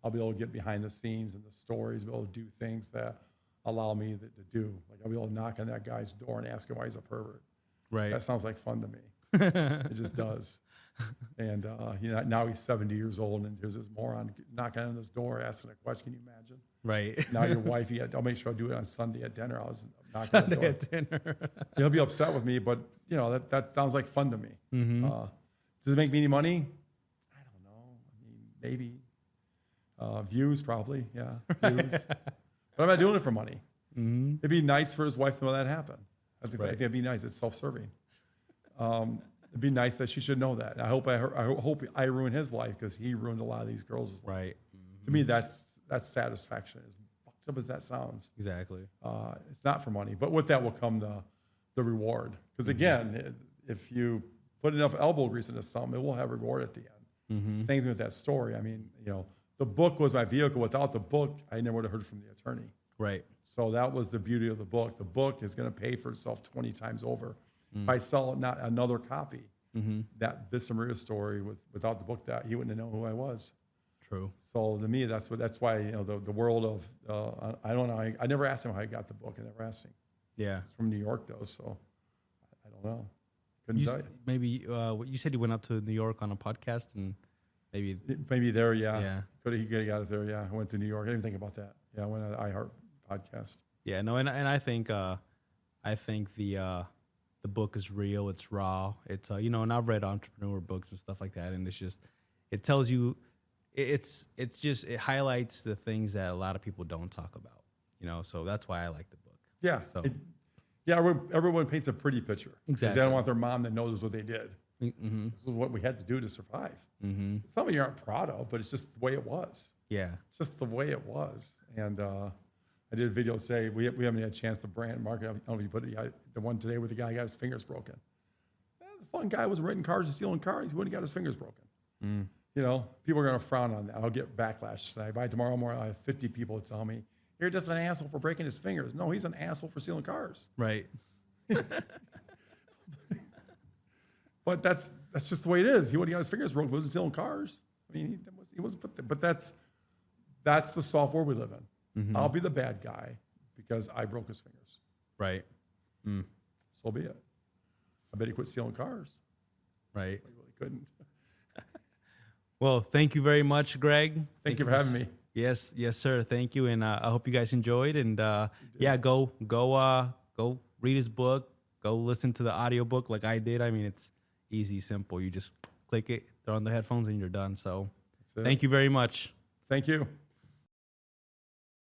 S1: I'll be able to get behind the scenes and the stories, be able to do things that allow me to do. Like I'll be able to knock on that guy's door and ask him why he's a pervert.
S2: Right.
S1: That sounds like fun to me. It just does. And now he's 70 years old, and there's this moron knocking on his door asking a question. Can you imagine?
S2: Right.
S1: Now your wife, I'll make sure I do it on Sunday at dinner. I was knocking
S2: Sunday
S1: on the door.
S2: at dinner.
S1: He'll be upset with me, but that sounds like fun to me. Does it make me any money? I don't know. I mean, maybe. Views, probably. Yeah, views. But I'm not doing it for money. It'd be nice for his wife to know that happened. I think that'd be nice. It's self-serving. It'd be nice that she should know that. I hope I ruined his life because he ruined a lot of these girls' lives.
S2: Right.
S1: To me, that's satisfaction. As fucked up as that sounds,
S2: Exactly.
S1: it's not for money, but with that will come the reward. Because again, if you put enough elbow grease into something, it will have reward at the end. Same thing with that story. I mean, the book was my vehicle. Without the book, I never would have heard from the attorney.
S2: Right.
S1: So that was the beauty of the book. The book is going to pay for itself 20 times over. If I sell not another copy, that this Maria story without the book, that he wouldn't have known who I was.
S2: True.
S1: So to me, that's why the world of I don't know. I never asked him how he got the book. I never asked him.
S2: Yeah.
S1: He's from New York though, so I don't know. Couldn't tell you.
S2: Maybe you said you went up to New York on a podcast and maybe
S1: There, yeah.
S2: Yeah.
S1: He could have got it there. Yeah, I went to New York. I didn't even think about that. Yeah, I went to the iHeart podcast.
S2: Yeah, no, and I think the book is real. It's raw. It's and I've read entrepreneur books and stuff like that, and it's just it tells you, it highlights the things that a lot of people don't talk about. So that's why I like the book.
S1: Yeah.
S2: So
S1: Everyone paints a pretty picture.
S2: Exactly.
S1: They don't want their mom that knows what they did.
S2: Mm-hmm.
S1: This is what we had to do to survive.
S2: Mm-hmm.
S1: It's something you aren't proud of, but it's just the way it was.
S2: Yeah.
S1: It's just the way it was. And I did a video today. We haven't had a chance to brand market. I don't know if you put it, the one today where the guy got his fingers broken. The fun guy was renting cars and stealing cars. He wouldn't have got his fingers broken. People are going to frown on that. I'll get backlash tonight. By tomorrow morning, I have 50 people tell me, you're just an asshole for breaking his fingers. No, he's an asshole for stealing cars.
S2: Right.
S1: But that's just the way it is. He wouldn't have got his fingers broken if he wasn't stealing cars. I mean, he wasn't put there. But that's the soft world we live in. I'll be the bad guy because I broke his fingers.
S2: Right.
S1: So be it. I bet he quit stealing cars.
S2: Right.
S1: He really couldn't.
S2: Well, thank you very much, Greg.
S1: Thank you for having me.
S2: Yes, sir. Thank you, and I hope you guys enjoyed. And go read his book. Go listen to the audiobook like I did. I mean, it's easy, simple. You just click it, throw on the headphones, and you're done. So, thank you very much.
S1: Thank you.